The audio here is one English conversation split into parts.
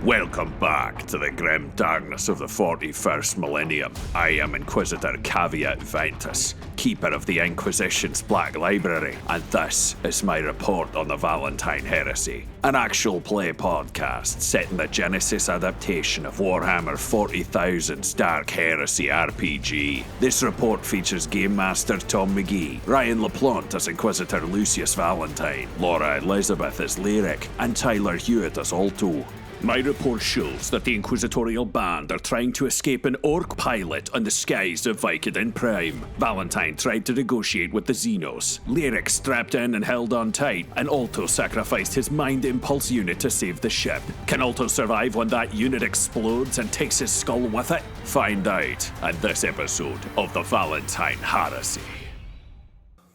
Welcome back to the grim darkness of the 41st Millennium. I am Inquisitor Caveat Ventus, keeper of the Inquisition's Black Library, and this is my report on the Valentyne Heresy, an actual play podcast set in the Genesys adaptation of Warhammer 40,000's Dark Heresy RPG. This report features Game Master Tom McGee, Ryan LaPlante as Inquisitor Lucius Valentyne, Laura Elizabeth as Lyric, and Tyler Hewitt as Alto. My report shows that the Inquisitorial Band are trying to escape an Ork pilot on the skies of Vicodin Prime. Valentyne tried to negotiate with the Xenos. Lyric strapped in and held on tight, and Alto sacrificed his Mind Impulse unit to save the ship. Can Alto survive when that unit explodes and takes his skull with it? Find out in this episode of the Valentyne Heresy.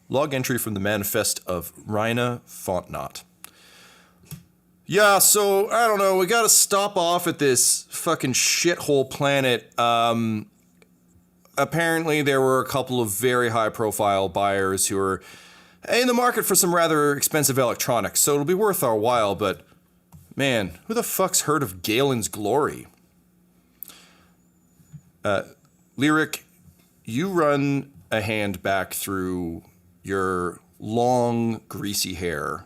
Log entry from the Manifest of Rhina Fontnot. Yeah, so, I don't know, we gotta stop off at this fucking shithole planet. Apparently there were a couple of very high-profile buyers who were in the market for some rather expensive electronics, so it'll be worth our while, but, man, who the fuck's heard of Galen's Glory? Lyric, you run a hand back through your long, greasy hair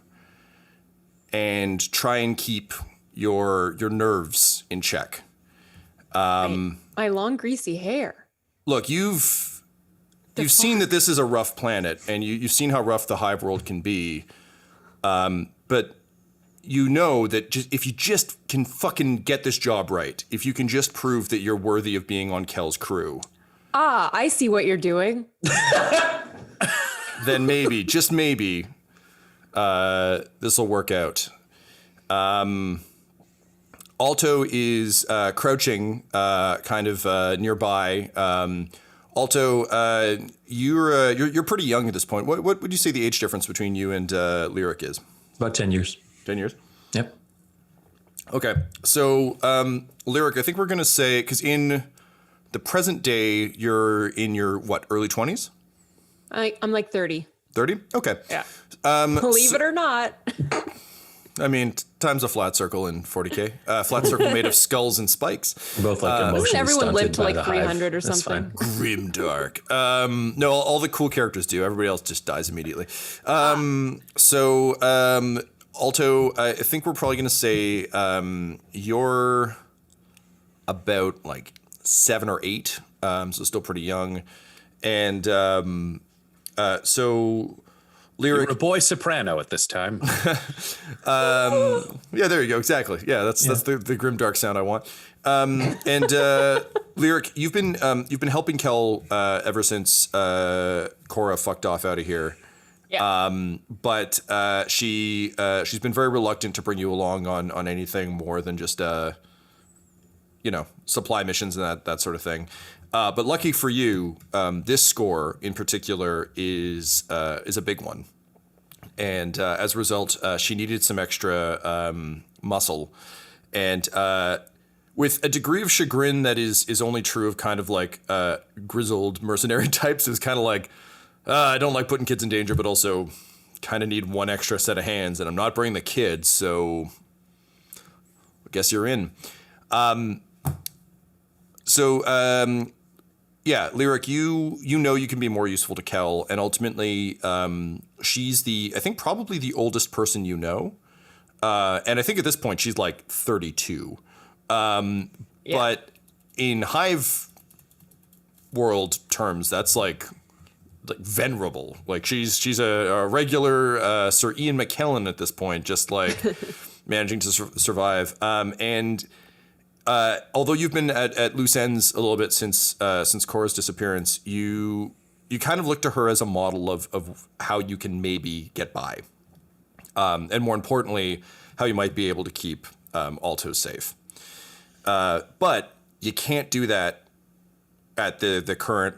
and try and keep your nerves in check. My long greasy hair. Look, you've seen that this is a rough planet, and you've seen how rough the hive world can be. But you know that if you just can fucking get this job right, if you can just prove that you're worthy of being on Kel's crew. Ah, I see what you're doing. Then maybe, just maybe, this will work out. Alto is crouching kind of nearby. Alto, you're pretty young at this point. What would you say the age difference between you and Lyric is? About 10 years. 10 years? Yep. Okay, so Lyric, I think we're going to say, because in the present day, you're in your, early 20s? I'm like 30. 30? Okay. Yeah. Believe it or not. I mean, time's a flat circle in 40K. Flat circle made of skulls and spikes. Both like emotionally Doesn't everyone live stunted to by like the 300 hive. or something? Grimdark. No, all the cool characters do. Everybody else just dies immediately. So, Alto, I think we're probably going to say you're about like 7 or 8, so still pretty young. And so... Lyric. You were a boy soprano at this time. Yeah, there you go. Exactly. Yeah, that's the grim dark sound I want. And Lyric, you've been helping Kel ever since Cora fucked off out of here. Yeah. But she's been very reluctant to bring you along on anything more than just supply missions and that sort of thing. But lucky for you, this score in particular is a big one. And as a result, she needed some extra muscle. And with a degree of chagrin that is only true of kind of like grizzled mercenary types, it's kind of like, I don't like putting kids in danger, but also kind of need one extra set of hands. And I'm not bringing the kids, so I guess you're in. Yeah, Lyric, you know you can be more useful to Kel, and ultimately, she's I think probably the oldest person you know, and I think at this point she's like 32. But in hive world terms, that's like venerable. Like she's a regular Sir Ian McKellen at this point, just like managing to survive. And although you've been at loose ends a little bit since Cora's disappearance, you kind of look to her as a model of how you can maybe get by, and more importantly, how you might be able to keep Alto safe. But you can't do that at the current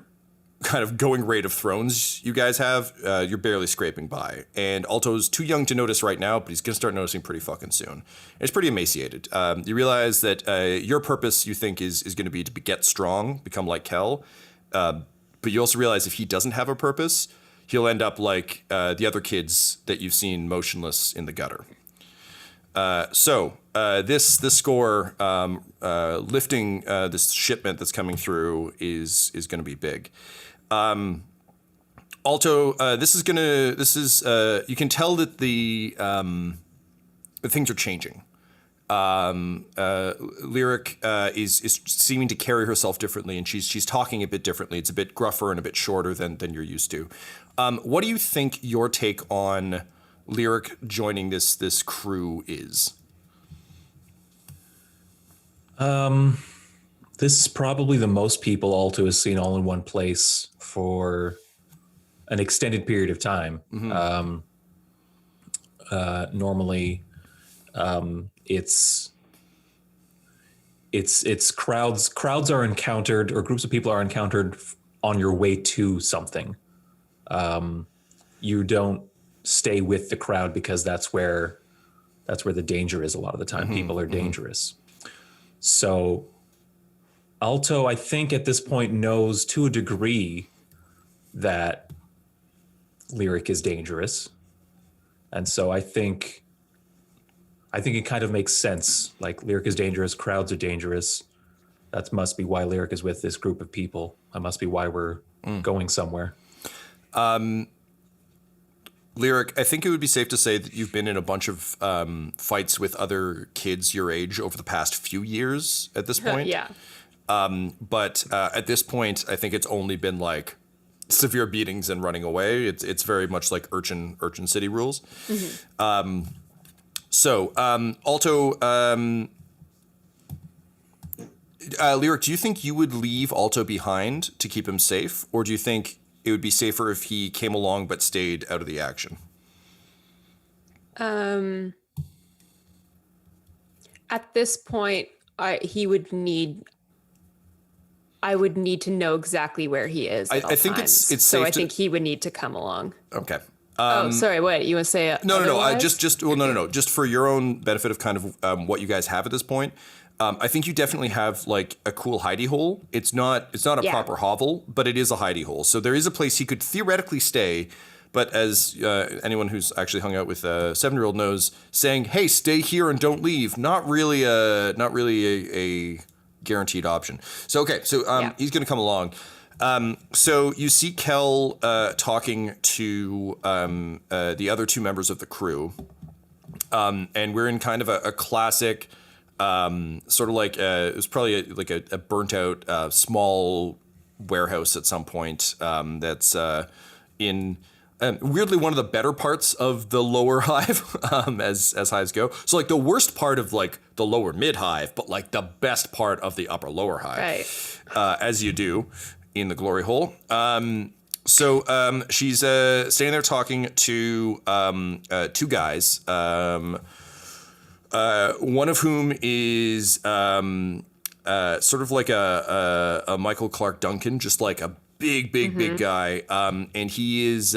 kind of going rate of thrones you guys have. You're barely scraping by, and Alto's too young to notice right now, but he's gonna start noticing pretty fucking soon. It's pretty emaciated. You realize that your purpose, you think, is going to be to get strong, become like Kel, but you also realize if he doesn't have a purpose, he'll end up like the other kids that you've seen motionless in the gutter. So this score lifting this shipment that's coming through is going to be big. Alto, you can tell that the things are changing. Lyric is seeming to carry herself differently, and she's talking a bit differently. It's a bit gruffer and a bit shorter than you're used to. What do you think your take on Lyric joining this crew is? This is probably the most people Alto has seen all in one place for an extended period of time. Mm-hmm. Normally, it's crowds are encountered, or groups of people are encountered on your way to something. You don't stay with the crowd because that's where the danger is. A lot of the time, mm-hmm. people are mm-hmm. dangerous. So Alto, I think at this point, knows to a degree that Lyric is dangerous. And so I think it kind of makes sense. Like, Lyric is dangerous, crowds are dangerous. That must be why Lyric is with this group of people. That must be why we're going somewhere. Lyric, I think it would be safe to say that you've been in a bunch of fights with other kids your age over the past few years at this point. Yeah. But at this point, I think it's only been like severe beatings and running away. It's very much like urchin city rules. Mm-hmm. Alto, Lyric, do you think you would leave Alto behind to keep him safe? Or do you think it would be safer if he came along but stayed out of the action? At this point, I would need to know exactly where he is. I think times. it's so safe I think he would need to come along. Okay. Sorry. What you want to say? No. No. Just for your own benefit of kind of what you guys have at this point. I think you definitely have like a cool hidey hole. It's not a proper hovel, but it is a hidey hole. So there is a place he could theoretically stay. But as anyone who's actually hung out with a 7-year-old knows, saying, "Hey, stay here and don't leave," not really a guaranteed option. So he's going to come along. So you see Kel talking to the other two members of the crew, and we're in kind of a classic. Sort of like it was probably a burnt out small warehouse at some point that's in weirdly one of the better parts of the lower hive as hives go. So like the worst part of like the lower mid hive, but like the best part of the upper lower hive, right? As you do in the glory hole. So she's standing there talking to two guys. One of whom is sort of like a Michael Clark Duncan, just like a big guy. And he is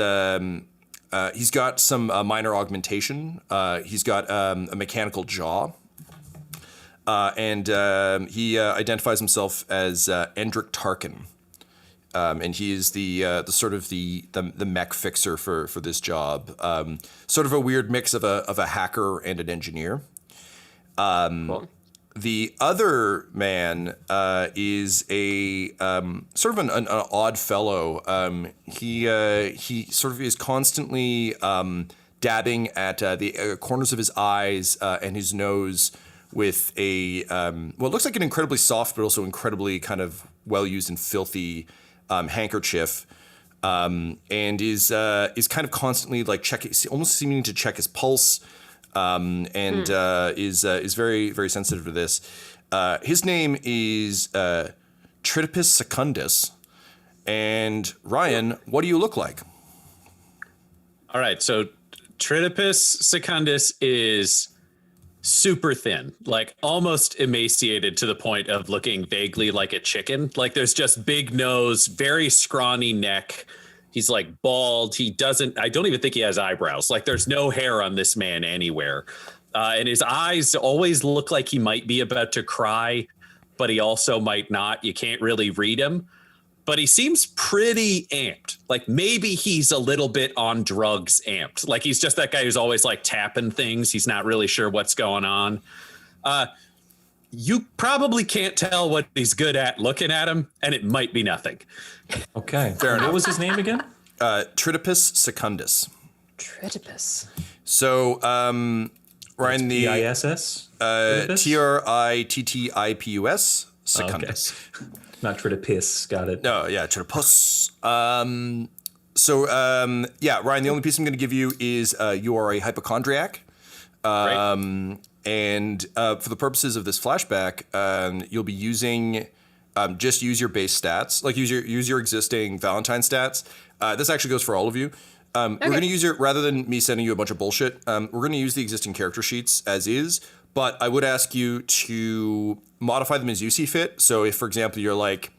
he's got some minor augmentation. He's got a mechanical jaw. And he identifies himself as Endrick Tarkin. And he is the sort of the mech fixer for this job. Sort of a weird mix of a hacker and an engineer. Cool. The other man is a sort of an odd fellow. He sort of is constantly dabbing at the corners of his eyes and his nose with a what looks like an incredibly soft but also incredibly kind of well used and filthy handkerchief. And is kind of constantly like checking, almost seeming to check his pulse. Is very, very sensitive to this. His name is Tritopus Secundus. And Ryan, what do you look like? All right, so Tritopus Secundus is super thin, like almost emaciated to the point of looking vaguely like a chicken. Like there's just big nose, very scrawny neck. He's like bald. I don't even think he has eyebrows. Like there's no hair on this man anywhere. And his eyes always look like he might be about to cry, but he also might not. You can't really read him, but he seems pretty amped. Like maybe he's a little bit on drugs amped. Like he's just that guy who's always like tapping things. He's not really sure what's going on. You probably can't tell what he's good at looking at him, and it might be nothing. Okay. Fair enough. What was his name again? Tritopus Secundus. Tritopus. So, Ryan, the T-I-S-S? Trittipus Secundus. Okay. Not Tritopus. Got it. No, yeah, Tritopus. Ryan, the only piece I'm going to give you is you are a hypochondriac. Right. And for the purposes of this flashback, you'll be using just use your base stats, like use your existing Valentyne stats. This actually goes for all of you. We're going to use rather than me sending you a bunch of bullshit, we're going to use the existing character sheets as is, but I would ask you to modify them as you see fit. So if, for example, you're like,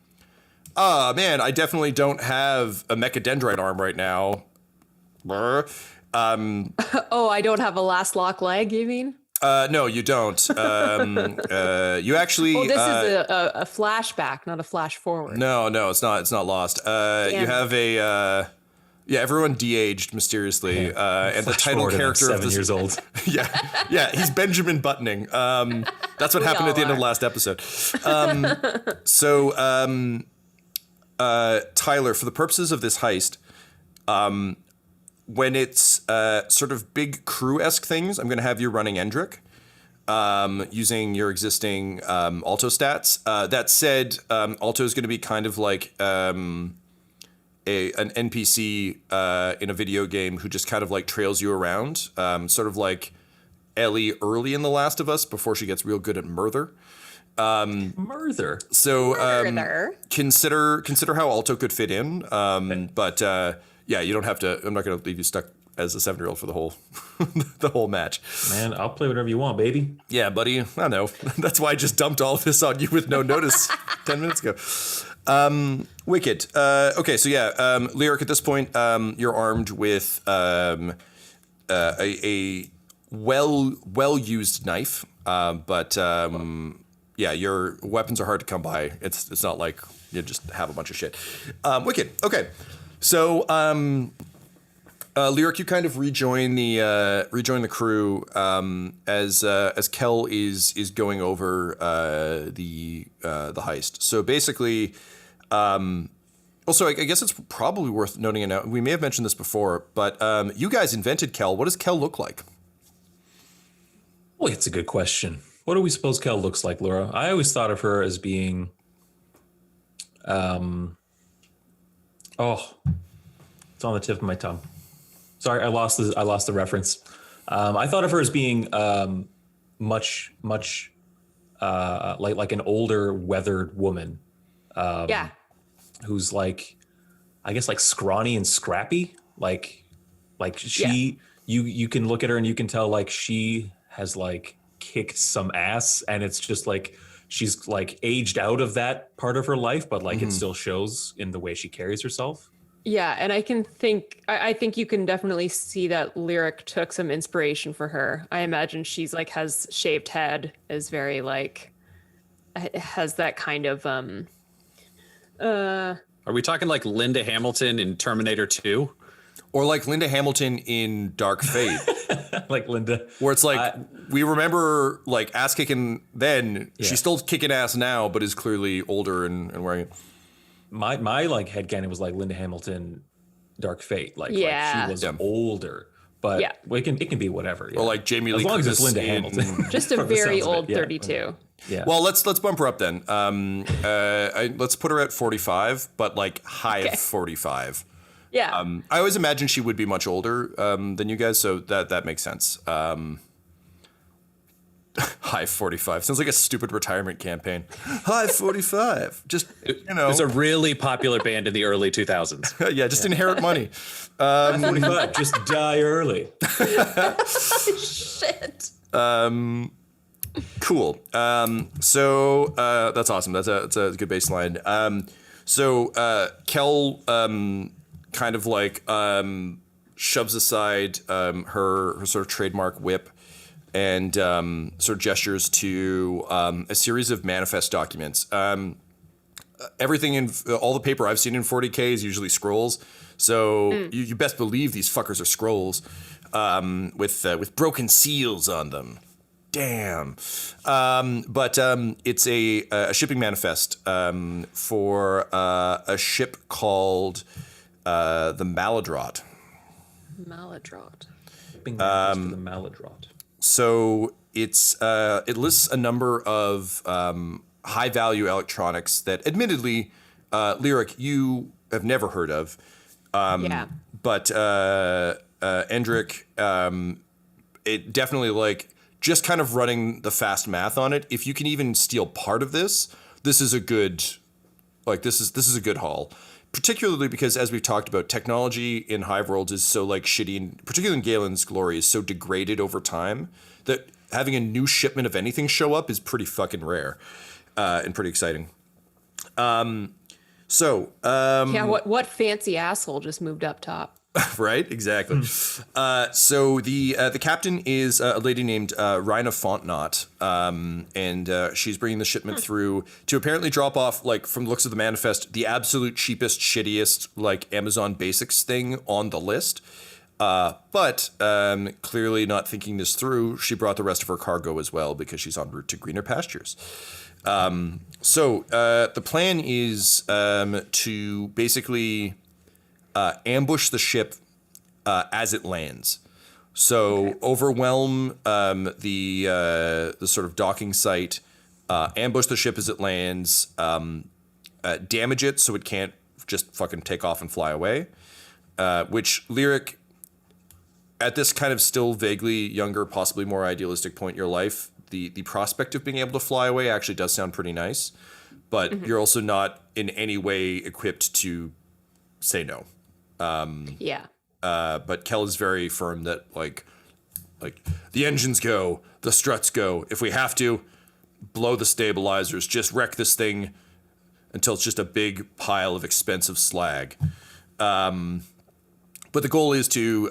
man, I definitely don't have a mechadendrite arm right now. Oh, I don't have a last lock leg, you mean? No, you don't. You actually. Oh, this is a flashback, not a flash forward. No, it's not. It's not lost. You have a. Everyone de-aged mysteriously, and the title character of this. 7 years old. yeah, he's Benjamin Buttoning. That's what happened at the end of the last episode. Tyler, for the purposes of this heist, when it's sort of big crew-esque things, I'm going to have you running Endrick, using your existing Alto stats. That said, Alto is going to be kind of like an NPC in a video game who just kind of like trails you around, sort of like Ellie early in The Last of Us before she gets real good at murder. Murder. So Murder. consider how Alto could fit in, but. You don't have to. I'm not going to leave you stuck as a 7-year-old for the whole the whole match. Man, I'll play whatever you want, baby. Yeah, buddy. I know. That's why I just dumped all of this on you with no notice 10 minutes ago. Wicked. Okay, so Lyric, at this point, you're armed with a well used knife, but your weapons are hard to come by. It's not like you just have a bunch of shit. Wicked. Okay. So, Lyric, you kind of rejoin the crew as Kel is going over the heist. So basically, also I guess it's probably worth noting. Now we may have mentioned this before, but you guys invented Kel. What does Kel look like? Well, it's a good question. What do we suppose Kel looks like, Laura? I always thought of her as being, it's on the tip of my tongue. Sorry, I lost the reference. I thought of her as being much like an older, weathered woman. Who's like, I guess, like scrawny and scrappy. Like she, you can look at her and you can tell like she has like kicked some ass, and it's just like she's like aged out of that part of her life, but like it still shows in the way she carries herself. Yeah, and I think you can definitely see that Lyric took some inspiration for her. I imagine she's like has shaved head, is very like has that kind of Are we talking like Linda Hamilton in Terminator 2? Or like Linda Hamilton in Dark Fate. Like Linda. Where it's like, we remember like ass kicking then, she's still kicking ass now, but is clearly older and wearing it. My like headcanon was like Linda Hamilton, Dark Fate. Like she was older, but it can be whatever. Yeah. Or like Jamie Lee as long as it's Curtis Linda Hamilton. just a very old 32. Yeah. Well, let's bump her up then. Let's put her at 45, but like high 45. Yeah. I always imagined she would be much older than you guys, so that makes sense. High 45 sounds like a stupid retirement campaign. High 45, just It's a really popular band in the early 2000s. just inherit money. 45, just die early. Shit. Cool. So that's awesome. That's a good baseline. So Kel kind of like shoves aside her sort of trademark whip and sort of gestures to a series of manifest documents. Everything in all the paper I've seen in 40K is usually scrolls. So you best believe these fuckers are scrolls with broken seals on them. damn. But it's a shipping manifest for a ship called the Maladrot. Maladrot. Shipping manifest for the Maladrot. So it lists a number of high value electronics that, admittedly, Lyric, you have never heard of. But Endrick, it definitely, like, just kind of running the fast math on it. If you can even steal part of this, this is a good haul. Particularly because, as we've talked about, technology in Hive Worlds is so, like, shitty, and particularly in Galen's Glory, is so degraded over time that having a new shipment of anything show up is pretty fucking rare and pretty exciting. What fancy asshole just moved up top? Right, exactly. So the captain is a lady named Rhina Fontnot, and she's bringing the shipment through to apparently drop off, like, from the looks of the manifest, the absolute cheapest, shittiest, like, Amazon Basics thing on the list. But clearly not thinking this through, she brought the rest of her cargo as well because she's en route to greener pastures. So the plan is to basically ambush the ship as it lands. So overwhelm the sort of docking site, ambush the ship as it lands, damage it so it can't just fucking take off and fly away, which Lyric, at this kind of still vaguely younger, possibly more idealistic point in your life, the prospect of being able to fly away actually does sound pretty nice, but you're also not in any way equipped to say no. But Kel is very firm that like the engines go, the struts go. If we have to, blow the stabilizers, just wreck this thing until it's just a big pile of expensive slag. But the goal is to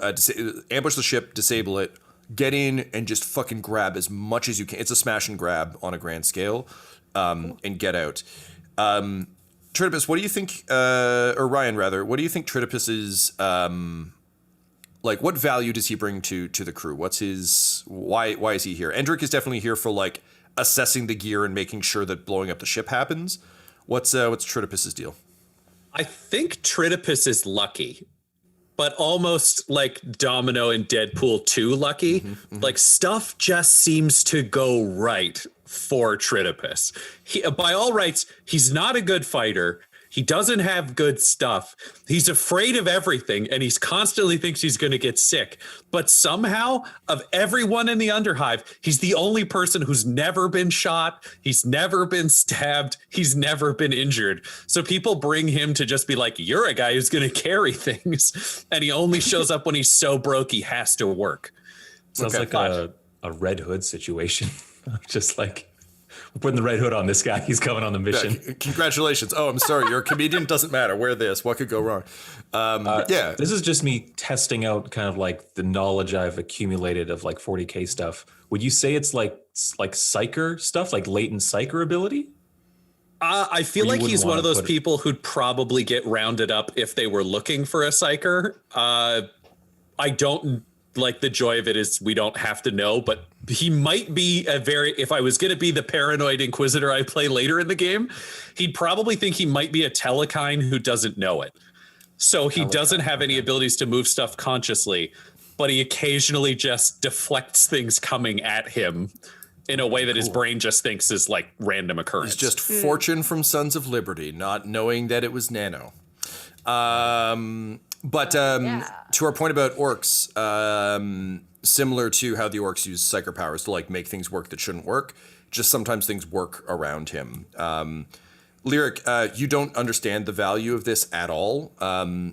ambush the ship, disable it, get in, and just fucking grab as much as you can. It's a smash and grab on a grand scale, and get out. Tritopus, what do you think, or Ryan rather, what do you think Tritopus's, like, what value does he bring to the crew? What's his, why is he here? Endrick is definitely here for, like, assessing the gear and making sure that blowing up the ship happens. What's Tritopus's deal? I think Tritopus is lucky, but almost like Domino in Deadpool 2 lucky. Like, stuff just seems to go right for Tritopus. By all rights, he's not a good fighter. He doesn't have good stuff. He's afraid of everything, and he's constantly thinks he's going to get sick. But somehow, of everyone in the Underhive, he's the only person who's never been shot. He's never been stabbed. He's never been injured. So people bring him to just be like, you're a guy who's going to carry things. And he only shows up when he's so broke he has to work. Sounds like a Red Hood situation. Just like, we're putting the Red Hood on this guy. He's coming on the mission. Yeah, congratulations. Oh, I'm sorry. You're a comedian. Doesn't matter. Wear this. What could go wrong? Yeah. This is just me testing out kind of like the knowledge I've accumulated of like 40K stuff. Would you say it's like psyker stuff, like latent psyker ability? I feel like he's one of those people who'd probably get rounded up if they were looking for a psyker. I don't like the joy of it is we don't have to know, but he might be if I was going to be the paranoid Inquisitor I play later in the game, he'd probably think he might be a telekine who doesn't know it. So he doesn't have any abilities to move stuff consciously, but he occasionally just deflects things coming at him in a way that his brain just thinks is like random occurrence. It's just Fortune from Sons of Liberty, not knowing that it was Nano. But to our point about orcs, similar to how the orcs use psyker powers to like make things work that shouldn't work, just sometimes things work around him. Lyric, you don't understand the value of this at all,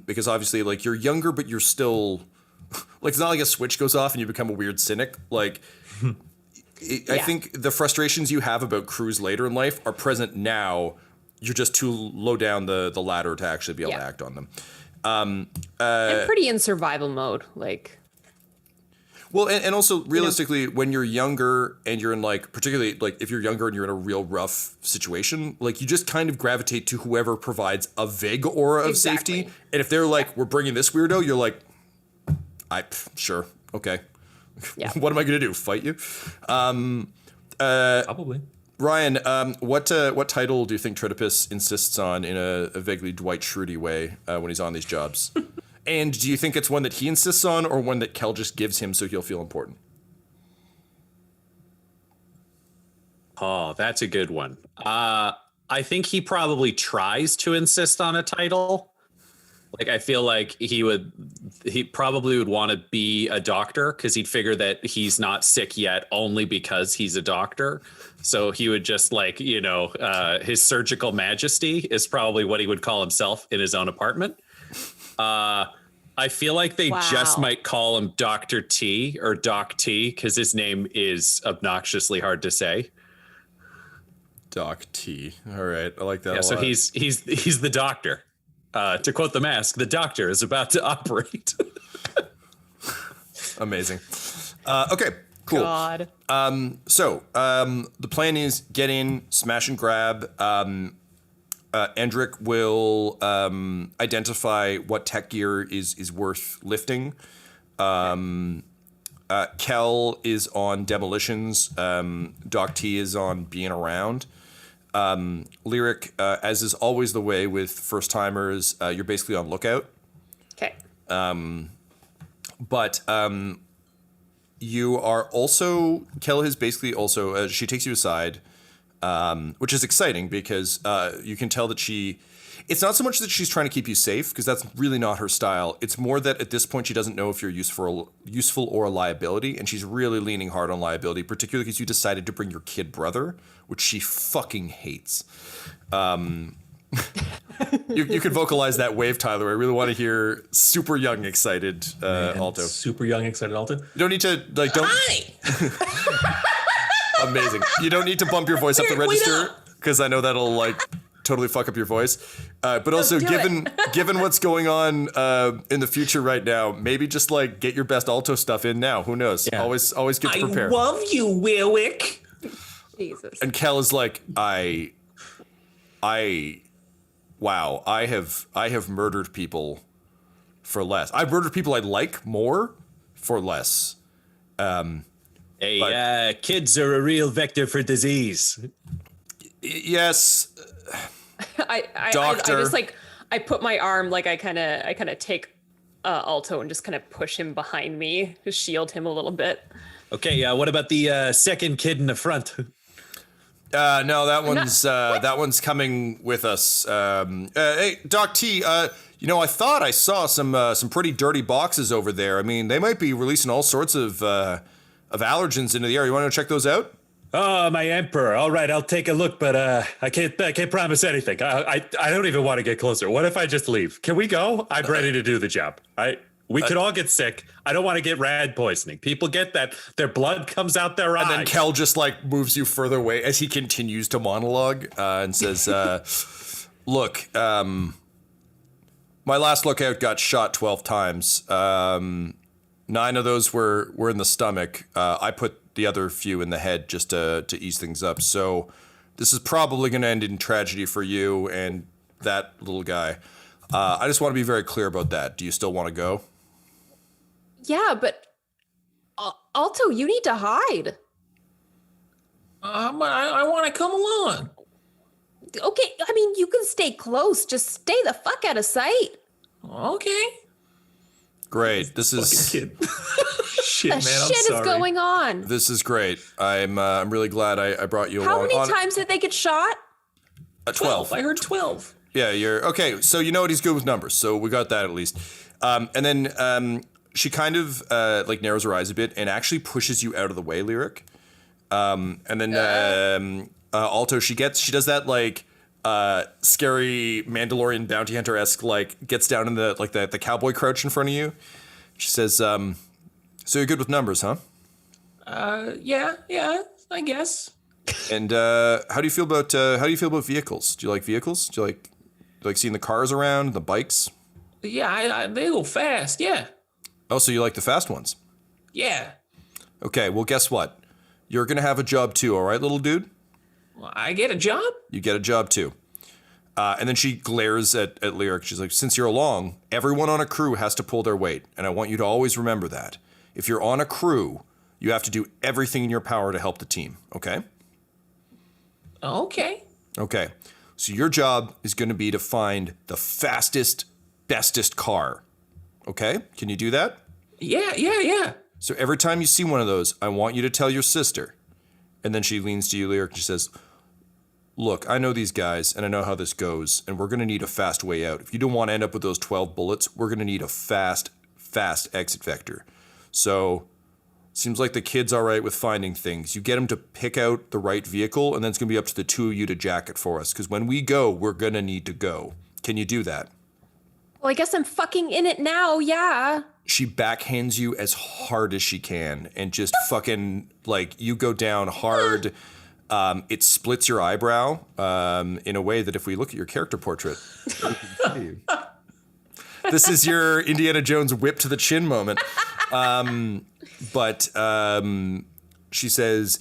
because obviously, like, you're younger, but you're still like, it's not like a switch goes off and you become a weird cynic. Like, I think the frustrations you have about crews later in life are present now. You're just too low down the ladder to actually be able to act on them. I'm pretty in survival mode, like. Well, and also realistically, when you're younger and you're in like, particularly like if you're younger and you're in a real rough situation, like you just kind of gravitate to whoever provides a vague aura of safety. And if they're like, we're bringing this weirdo, you're like, sure, okay. Yeah. What am I going to do? Fight you? Probably. Ryan, what title do you think Tritopus insists on in a vaguely Dwight Schrute way when he's on these jobs? And do you think it's one that he insists on or one that Kel just gives him so he'll feel important? Oh, that's a good one. I think he probably tries to insist on a title. Like, I feel like he probably would want to be a doctor because he'd figure that he's not sick yet only because he's a doctor. So he would just his surgical majesty is probably what he would call himself in his own apartment. I feel like they just might call him Dr. T or Doc T because his name is obnoxiously hard to say. Doc T. All right. I like that a lot. So he's the doctor. To quote The Mask, the doctor is about to operate. Amazing. Okay, cool. God. So the plan is get in, smash and grab. Endrick will identify what tech gear is worth lifting. Kel is on demolitions. Doc T is on being around. Lyric, as is always the way with first timers, you're basically on lookout. Okay. But you are also, Kel is basically also, she takes you aside, which is exciting because you can tell that it's not so much that she's trying to keep you safe, because that's really not her style. It's more that at this point she doesn't know if you're useful or a liability, and she's really leaning hard on liability, particularly because you decided to bring your kid brother, which she fucking hates. You could vocalize that wave, Tyler. I really want to hear super young, excited Alto. Super young, excited Alto. You don't need to, Hi! Amazing. You don't need to bump your voice up the register, because I know that'll, totally fuck up your voice. But also, given what's going on in the future right now, maybe just, get your best Alto stuff in now. Who knows? Yeah. Always good to prepare. I love you, Wilwick. Jesus. And Kel is like, wow, I have murdered people for less. I've murdered people I like more for less. Kids are a real vector for disease. Yes. Doctor. I just I put my arm, I kind of take Alto and just kind of push him behind me to shield him a little bit. Okay, what about the second kid in the front? No, that one's coming with us. Hey, Doc T, I thought I saw some pretty dirty boxes over there. I mean, they might be releasing all sorts of allergens into the air. You want to check those out? Oh, my emperor. All right, I'll take a look, but I can't promise anything. I don't even want to get closer. What if I just leave? Can we go? I'm ready to do the job. We could all get sick. I don't want to get rad poisoning. People get that. Their blood comes out their eyes. And then Kel just moves you further away as he continues to monologue and says, look, my last lookout got shot 12 times. 9 of those were in the stomach. I put the other few in the head just to ease things up. So this is probably going to end in tragedy for you and that little guy. I just want to be very clear about that. Do you still want to go? Yeah, but Alto, you need to hide. I want to come along. Okay, I mean, you can stay close. Just stay the fuck out of sight. Okay. Great. This is Kid. Shit, man. Shit I'm sorry. is going on. This is great. I'm really glad I brought you How along. many times did they get shot? 12. I heard 12. Yeah, you're okay. So you know what? He's good with numbers. So we got that at least. And then she kind of narrows her eyes a bit and actually pushes you out of the way, Lyric. And then Alto, she does that scary Mandalorian bounty hunter-esque gets down in the cowboy crouch in front of you. She says, "So you're good with numbers, huh?" Yeah, I guess. And how do you feel about vehicles? Do you like vehicles? Do you like seeing the cars around, the bikes? Yeah, they go fast, yeah. Oh, so you like the fast ones? Yeah. Okay, well, guess what? You're going to have a job too, all right, little dude? Well, I get a job? You get a job too. And then she glares at Lyric. She's like, since you're along, everyone on a crew has to pull their weight, and I want you to always remember that. If you're on a crew, you have to do everything in your power to help the team, okay? Okay. Okay. So your job is going to be to find the fastest, bestest car. Okay? Can you do that? Yeah. So every time you see one of those, I want you to tell your sister. And then she leans to you, Lyric, and she says, look, I know these guys, and I know how this goes, and we're going to need a fast way out. If you don't want to end up with those 12 bullets, we're going to need a fast exit vector. So, seems like the kid's all right with finding things. You get him to pick out the right vehicle, and then it's going to be up to the two of you to jack it for us, because when we go, we're going to need to go. Can you do that? Well, I guess I'm fucking in it now, yeah. She backhands you as hard as she can, and just fucking, like, you go down hard. It splits your eyebrow in a way that if we look at your character portrait, we can see you. This is your Indiana Jones whip to the chin moment. But she says,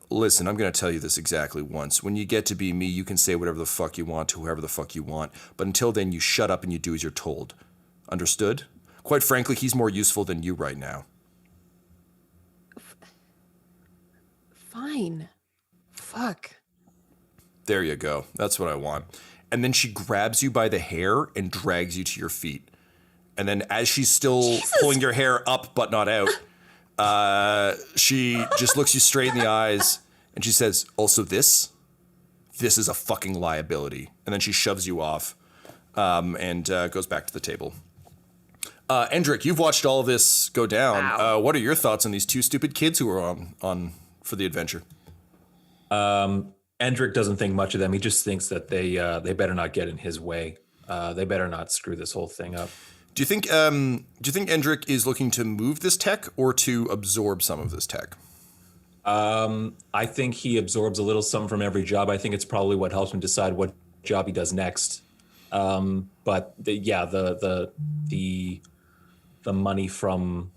listen, I'm going to tell you this exactly once. When you get to be me, you can say whatever the fuck you want to whoever the fuck you want. But until then, you shut up and you do as you're told. Understood? Quite frankly, he's more useful than you right now. Fine. Fuck. There you go. That's what I want. And then she grabs you by the hair and drags you to your feet. And then as she's still pulling your hair up but not out, she just looks you straight in the eyes and she says, also this is a fucking liability. And then she shoves you off and goes back to the table. Endrick, you've watched all of this go down. What are your thoughts on these two stupid kids who are on for the adventure? Endrick doesn't think much of them. He just thinks that they better not get in his way. They better not screw this whole thing up. Do you think Endrick is looking to move this tech or to absorb some of this tech? I think he absorbs a little something from every job. I think it's probably what helps him decide what job he does next. But the money from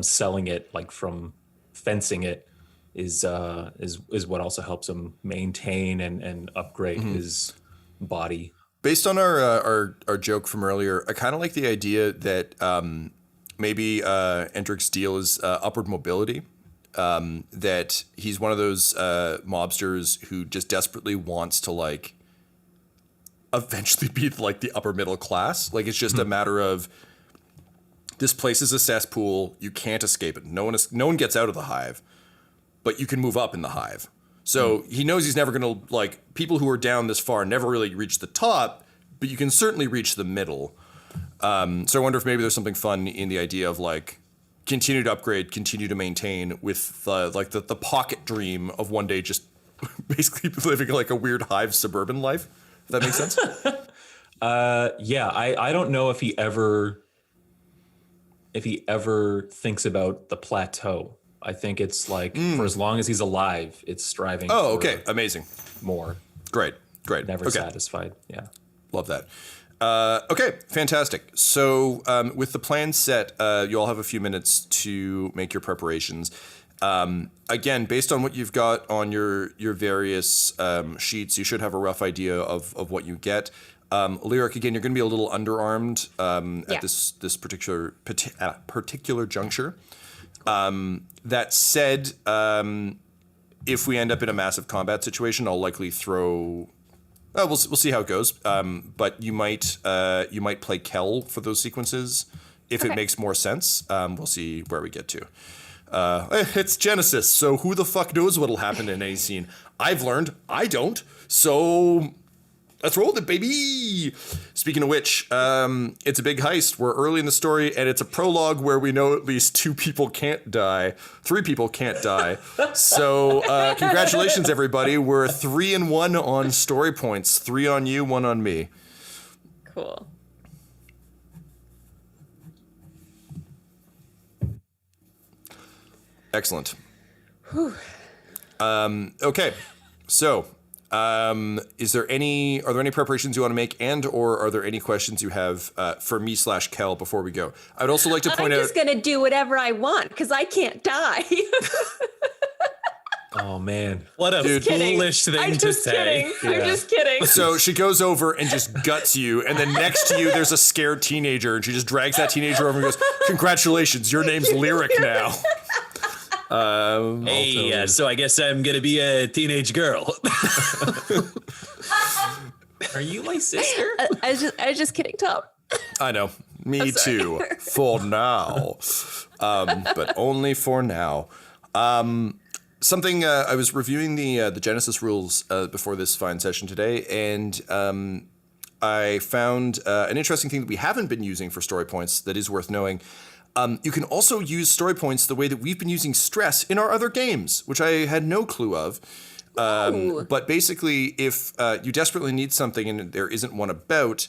selling it, like from fencing it, is what also helps him maintain and upgrade his body. Based on our joke from earlier, I kind of like the idea that maybe Endrick's deal is upward mobility. That he's one of those mobsters who just desperately wants to like eventually be like the upper middle class. Like it's just a matter of this place is a cesspool. You can't escape it. No one gets out of the hive, but you can move up in the hive. So he knows he's never going to, like, people who are down this far never really reach the top, but you can certainly reach the middle. So I wonder if maybe there's something fun in the idea of, like, continue to upgrade, continue to maintain with, the pocket dream of one day just basically living like a weird hive suburban life. If that makes sense? I don't know if he ever thinks about the plateau. I think it's like for as long as he's alive, it's striving. Oh, okay. Amazing. More. Great. Never okay. satisfied. Yeah. Love that. Okay, fantastic. So with the plan set, you all have a few minutes to make your preparations. Again, based on what you've got on your various sheets, you should have a rough idea of what you get. Lyric, again, you're going to be a little underarmed at this particular juncture. That said, if we end up in a massive combat situation, I'll likely throw. We'll see how it goes. But you might play Kel for those sequences if it makes more sense. We'll see where we get to. It's Genesys, so who the fuck knows what'll happen in any scene? I've learned, I don't. So let's roll it, baby. Speaking of which, it's a big heist. We're early in the story, and it's a prologue where we know at least 2 people can't die. 3 people can't die. So congratulations, everybody. We're 3-1 on story points. 3 on you, 1 on me. Cool. Excellent. Okay, so are there any preparations you want to make, and or are there any questions you have for me / Kel before we go? I'd also like to point out. I'm just gonna do whatever I want because I can't die. Oh man. What a foolish thing I'm to just say. kidding. I'm just kidding. So she goes over and just guts you, and then next to you there's a scared teenager, and she just drags that teenager over and goes, "Congratulations, your name's Lyric now." Hey, so I guess I'm gonna be a teenage girl. Are you my sister? I was just kidding, Tom. I know. Me too. For now. But only for now. Something I was reviewing the Genesys rules before this fine session today, and I found an interesting thing that we haven't been using for story points that is worth knowing. You can also use story points the way that we've been using stress in our other games, which I had no clue of. But basically, if you desperately need something and there isn't one about,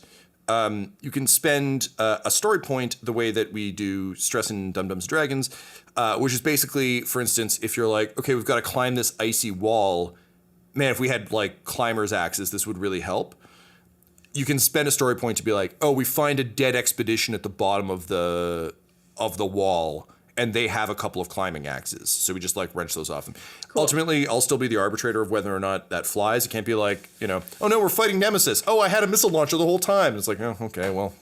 you can spend a story point the way that we do stress in Dum Dum's Dragons, which is basically, for instance, if you're like, okay, we've got to climb this icy wall. Man, if we had like climber's axes, this would really help. You can spend a story point to be like, oh, we find a dead expedition at the bottom of the wall, and they have a couple of climbing axes. So we just like wrench those off them. Cool. Ultimately, I'll still be the arbitrator of whether or not that flies. It can't be like, oh no, we're fighting Nemesis. Oh, I had a missile launcher the whole time. It's like, oh, okay, well,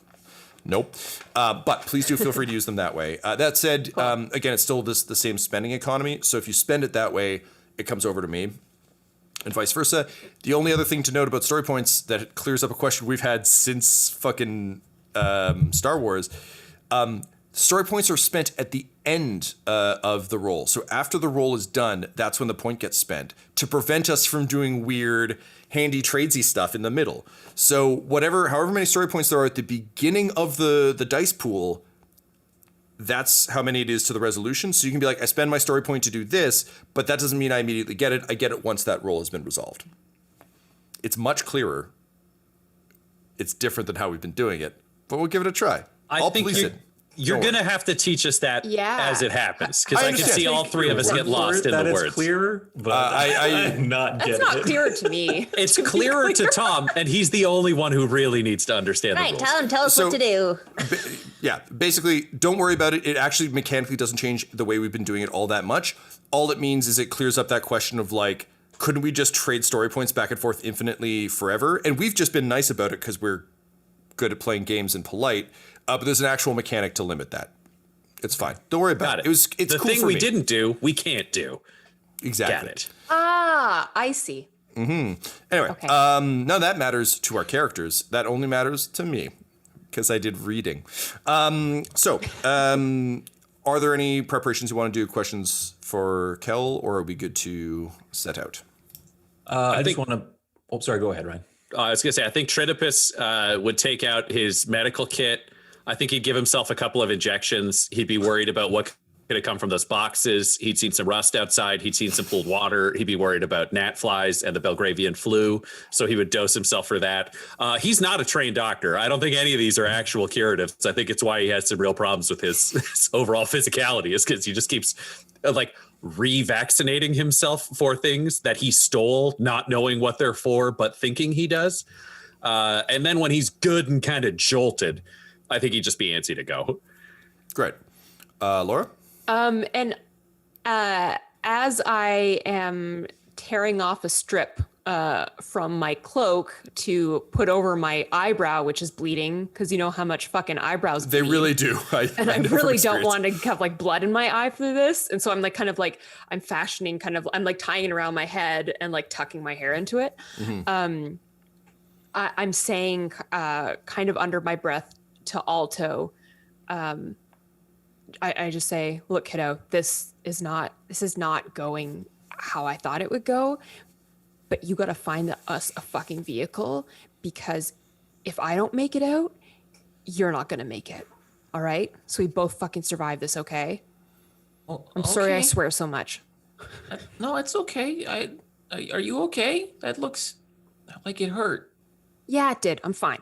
nope. But please do feel free to use them that way. That said, again, it's still the same spending economy. So if you spend it that way, it comes over to me. And vice versa. The only other thing to note about story points that clears up a question we've had since fucking Star Wars, story points are spent at the end of the roll. So after the roll is done, that's when the point gets spent to prevent us from doing weird, handy tradesy stuff in the middle. So however many story points there are at the beginning of the dice pool, that's how many it is to the resolution. So you can be like, I spend my story point to do this, but that doesn't mean I immediately get it. I get it once that roll has been resolved. It's much clearer. It's different than how we've been doing it, but we'll give it a try. I'll police it. You're going to have to teach us that as it happens, because I can see all three of us get lost in the words. It's clearer, but I'm not getting it. It's not clearer to me. It's clearer to Tom, and he's the only one who really needs to understand the rules. Tom, tell us what to do. Basically, don't worry about it. It actually mechanically doesn't change the way we've been doing it all that much. All it means is it clears up that question of like, couldn't we just trade story points back and forth infinitely forever? And we've just been nice about it because we're good at playing games and polite. But there's an actual mechanic to limit that. It's fine. Don't worry about it. It's the cool thing for we me. didn't do, we can't do. Exactly. Got it. I see. Anyway, Okay. none of that matters to our characters. That only matters to me because I did reading. Are there any preparations you want to do? Questions for Kel, or are we good to set out? I just want to. Oh, sorry. Go ahead, Ryan. I was going to say, I think Tritopus would take out his medical kit. I think he'd give himself a couple of injections. He'd be worried about what could have come from those boxes. He'd seen some rust outside. He'd seen some pooled water. He'd be worried about gnat flies and the Belgravian flu. So he would dose himself for that. He's not a trained doctor. I don't think any of these are actual curatives. I think it's why he has some real problems with his overall physicality, is because he just keeps revaccinating himself for things that he stole, not knowing what they're for, but thinking he does. And then when he's good and kind of jolted, I think he'd just be antsy to go. Great. Laura? And as I am tearing off a strip from my cloak to put over my eyebrow, which is bleeding, because you know how much fucking eyebrows bleed. They really do. I really don't want to have like blood in my eye for this. And so I'm like I'm fashioning I'm like tying it around my head and like tucking my hair into it. Mm-hmm. I'm saying kind of under my breath to Alto, I just say, look, kiddo, this is not going how I thought it would go, but you got to find us a fucking vehicle, because if I don't make it out, you're not going to make it. All right. So we both fucking survive this. Okay. Well, I'm sorry. I swear so much. No, it's okay. Are you okay? That looks like it hurt. Yeah, it did. I'm fine.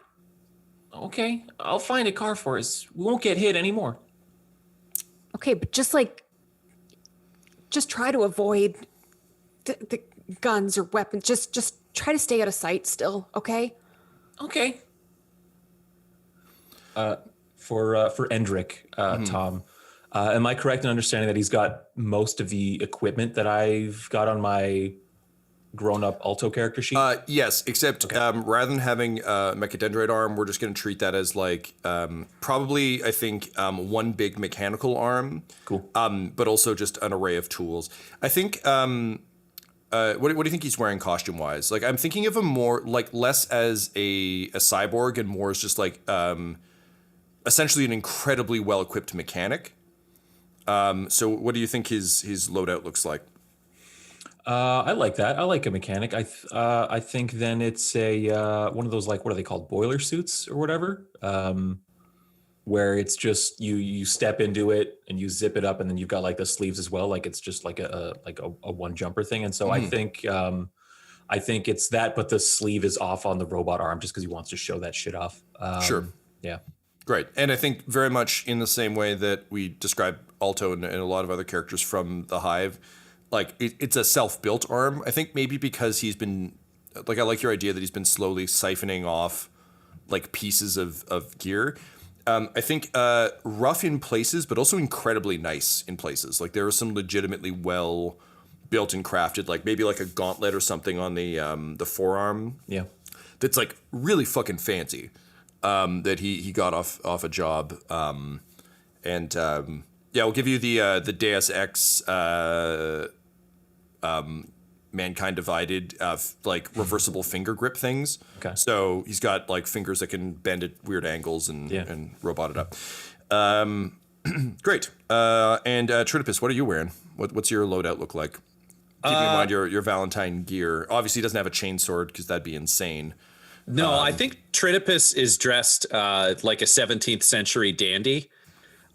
Okay, I'll find a car for us. We won't get hit anymore. Okay, but just try to avoid the guns or weapons. Just try to stay out of sight still, okay? Okay. For Endrick, Tom, Am I correct in understanding that he's got most of the equipment that I've got on my grown-up Alto character sheet? Yes, except rather than having a mechadendrite arm, we're just going to treat that as like probably, I think, one big mechanical arm. Cool. But also just an array of tools. I think. What do you think he's wearing costume-wise? Like, I'm thinking of him more like less as a cyborg and more as just like essentially an incredibly well-equipped mechanic. So, what do you think his loadout looks like? I like that. I like a mechanic. I think then it's a one of those, like, what are they called, boiler suits or whatever, where it's just you step into it and you zip it up, and then you've got like the sleeves as well. Like it's just like a one jumper thing. And so I think it's that, but the sleeve is off on the robot arm just because he wants to show that shit off. Sure. Yeah. Great. And I think very much in the same way that we describe Alto and a lot of other characters from the Hive, like it's a self-built arm. I think maybe because he's been, like, I like your idea that he's been slowly siphoning off like pieces of gear. I think rough in places, but also incredibly nice in places. Like there are some legitimately well built and crafted, like maybe like a gauntlet or something on the forearm. Yeah. That's like really fucking fancy. That he got off a job. Yeah, we'll give you the Deus Ex Mankind Divided like reversible finger grip things. Okay. So he's got like fingers that can bend at weird angles and robot it up. Great. And Tritopus, what are you wearing? What's your loadout look like? Keeping in mind your Valentyne gear. Obviously, he doesn't have a chainsword because that'd be insane. No, I think Tritopus is dressed like a 17th century dandy.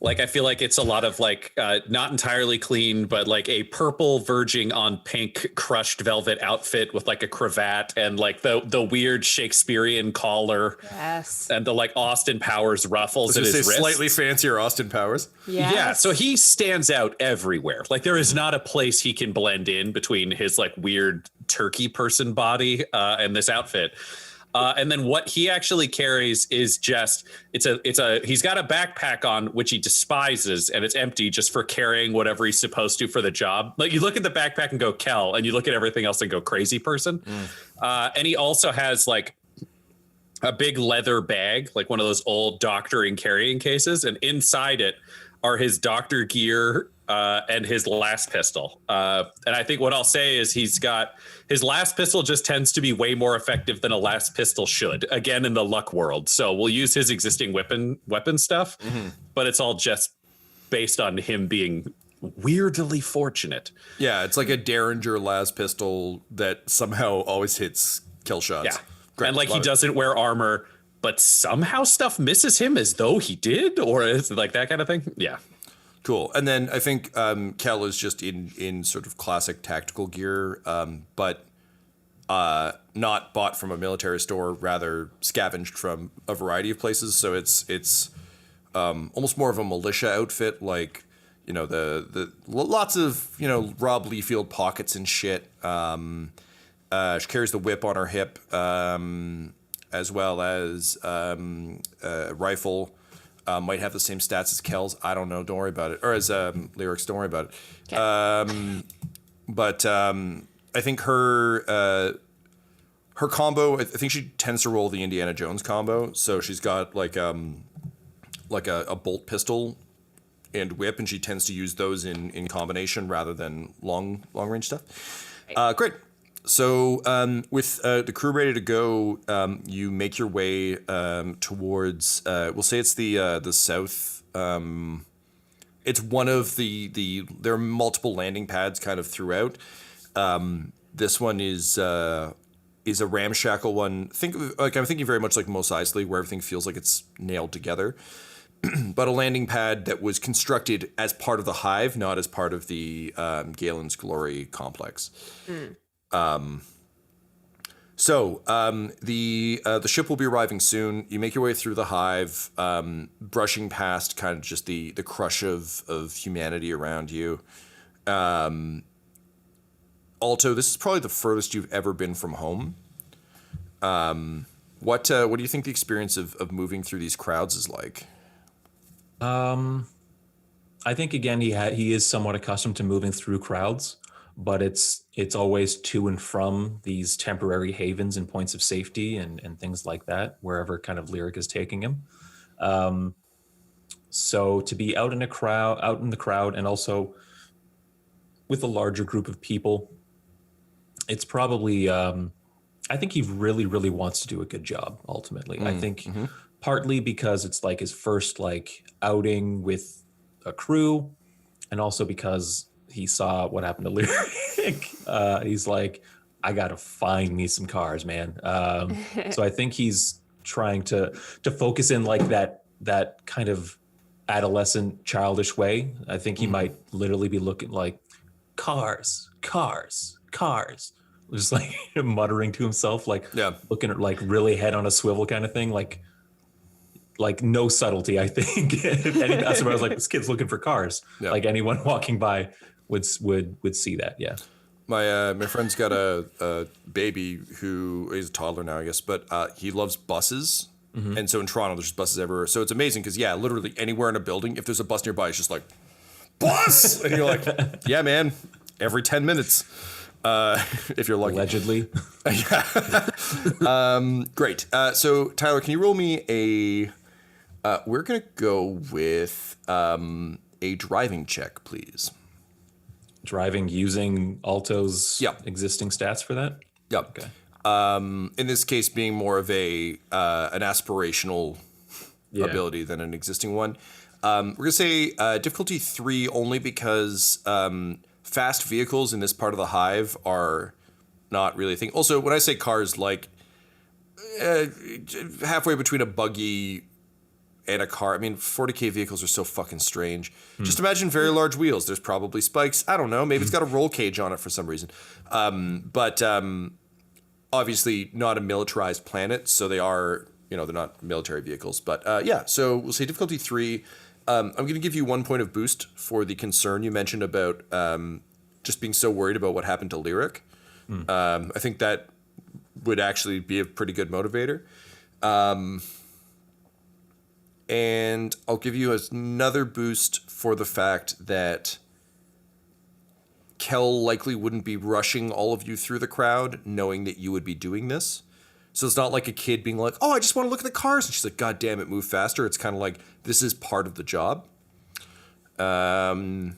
Like, I feel like it's a lot of like not entirely clean, but like a purple verging on pink crushed velvet outfit with like a cravat and like the weird Shakespearean collar. Yes. And the like Austin Powers ruffles at his wrists. Slightly fancier Austin Powers. Yes. Yeah, so he stands out everywhere. Like there is not a place he can blend in between his like weird turkey person body and this outfit. And then what he actually carries is just he's got a backpack on which he despises, and it's empty just for carrying whatever he's supposed to for the job. Like you look at the backpack and go Kel, and you look at everything else and go crazy person. And he also has like a big leather bag, like one of those old doctoring carrying cases, and inside it are his doctor gear and his last pistol. And I think what I'll say is he's got his last pistol just tends to be way more effective than a last pistol should, again, in the luck world. So we'll use his existing weapon stuff, but it's all just based on him being weirdly fortunate. Yeah, it's like a Derringer last pistol that somehow always hits kill shots. Yeah. Great. And like Love he it. doesn't wear armor, but somehow stuff misses him as though he did, or is it like that kind of thing? Yeah. Cool. And then I think Kel is just in sort of classic tactical gear, but not bought from a military store, rather scavenged from a variety of places. So it's almost more of a militia outfit, like, you know, the lots of, you know, Rob Liefeld pockets and shit. She carries the whip on her hip, as well as a rifle. Might have the same stats as Kel's. I don't know. Don't worry about it. Or as Lyrics. Don't worry about it. Okay. But I think her combo. I think she tends to roll the Indiana Jones combo. So she's got like a bolt pistol and whip, and she tends to use those in combination rather than long range stuff. Great. So with the crew ready to go, you make your way towards, we'll say it's the south. It's one of there are multiple landing pads kind of throughout. This one is a ramshackle one. I'm thinking very much like Mos Eisley, where everything feels like it's nailed together. But a landing pad that was constructed as part of the Hive, not as part of the Galen's Glory complex. So the ship will be arriving soon. You make your way through the Hive, brushing past kind of just the crush of humanity around you. Alto, this is probably the furthest you've ever been from home. What do you think the experience of moving through these crowds is like? I think again he is somewhat accustomed to moving through crowds, but it's always to and from these temporary havens and points of safety and things like that, wherever kind of Lyric is taking him. So to be out in the crowd, and also with a larger group of people, it's probably I think he really, really wants to do a good job ultimately. I think partly because it's like his first like outing with a crew, and also because he saw what happened to Lyric. He's like, I gotta find me some cars, man. So I think he's trying to focus in like that kind of adolescent, childish way. I think he might literally be looking like cars, just like muttering to himself, like looking at like really head on a swivel kind of thing, like no subtlety. I think if any passerby was like, this kid's looking for cars, like anyone walking by would see that. Yeah. My friend's got a baby who is a toddler now, I guess, but he loves buses. And so in Toronto, there's buses everywhere. So it's amazing because, literally anywhere in a building, if there's a bus nearby, it's just like, bus! And you're like, yeah, man, every 10 minutes, if you're lucky. Allegedly. Great. So, Tyler, can you roll me we're going to go with a driving check, please. Driving using Alto's existing stats for that? Yep. Okay. In this case, being more of an aspirational ability than an existing one. We're gonna say difficulty 3 only because fast vehicles in this part of the hive are not really a thing. Also, when I say cars, like halfway between a buggy and a car. I mean, 40K vehicles are so fucking strange. Just imagine very large wheels. There's probably spikes. I don't know. Maybe it's got a roll cage on it for some reason. But obviously not a militarized planet, so they are, they're not military vehicles. But so we'll say difficulty 3. I'm going to give you 1 point of boost for the concern you mentioned about just being so worried about what happened to Lyric. I think that would actually be a pretty good motivator. And I'll give you another boost for the fact that Kel likely wouldn't be rushing all of you through the crowd knowing that you would be doing this. So it's not like a kid being like, oh, I just want to look at the cars. And she's like, God damn it, move faster. It's kind of like, this is part of the job. And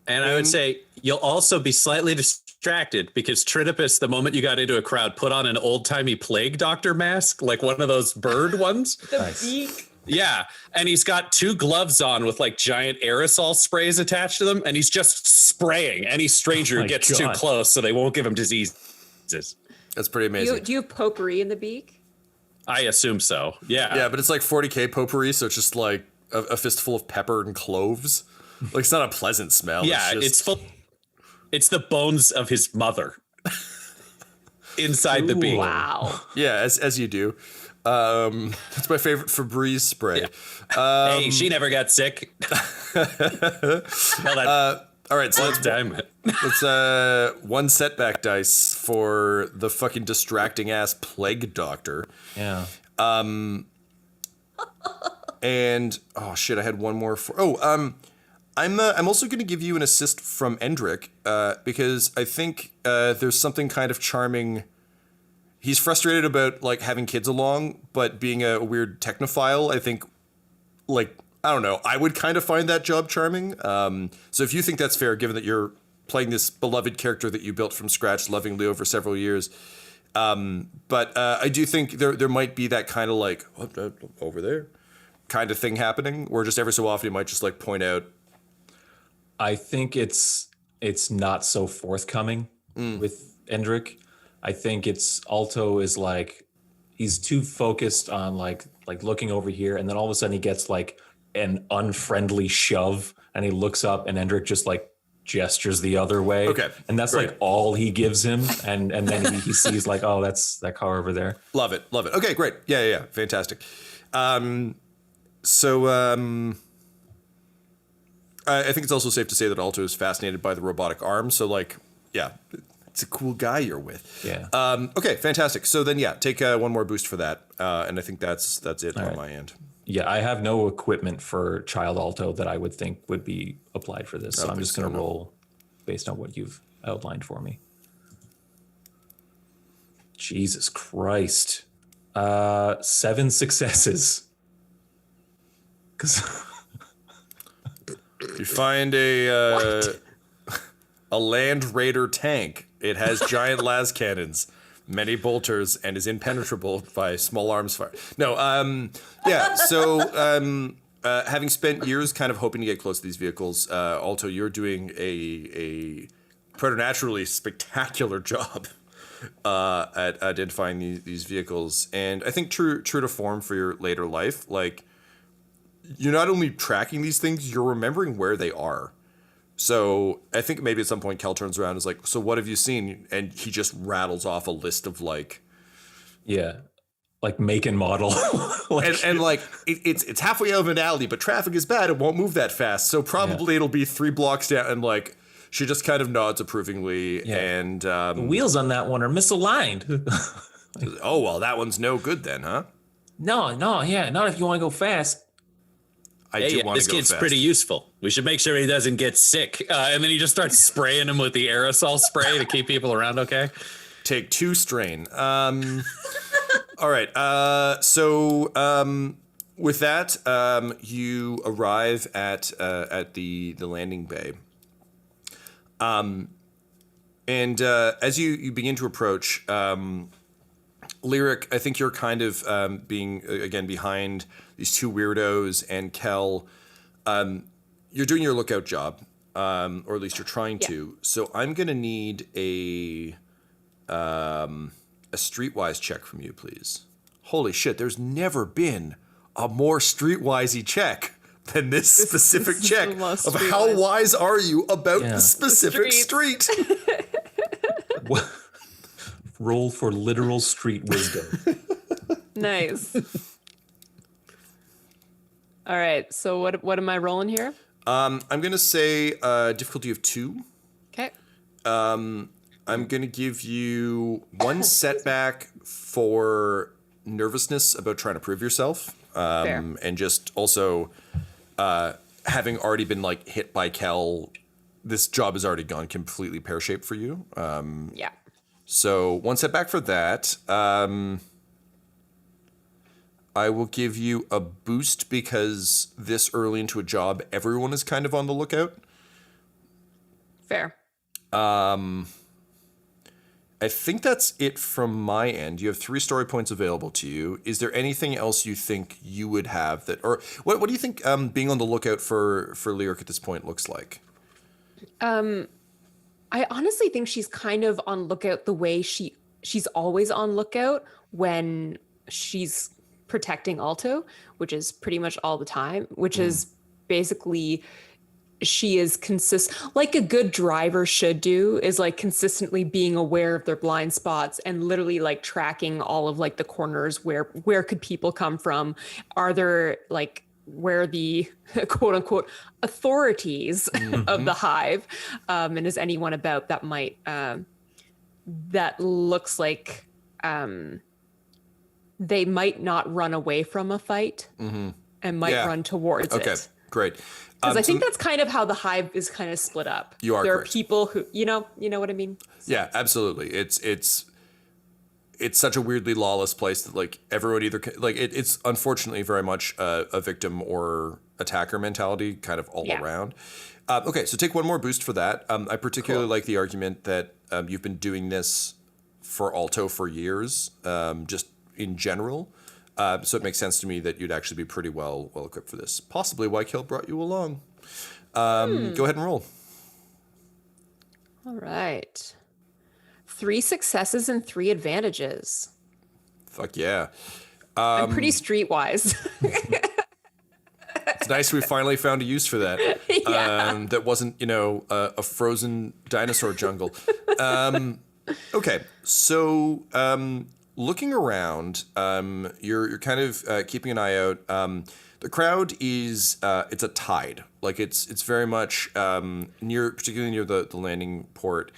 I would say you'll also be slightly distracted because Tritopus, the moment you got into a crowd, put on an old-timey plague doctor mask, like one of those bird ones. Beak. Yeah, and he's got 2 gloves on with like giant aerosol sprays attached to them, and he's just spraying any stranger who gets too close so they won't give him diseases. That's pretty amazing. Do you have potpourri in the beak? I assume so, yeah. Yeah, but it's like 40K potpourri, so it's just like a fistful of pepper and cloves. Like, it's not a pleasant smell. Yeah, it's full. It's the bones of his mother inside the beak. Wow. Yeah, as you do. It's my favorite Febreze spray. Yeah. Hey, she never got sick. All right, so let's 1 setback dice for the fucking distracting ass plague doctor. Yeah. And oh shit, I had one more for. I'm also going to give you an assist from Endrick because I think there's something kind of charming. He's frustrated about like having kids along, but being a weird technophile, I think, like, I don't know, I would kind of find that job charming. So if you think that's fair, given that you're playing this beloved character that you built from scratch lovingly over several years. But I do think there might be that kind of like, what, over there kind of thing happening, where just every so often you might just like point out. I think it's not so forthcoming with Endrick. I think Alto is like, he's too focused on like looking over here, and then all of a sudden he gets like an unfriendly shove, and he looks up, and Endrick just like gestures the other way. Okay, and that's great. Like all he gives him, and then he sees like, oh, that's that car over there. Love it. Okay, great. Yeah, fantastic. I think it's also safe to say that Alto is fascinated by the robotic arm. So like, yeah. It's a cool guy you're with. Yeah. Okay, fantastic. So then, take 1 more boost for that, and I think that's it on my end. Yeah, I have no equipment for Child Alto that I would think would be applied for this. So I'm just going to roll based on what you've outlined for me. Jesus Christ. 7 successes. You find a Land Raider tank. It has giant las cannons, many bolters, and is impenetrable by small arms fire. No, yeah. So, having spent years kind of hoping to get close to these vehicles, Alto, you're doing a preternaturally spectacular job at identifying these vehicles, and I think true to form for your later life, like you're not only tracking these things, you're remembering where they are. So I think maybe at some point Kel turns around and is like, so what have you seen? And he just rattles off a list of like, yeah, like make and model. and like it's halfway out of an alley, but traffic is bad. It won't move that fast. So probably it'll be 3 blocks down. And like, she just kind of nods approvingly. Yeah. And the wheels on that one are misaligned. Oh, well, that one's no good then, huh? No, yeah, not if you want to go fast. I do want to go This kid's fast. pretty useful. We should make sure he doesn't get sick. And then he just starts spraying him with the aerosol spray to keep people around okay. Take 2 strain. All right. So with that, you arrive at the landing bay. And as you begin to approach, Lyric, I think you're kind of being, again, behind these 2 weirdos, and Kel, you're doing your lookout job, or at least you're trying to. So I'm going to need a streetwise check from you, please. Holy shit, there's never been a more streetwisey check than this specific check of how wise are you about the specific street. Roll for literal street wisdom. Nice. All right. So what am I rolling here? I'm gonna say difficulty of 2. Okay. I'm gonna give you 1 setback for nervousness about trying to prove yourself, and just also having already been like hit by Kel. This job has already gone completely pear-shaped for you. Yeah. So 1 setback for that. I will give you a boost because this early into a job, everyone is kind of on the lookout. Fair. I think that's it from my end. You have 3 story points available to you. Is there anything else you think you would have that, or what do you think being on the lookout for Lyric at this point looks like? I honestly think she's kind of on lookout the way she's always on lookout when she's protecting Alto, which is pretty much all the time, which is basically she is like a good driver should do, is like consistently being aware of their blind spots and literally like tracking all of like the corners where could people come from? Are there like where the quote unquote authorities of the hive, and is anyone about that might that looks like they might not run away from a fight and might run towards it. Okay, great. Because I think that's kind of how the hive is kind of split up. You are there correct. Are people who you know what I mean? Yeah, absolutely. It's such a weirdly lawless place that like everyone either like it's unfortunately very much a victim or attacker mentality kind of all around. Okay, so take 1 more boost for that. I particularly like the argument that you've been doing this for Alto for years, just in general. So it makes sense to me that you'd actually be pretty well equipped for this. Possibly why Kel brought you along. Go ahead and roll. All right. 3 successes and 3 advantages. Fuck yeah. I'm pretty streetwise. It's nice we finally found a use for that. That wasn't, a frozen dinosaur jungle. Okay, so looking around, you're kind of keeping an eye out. The crowd is it's a tide. Like it's very much particularly near the landing port.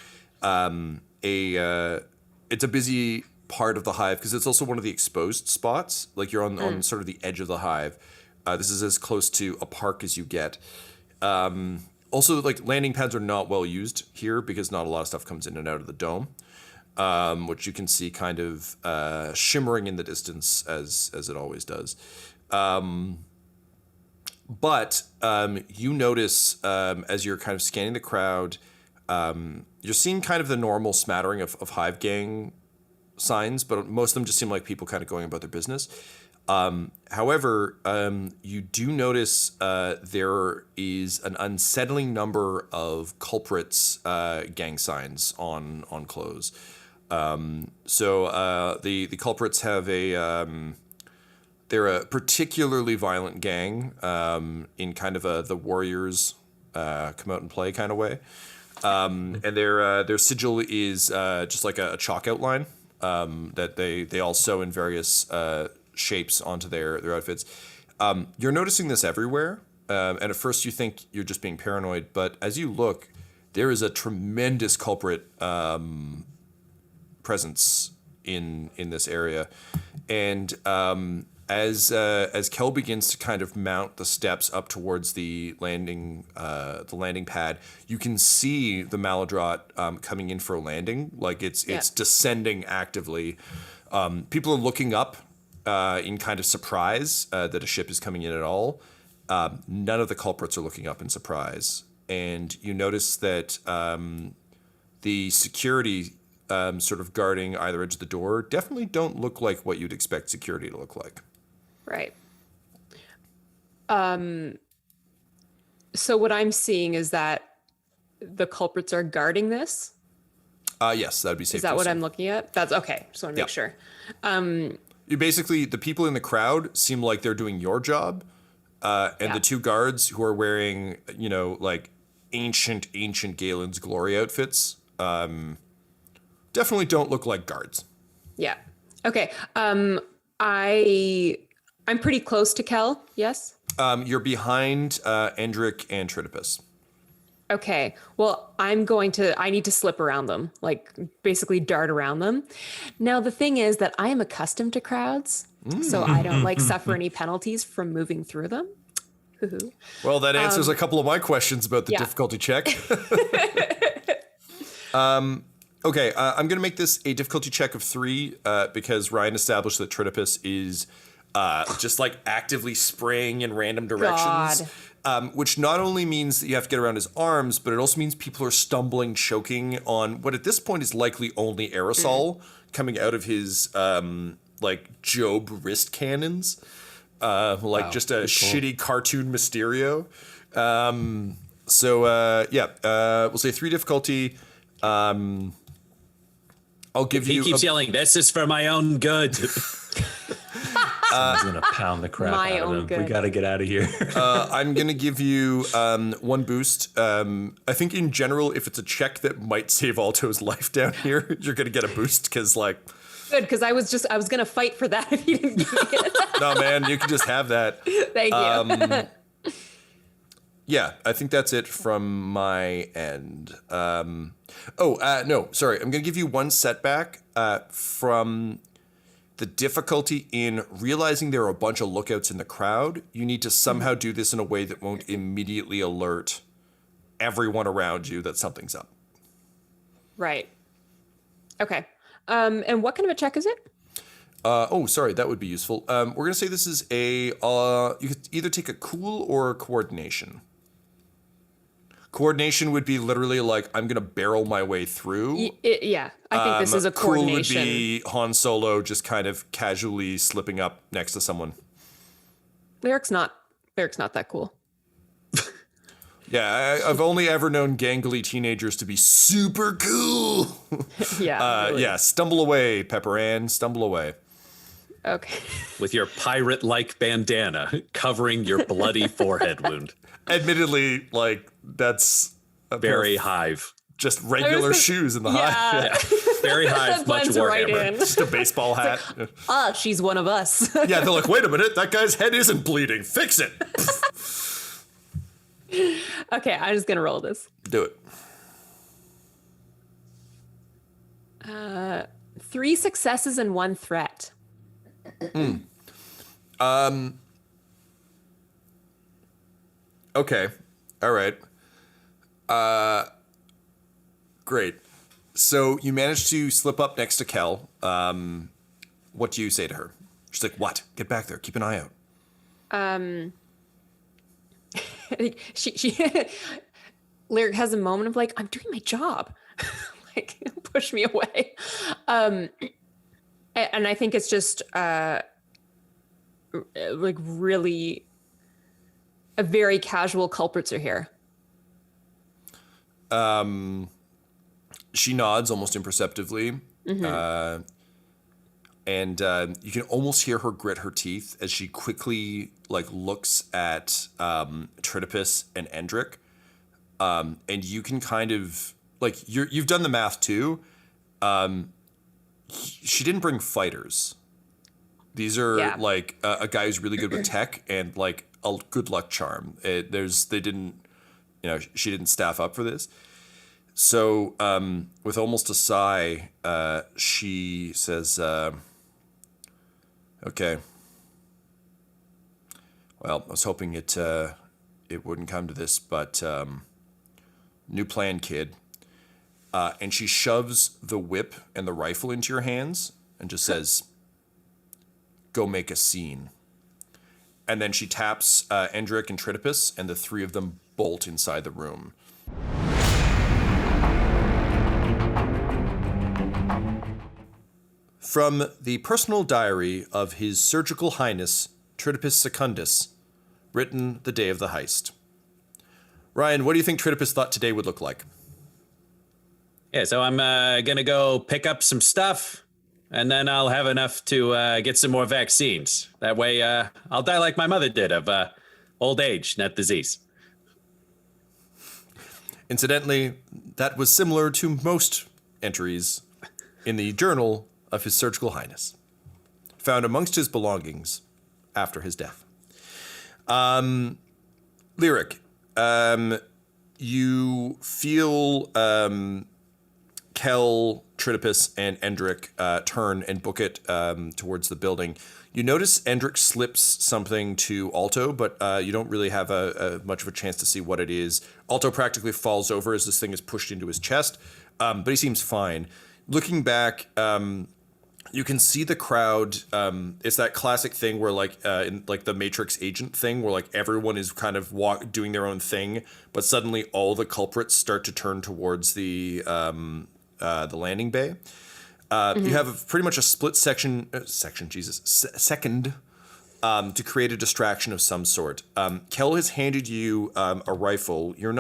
It's a busy part of the hive, because it's also one of the exposed spots. Like you're on sort of the edge of the hive. This is as close to a park as you get. Also, like landing pads are not well used here because not a lot of stuff comes in and out of the dome, which you can see kind of shimmering in the distance as it always does. But you notice as you're kind of scanning the crowd, you're seeing kind of the normal smattering of hive gang signs, but most of them just seem like people kind of going about their business. However, you do notice there is an unsettling number of culprits gang signs on clothes. So the culprits have they're a particularly violent gang in kind of the warriors come out and play kind of way. And their sigil is just like a chalk outline that they all sew in various shapes onto their outfits. You're noticing this everywhere, and at first you think you're just being paranoid, but as you look, there is a tremendous culprit presence in this area, and as Kel begins to kind of mount the steps up towards the landing pad, you can see the Maladrot coming in for a landing. Like it's descending actively. People are looking up in kind of surprise that a ship is coming in at all. None of the culprits are looking up in surprise, and you notice that the security sort of guarding either edge of the door definitely don't look like what you'd expect security to look like. Right. So what I'm seeing is that the culprits are guarding this. Yes, that'd be safe. Is that what I'm looking at? That's okay. Just want to make sure. You basically, the people in the crowd seem like they're doing your job, and the two guards who are wearing, like ancient Galen's glory outfits, definitely don't look like guards. Yeah. Okay. I'm pretty close to Kel. Yes. You're behind Endrick and Tritopus. Okay. Well, I need to slip around them, like basically dart around them. Now, the thing is that I am accustomed to crowds, so I don't suffer any penalties from moving through them. Well, that answers a couple of my questions about the difficulty check. Okay, I'm going to make this a difficulty check of 3 because Ryan established that Tritopus is just like actively spraying in random directions. Which not only means that you have to get around his arms, but it also means people are stumbling, choking on what at this point is likely only aerosol coming out of his Job wrist cannons, just a shitty cartoon Mysterio. We'll say 3 difficulty. I'll give you. He keeps yelling, "This is for my own good." Someone's gonna pound the crap out of him. Good. We gotta get out of here. I'm gonna give you 1 boost. I think in general, if it's a check that might save Alto's life down here, you're gonna get a boost because Good, because I was gonna fight for that if you didn't give me it. No, man, you can just have that. Thank you. Yeah, I think that's it from my end. No, sorry. I'm gonna give you 1 setback from the difficulty in realizing there are a bunch of lookouts in the crowd. You need to somehow do this in a way that won't immediately alert everyone around you that something's up. Right. Okay. And what kind of a check is it? Sorry, that would be useful. We're going to say this is you could either take a cool or a coordination. Coordination would be literally like, I'm going to barrel my way through. I think this is a coordination. Cool would be Han Solo just kind of casually slipping up next to someone. Lyric's not that cool. Yeah, I've only ever known gangly teenagers to be super cool. Yeah. Really. Yeah, stumble away, Pepper Ann, stumble away. Okay. With your pirate-like bandana covering your bloody forehead wound. Admittedly, that's a Very Hive. Just regular shoes in the hive. Yeah. Very Hive, much Blends right Warhammer. in. Just a baseball hat. She's one of us. Yeah, they're like, wait a minute, that guy's head isn't bleeding. Fix it. Okay, I'm just gonna roll this. Do it. 3 successes and 1 threat. Okay. All right. Great. So you managed to slip up next to Kel. What do you say to her? She's like, what? Get back there. Keep an eye out. She Lyric has a moment of like, I'm doing my job. Like, push me away. And I think it's just like really a very casual culprits are here. She nods almost imperceptibly. And you can almost hear her grit her teeth as she quickly like looks at Tritopus and Endrick. And you can kind of like you've done the math too. She didn't bring fighters. These are like a guy who's really good with tech and like a good luck charm. She didn't staff up for this. So with almost a sigh, she says, okay. Well, I was hoping it wouldn't come to this, but new plan, kid. And she shoves the whip and the rifle into your hands and just says, go make a scene. And then she taps Endrick and Tritopus, and the 3 of them bolt inside the room. From the personal diary of His Surgical Highness, Tritopus Secundus, written the day of the heist. Ryan, what do you think Tritopus thought today would look like? Yeah, so I'm going to go pick up some stuff, and then I'll have enough to get some more vaccines. That way I'll die like my mother did of old age, not disease. Incidentally, that was similar to most entries in the journal of His Surgical Highness, found amongst his belongings after his death. Lyric, you feel Kel, Tritopus, and Endrick turn and book it towards the building. You notice Endrick slips something to Alto, but you don't really have much of a chance to see what it is. Alto practically falls over as this thing is pushed into his chest, but he seems fine. Looking back, you can see the crowd. It's that classic thing where, like, in like the Matrix agent thing, where like everyone is kind of doing their own thing, but suddenly all the culprits start to turn towards the landing bay. You have pretty much a split second to create a distraction of some sort. Kel has handed you a rifle. You've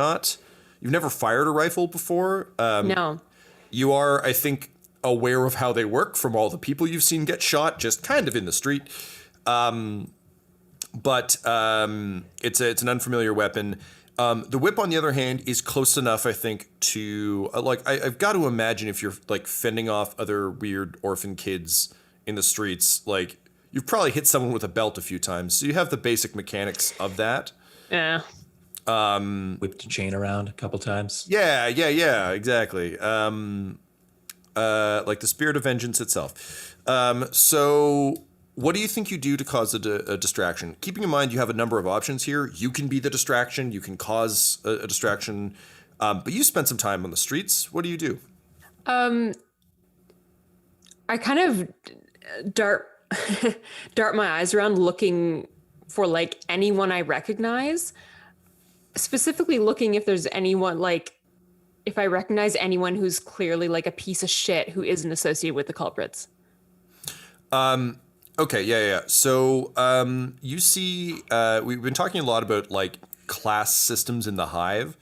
never fired a rifle before. No. You are, I think, aware of how they work from all the people you've seen get shot, just kind of in the street. But it's an unfamiliar weapon. The whip, on the other hand, is close enough, I think, to I've got to imagine if you're like fending off other weird orphan kids in the streets, like you've probably hit someone with a belt a few times, so you have the basic mechanics of that. Yeah. Whipped a chain around a couple times. Yeah, exactly. Like the spirit of vengeance itself. So what do you think you do to cause a distraction? Keeping in mind you have a number of options here. You can be the distraction. You can cause a distraction. But you spent some time on the streets. What do you do? I kind of dart my eyes around looking for like anyone I recognize. Specifically looking if there's anyone like if I recognize anyone who's clearly like a piece of shit who isn't associated with the culprits. Okay, yeah. So you see, we've been talking a lot about like class systems in the Hive.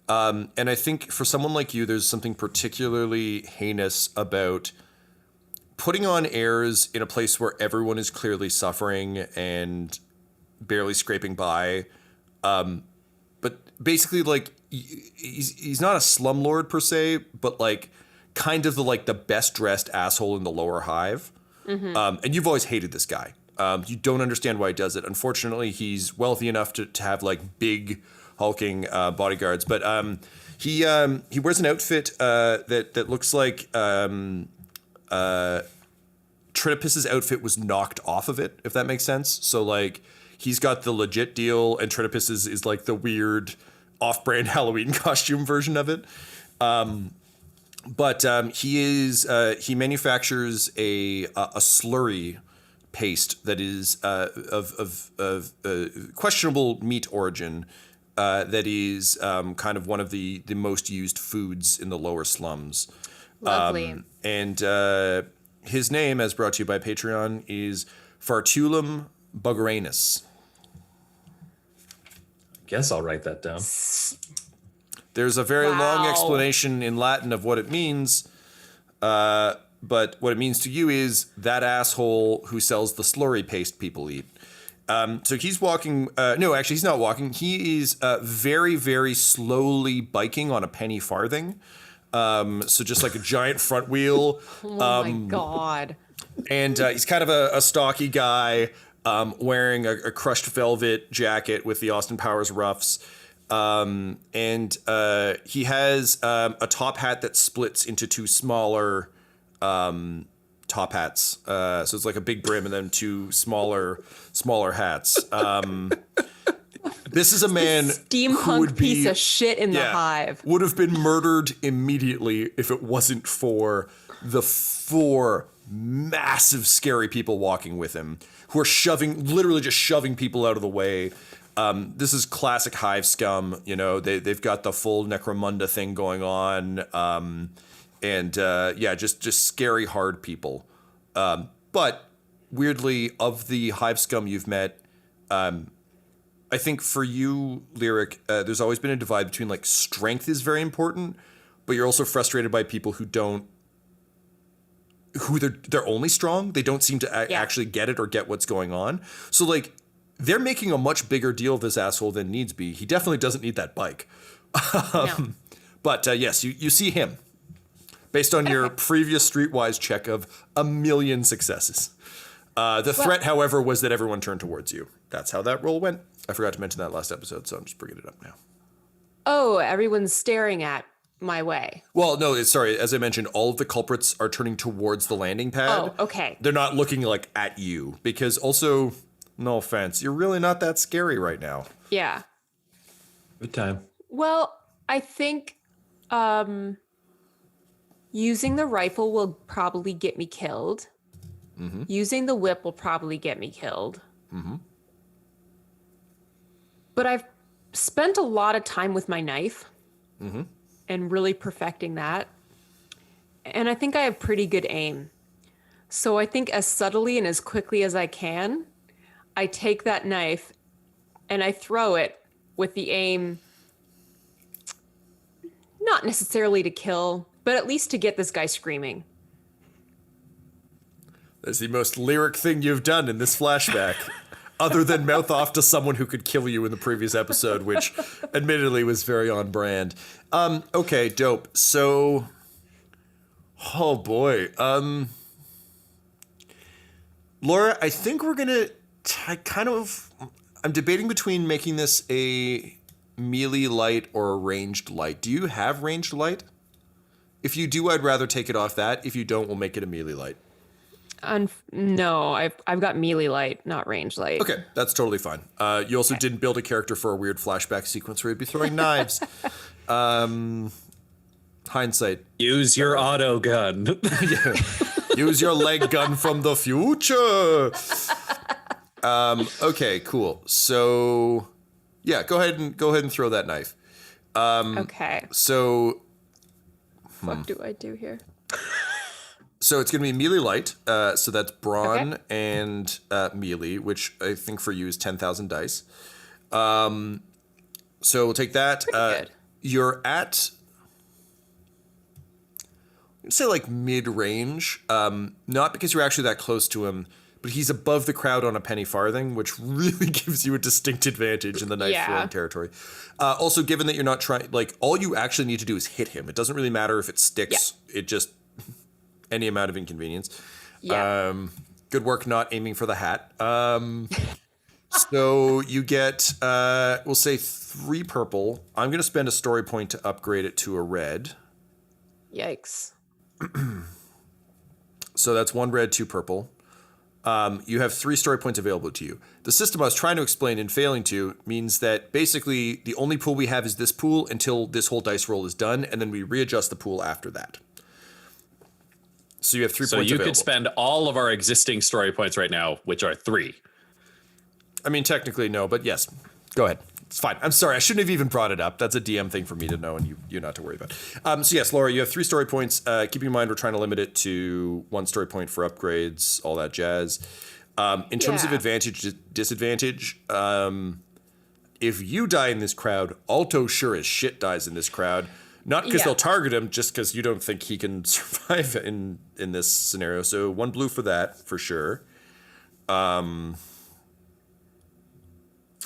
And I think for someone like you, there's something particularly heinous about putting on airs in a place where everyone is clearly suffering and barely scraping by. But basically, like, he's not a slumlord per se, but like kind of the best dressed asshole in the lower Hive. Mm-hmm. And you've always hated this guy. You don't understand why he does it. Unfortunately, he's wealthy enough to have like big hulking bodyguards, but he wears an outfit that looks like Tritopus's outfit was knocked off of it, if that makes sense. So like he's got the legit deal, and Tritopus is like the weird off-brand Halloween costume version of it. But he manufactures a slurry paste that is of questionable meat origin. That is kind of one of the most used foods in the lower slums. Lovely. And his name, as brought to you by Patreon, is Fartulum Bugaranus. Guess I'll write that down. There's a very long Wow. explanation in Latin of what it means, but what it means to you is that asshole who sells the slurry paste people eat. So he's walking. No, actually, he's not walking. He is very, very slowly biking on a penny farthing. So just like a giant front wheel. Oh my God. And he's kind of a stocky guy wearing a crushed velvet jacket with the Austin Powers ruffs. And he has a top hat that splits into two smaller top hats. So it's like a big brim and then two smaller hats. This is a man who Steampunk would be, piece of shit in the hive. would have been murdered immediately if it wasn't for the 4 massive scary people walking with him who are literally just shoving people out of the way. This is classic hive scum. You know, they've got the full Necromunda thing going on. Just scary hard people. But weirdly, of the hive scum you've met, I think for you, Lyric, there's always been a divide between like strength is very important, but you're also frustrated by people who they're only strong. They don't seem to actually get it or get what's going on. So like they're making a much bigger deal of this asshole than needs be. He definitely doesn't need that bike. No. But yes, you see him based on your previous Streetwise check of 1 million successes. The threat, however, was that everyone turned towards you. That's how that roll went. I forgot to mention that last episode, so I'm just bringing it up now. Oh, everyone's staring at my way. Well, no, sorry. As I mentioned, all of the culprits are turning towards the landing pad. Oh, okay. They're not looking like at you because also, no offense, you're really not that scary right now. Yeah. Good time. Well, I think using the rifle will probably get me killed. Mm-hmm. Using the whip will probably get me killed. Mm-hmm. But I've spent a lot of time with my knife and really perfecting that. And I think I have pretty good aim. So I think as subtly and as quickly as I can, I take that knife and I throw it with the aim, not necessarily to kill, but at least to get this guy screaming. That's the most Lyric thing you've done in this flashback. Other than mouth off to someone who could kill you in the previous episode, which admittedly was very on brand. Okay, dope. So, oh boy. Laura, I think we're gonna I'm debating between making this a melee light or a ranged light. Do you have ranged light? If you do, I'd rather take it off that. If you don't, we'll make it a melee light. No, I've got melee light, not range light. Okay, that's totally fine. You also didn't build a character for a weird flashback sequence where you'd be throwing knives. Hindsight. Use your auto gun. Use your leg gun from the future. Okay, cool. So, yeah, go ahead and throw that knife. Okay. So, What do I do here? So it's going to be melee light. So that's brawn and melee, which I think for you is 10,000 dice. So we'll take that. Good. You're at, I'd say like mid-range. Not because you're actually that close to him, but he's above the crowd on a penny farthing, which really gives you a distinct advantage in the knife throwing territory. Also, given that you're not trying, like all you actually need to do is hit him. It doesn't really matter if it sticks. It just... any amount of inconvenience. Yeah. Good work not aiming for the hat. So you get, we'll say 3 purple. I'm going to spend a story point to upgrade it to a red. Yikes. So that's 1 red, 2 purple. You have 3 story points available to you. The system I was trying to explain and failing to means that basically the only pool we have is this pool until this whole dice roll is done, and then we readjust the pool after that. So you have 3 So points you available. could spend all of our existing story points right now, which are 3. I mean, technically no, but yes. Go ahead. It's fine. I'm sorry. I shouldn't have even brought it up. That's a DM thing for me to know and you not to worry about. So yes, Laura, you have 3 story points. Keeping in mind, we're trying to limit it to 1 story point for upgrades, all that jazz. In terms of advantage, disadvantage, if you die in this crowd, Alto sure as shit dies in this crowd. Not because they'll target him, just because you don't think he can survive in this scenario. So 1 blue for that, for sure.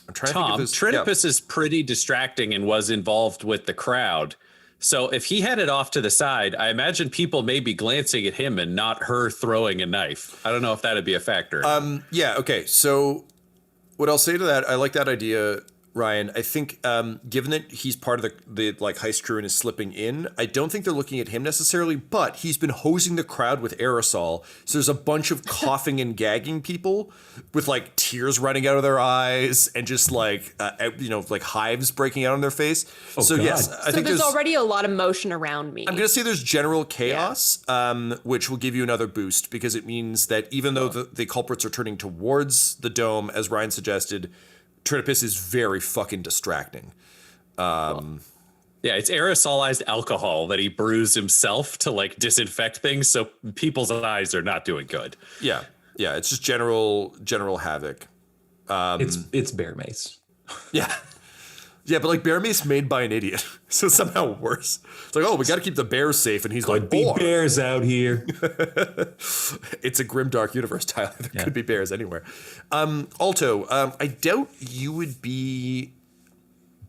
I'm trying to think of this. Tritopus is pretty distracting and was involved with the crowd. So if he headed off to the side, I imagine people may be glancing at him and not her throwing a knife. I don't know if that'd be a factor. Yeah, okay. So what I'll say to that, I like that idea, Ryan. I think given that he's part of the like heist crew and is slipping in, I don't think they're looking at him necessarily, but he's been hosing the crowd with aerosol. So there's a bunch of coughing and gagging people with like tears running out of their eyes and just like, like hives breaking out on their face. Oh, so God. yes, I think there's already a lot of motion around me. I'm going to say there's general chaos, which will give you another boost because it means that even though the culprits are turning towards the dome, as Ryan suggested, Tritopus is very fucking distracting. Yeah, it's aerosolized alcohol that he brews himself to like disinfect things, so people's eyes are not doing good. Yeah, it's just general havoc. It's bear mace. Yeah, but like bear mace made by an idiot, so somehow worse. It's like, oh, we got to keep the bears safe, and he's like, Be "Boar." bears out here. It's a grim dark universe, Tyler. There could be bears anywhere. Alto, I doubt you would be.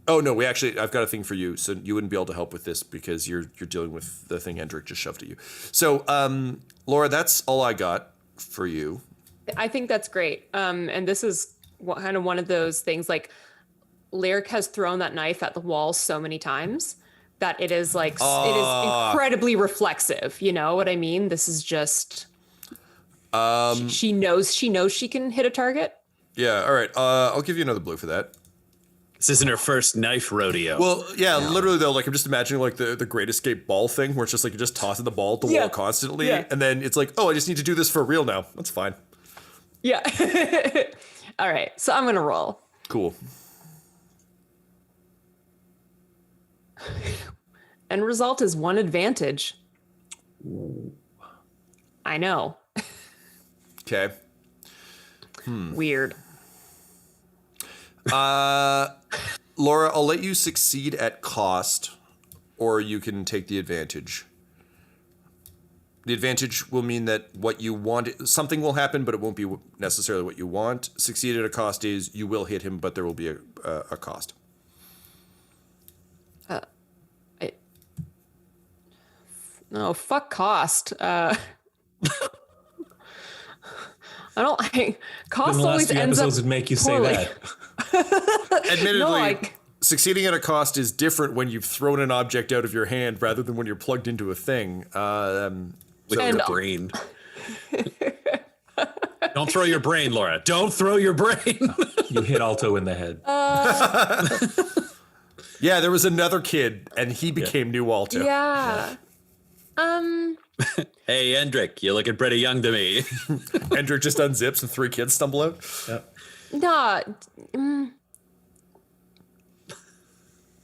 Oh no, I've got a thing for you, so you wouldn't be able to help with this because you're dealing with the thing Hendrik just shoved at you. So, Laura, that's all I got for you. I think that's great. And this is kind of one of those things like Lyric has thrown that knife at the wall so many times that it is like, it is incredibly reflexive. You know what I mean? This is just, she knows she can hit a target. Yeah. All right. I'll give you another blue for that. This isn't her first knife rodeo. Well, yeah, literally though, like I'm just imagining like the Great Escape ball thing where it's just like you're just tossing the ball at the wall constantly. Yeah. And then it's like, oh, I just need to do this for real now. That's fine. Yeah. All right. So I'm going to roll. Cool. End result is 1 advantage. I know. Okay. Weird. Laura, I'll let you succeed at cost, or you can take the advantage. The advantage will mean that what you want, something will happen, but it won't be necessarily what you want. Succeed at a cost is you will hit him, but there will be a cost. No, fuck cost. I don't like cost. In the last always few ends up episodes would make you poorly. say that. Admittedly, succeeding at a cost is different when you've thrown an object out of your hand rather than when you're plugged into a thing. With your brain. Don't throw your brain, Laura. Don't throw your brain. You hit Alto in the head. Yeah, there was another kid, and he became new Alto. Yeah. Hey, Hendrik, you're looking pretty young to me. Hendrik just unzips and 3 kids stumble out. Nah.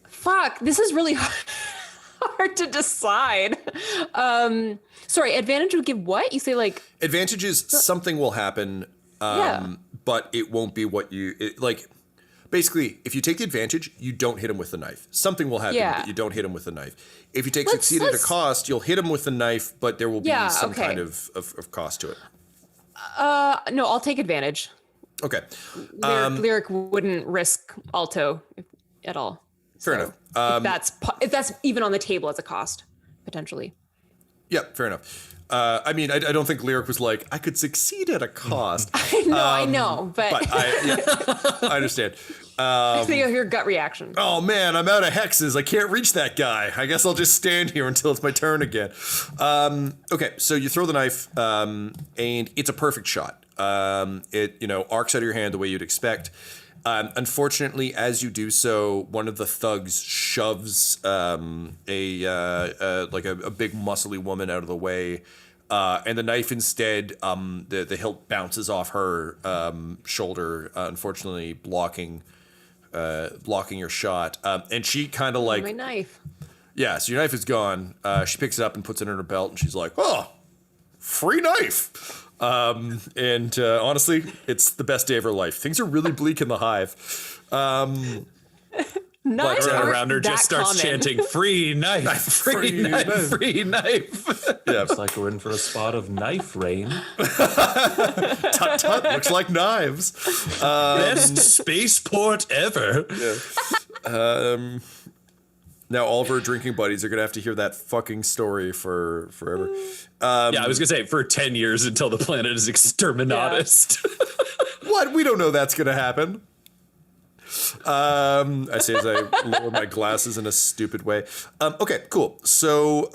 Fuck. This is really hard to decide. Sorry, advantage would give what? You say like advantage is something will happen, but it won't be what you like. Basically, if you take the advantage, you don't hit him with the knife. Something will happen, but you don't hit him with the knife. If you take succeed at a cost, you'll hit him with the knife, but there will be some kind of cost to it. No, I'll take advantage. Okay. Lyric wouldn't risk Alto at all. Fair enough. If that's even on the table as a cost, potentially. Yeah, fair enough. I mean, I don't think Lyric was like, I could succeed at a cost. I know, but I understand. So your gut reaction. Oh man, I'm out of hexes. I can't reach that guy. I guess I'll just stand here until it's my turn again. Okay, so you throw the knife, and it's a perfect shot. It arcs out of your hand the way you'd expect. Unfortunately, as you do so, one of the thugs shoves a big muscly woman out of the way, and the knife instead, the hilt bounces off her shoulder, unfortunately blocking your shot. And she kind of like my knife. Yeah, so your knife is gone. She picks it up and puts it in her belt, and she's like, "Oh, free knife." Honestly, it's the best day of her life. Things are really bleak in the hive. Knives Everyone aren't around her just that starts common. chanting, "Free knife, free knife, free knife." Yeah, Looks like we're in for a spot of knife rain. tut tut. Looks like knives. Best spaceport ever. Now all of her drinking buddies are gonna have to hear that fucking story for forever. Yeah, I was gonna say for 10 years until the planet is exterminatist. What? We don't know that's gonna happen. I say as I lower my glasses in a stupid way. Okay, cool. So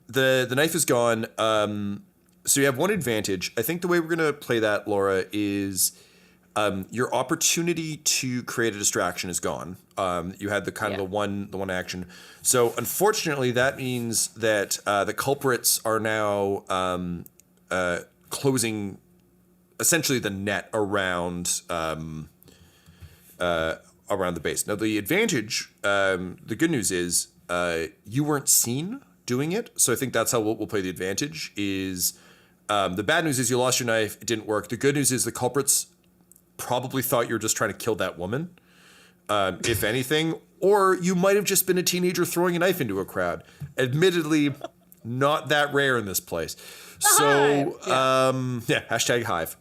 the knife is gone. So you have one advantage. I think the way we're gonna play that, Laura, is your opportunity to create a distraction is gone. You had the the one action. So unfortunately, that means that the culprits are now closing essentially the net around the base. Now the advantage, the good news is you weren't seen doing it. So I think that's how we'll play the advantage. Is the bad news is you lost your knife. It didn't work. The good news is the culprits probably thought you were just trying to kill that woman, if anything, or you might have just been a teenager throwing a knife into a crowd. Admittedly, not that rare in this place. So, hashtag hive.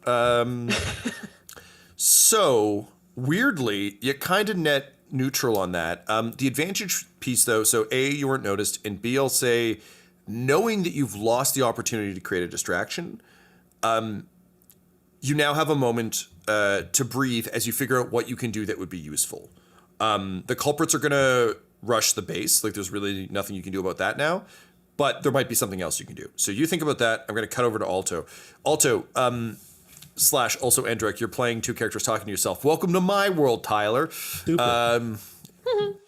So, weirdly, you kind of net neutral on that. The advantage piece, though, so A, you weren't noticed, and B, I'll say, knowing that you've lost the opportunity to create a distraction, you now have a moment to breathe as you figure out what you can do that would be useful. The culprits are going to rush the base. Like, there's really nothing you can do about that now. But there might be something else you can do. So you think about that. I'm going to cut over to Alto. Alto, / also Endrick, you're playing two characters talking to yourself. Welcome to my world, Tyler.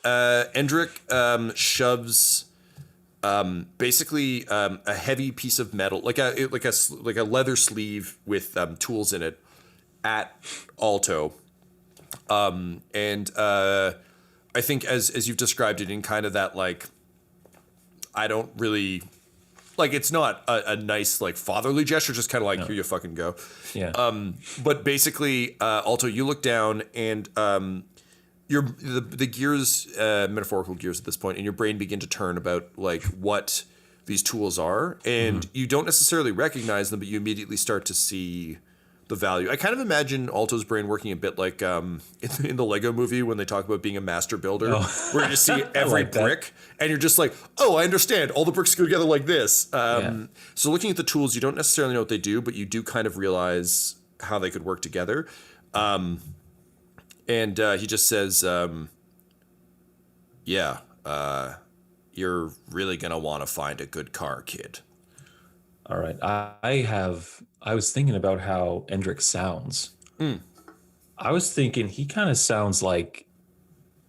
Endrick shoves basically a heavy piece of metal, like a leather sleeve with tools in it, at Alto. I think as you've described it in kind of that, like, I don't really, like, it's not a nice, like, fatherly gesture, just kind of like, here you fucking go. Yeah. But basically, Alto, you look down and the gears, metaphorical gears at this point, in your brain begin to turn about, like, what these tools are. And you don't necessarily recognize them, but you immediately start to see the value. I kind of imagine Alto's brain working a bit like in the Lego movie when they talk about being a master builder, where you just see every brick and you're just like, oh, I understand. All the bricks go together like this. So looking at the tools, you don't necessarily know what they do, but you do kind of realize how they could work together. And he just says, you're really going to want to find a good car, kid. All right. I was thinking about how Endrick sounds. I was thinking he kind of sounds like,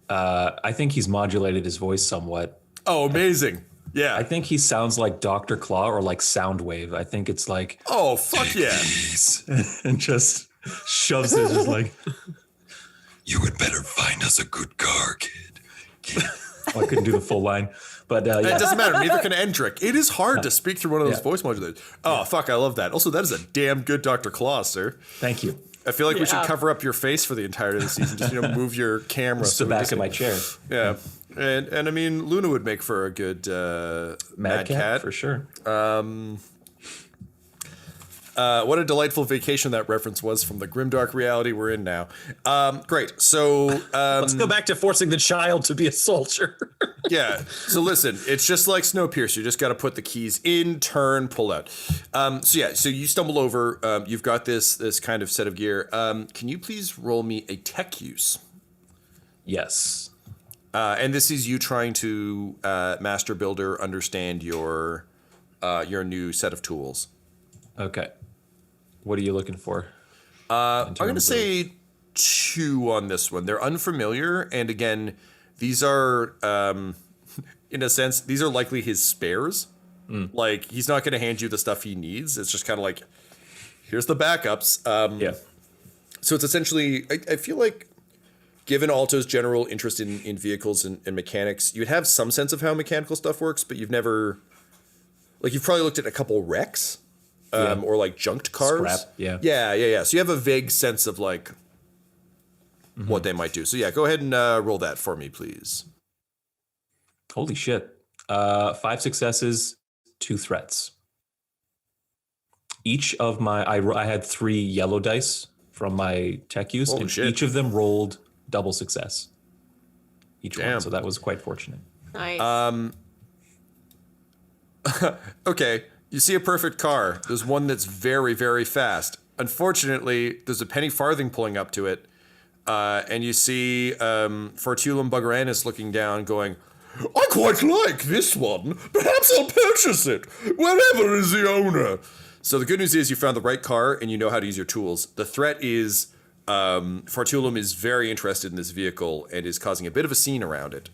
I think he's modulated his voice somewhat. Oh, amazing. Yeah. I think he sounds like Dr. Claw or like Soundwave. I think it's like, oh, fuck yeah. And just shoves it just like, you had better find us a good car, kid. I couldn't do the full line. But it doesn't matter. Neither can Endrick. It is hard to speak through one of those voice modulators. Oh, fuck. I love that. Also, that is a damn good Dr. Claw, sir. Thank you. I feel like we should cover up your face for the entirety of the season. Just, move your camera. Just the back of my chair. Yeah. And I mean, Luna would make for a good Mad Cat. For sure. What a delightful vacation that reference was from the grimdark reality we're in now. Great. So let's go back to forcing the child to be a soldier. Yeah. So listen, it's just like Snowpiercer. You just got to put the keys in, turn, pull out. So you stumble over. You've got this kind of set of gear. Can you please roll me a tech use? Yes. And this is you trying to Master Builder understand your new set of tools. Okay. What are you looking for? I'm going to say 2 on this one. They're unfamiliar, and again, these are, in a sense, these are likely his spares. Like, he's not going to hand you the stuff he needs. It's just kind of like, here's the backups. Yeah. So it's essentially, I feel like, given Alto's general interest in vehicles and mechanics, you'd have some sense of how mechanical stuff works, but you've never, like, you've probably looked at a couple wrecks, or like junked cars. Scrap, yeah. Yeah. So you have a vague sense of like what they might do. So yeah, go ahead and roll that for me, please. Holy shit. 5 successes, 2 threats. Each of my, I had 3 yellow dice from my tech use, Holy and shit. each of them rolled double success. Each Damn. one, so that was quite fortunate. Nice. Okay, you see a perfect car. There's one that's very, very fast. Unfortunately, there's a penny farthing pulling up to it, and you see Fortulum Buggeranus looking down, going, I quite like this one. Perhaps I'll purchase it. Wherever is the owner? So the good news is you found the right car and you know how to use your tools. The threat is Fortulum is very interested in this vehicle and is causing a bit of a scene around it.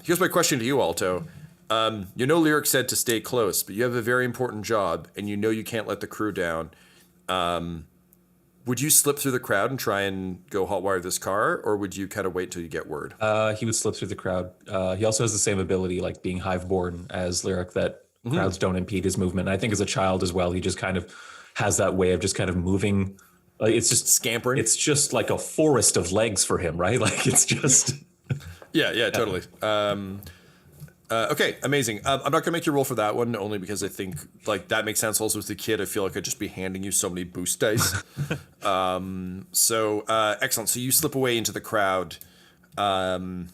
Here's my question to you, Alto. You know Lyric said to stay close, but you have a very important job and you know you can't let the crew down. Would you slip through the crowd and try and go hotwire this car, or would you kind of wait till you get word? He would slip through the crowd. He also has the same ability, like being hive-born as Lyric, that crowds don't impede his movement. And I think as a child as well, he just kind of has that way of just kind of moving. It's just Scampering? It's just like a forest of legs for him, right? Like it's just. Yeah, totally. Okay, amazing. I'm not gonna make you roll for that one, only because I think like that makes sense. Also, as a kid, I feel like I'd just be handing you so many boost dice. Excellent. So you slip away into the crowd, and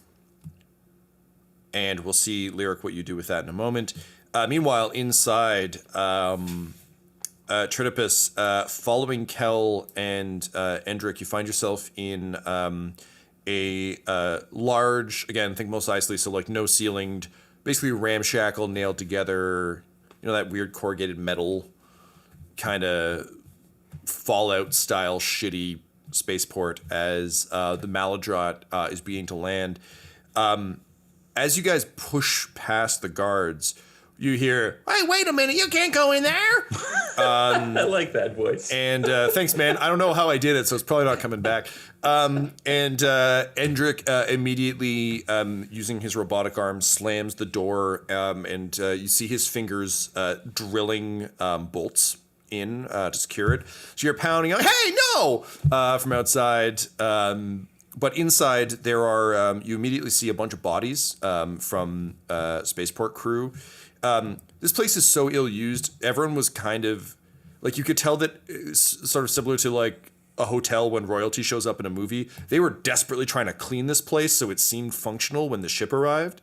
we'll see, Lyric, what you do with that in a moment. Meanwhile, inside, Tritopus, following Kel and Endrick, you find yourself in a large, again, think most isolated, so like no ceilinged, basically ramshackle, nailed together, you know, that weird corrugated metal kind of Fallout style shitty spaceport as the Maladrot is beginning to land. As you guys push past the guards, you hear, "Hey, wait a minute, you can't go in there!" I like that voice. And thanks, man. I don't know how I did it, so it's probably not coming back. And Endrick immediately, using his robotic arm, slams the door, and you see his fingers drilling bolts in to secure it. So you're pounding, like, "Hey, no!" From outside. But inside, there are, you immediately see a bunch of bodies from spaceport crew. This place is so ill-used. Everyone was kind of, like, you could tell that it's sort of similar to, like, a hotel when royalty shows up in a movie. They were desperately trying to clean this place so it seemed functional when the ship arrived.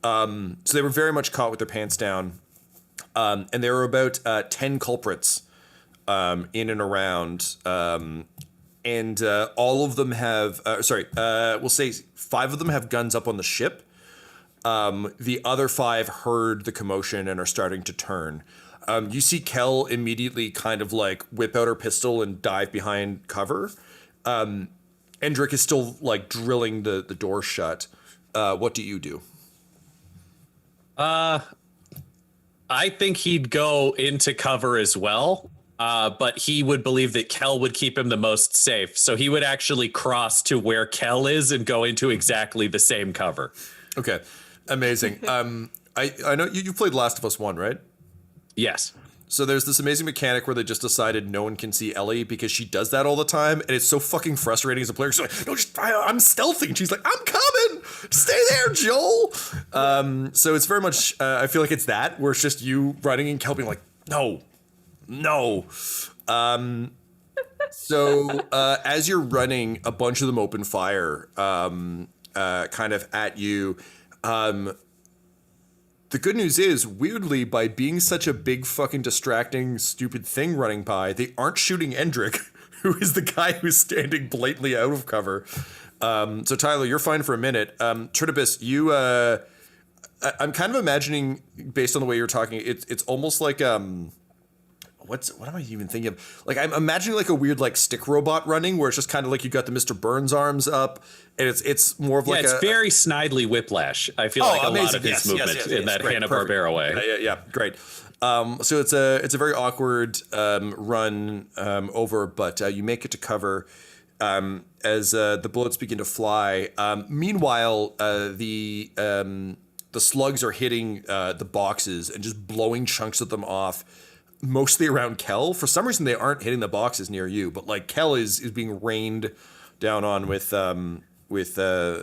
So they were very much caught with their pants down. And there were about 10 culprits in and around. And all of them have, we'll say 5 of them have guns up on the ship. The other 5 heard the commotion and are starting to turn. You see Kel immediately kind of like whip out her pistol and dive behind cover. Endrick is still like drilling the door shut. What do you do? I think he'd go into cover as well. But he would believe that Kel would keep him the most safe. So he would actually cross to where Kel is and go into exactly the same cover. Okay, amazing. I know you played Last of Us 1, right? Yes. So there's this amazing mechanic where they just decided no one can see Ellie because she does that all the time, and it's so fucking frustrating as a player. She's like, "No, I'm stealthing." And she's like, "I'm coming. Stay there, Joel." So it's very much, I feel like it's that, where it's just you running and Kel being like, "No. So as you're running, a bunch of them open fire kind of at you. The good news is, weirdly, by being such a big fucking distracting, stupid thing running by, they aren't shooting Endrick, who is the guy who's standing blatantly out of cover. So Tyler, you're fine for a minute. Tritibus, you, I'm kind of imagining, based on the way you're talking, it's almost like, what am I even thinking of? Like, I'm imagining like a weird like stick robot running, where it's just kind of like you got the Mr. Burns arms up, and it's more of like it's very Snidely Whiplash. I feel like a lot of his movement in that Hanna-Barbera way. Yeah, great. So it's a very awkward run over, but you make it to cover as the bullets begin to fly. Meanwhile, the slugs are hitting the boxes and just blowing chunks of them off, mostly around Kel. For some reason, they aren't hitting the boxes near you, but like Kel is being rained down on with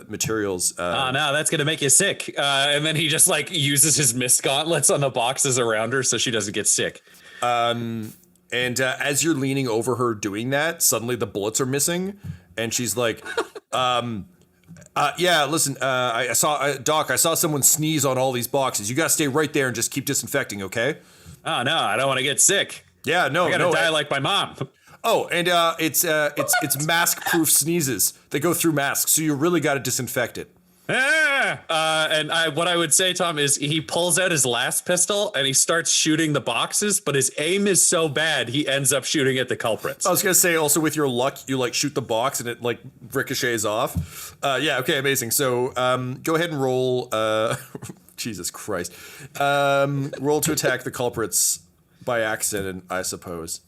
materials. Oh no, that's gonna make you sick. And then he just like uses his mist gauntlets on the boxes around her so she doesn't get sick. And as you're leaning over her doing that, suddenly the bullets are missing, and she's like, "Yeah, listen, I saw someone sneeze on all these boxes. You gotta stay right there and just keep disinfecting, okay?" Oh no, I don't want to get sick. Yeah, no, I gotta die like my mom. Oh, and it's mask-proof sneezes. They go through masks, so you really got to disinfect it. What I would say, Tom, is he pulls out his last pistol and he starts shooting the boxes, but his aim is so bad he ends up shooting at the culprits. I was gonna say, also with your luck, you like shoot the box and it like ricochets off. Yeah, okay, amazing. So go ahead and roll. Jesus Christ, roll to attack the culprits by accident, I suppose.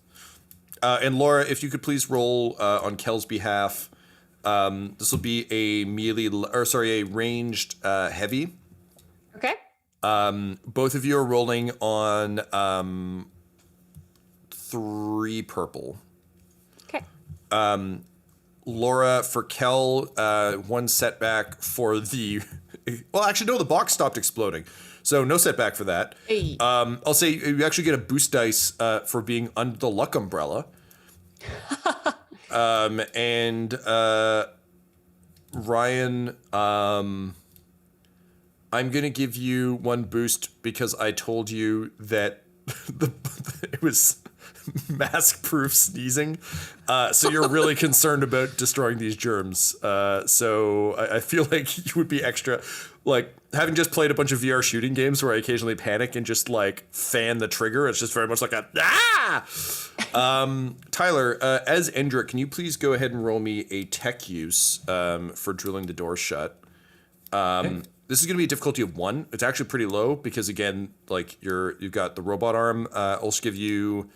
And Laura, if you could please roll on Kel's behalf. This will be a a ranged heavy. Okay. Both of you are rolling on 3 purple. Okay. Laura, for Kel, 1 setback for the. Well, actually, no, the box stopped exploding. So no setback for that. Hey. I'll say you actually get a boost dice for being under the luck umbrella. And Ryan, I'm going to give you 1 boost because I told you that it was mask-proof sneezing. So you're really concerned about destroying these germs. So I feel like you would be extra, like, having just played a bunch of VR shooting games where I occasionally panic and just like fan the trigger. It's just very much like a Tyler, as Endrick, can you please go ahead and roll me a tech use for drilling the door shut? Okay. This is going to be a difficulty of 1. It's actually pretty low because, again, like you've got the robot arm. I'll just give you,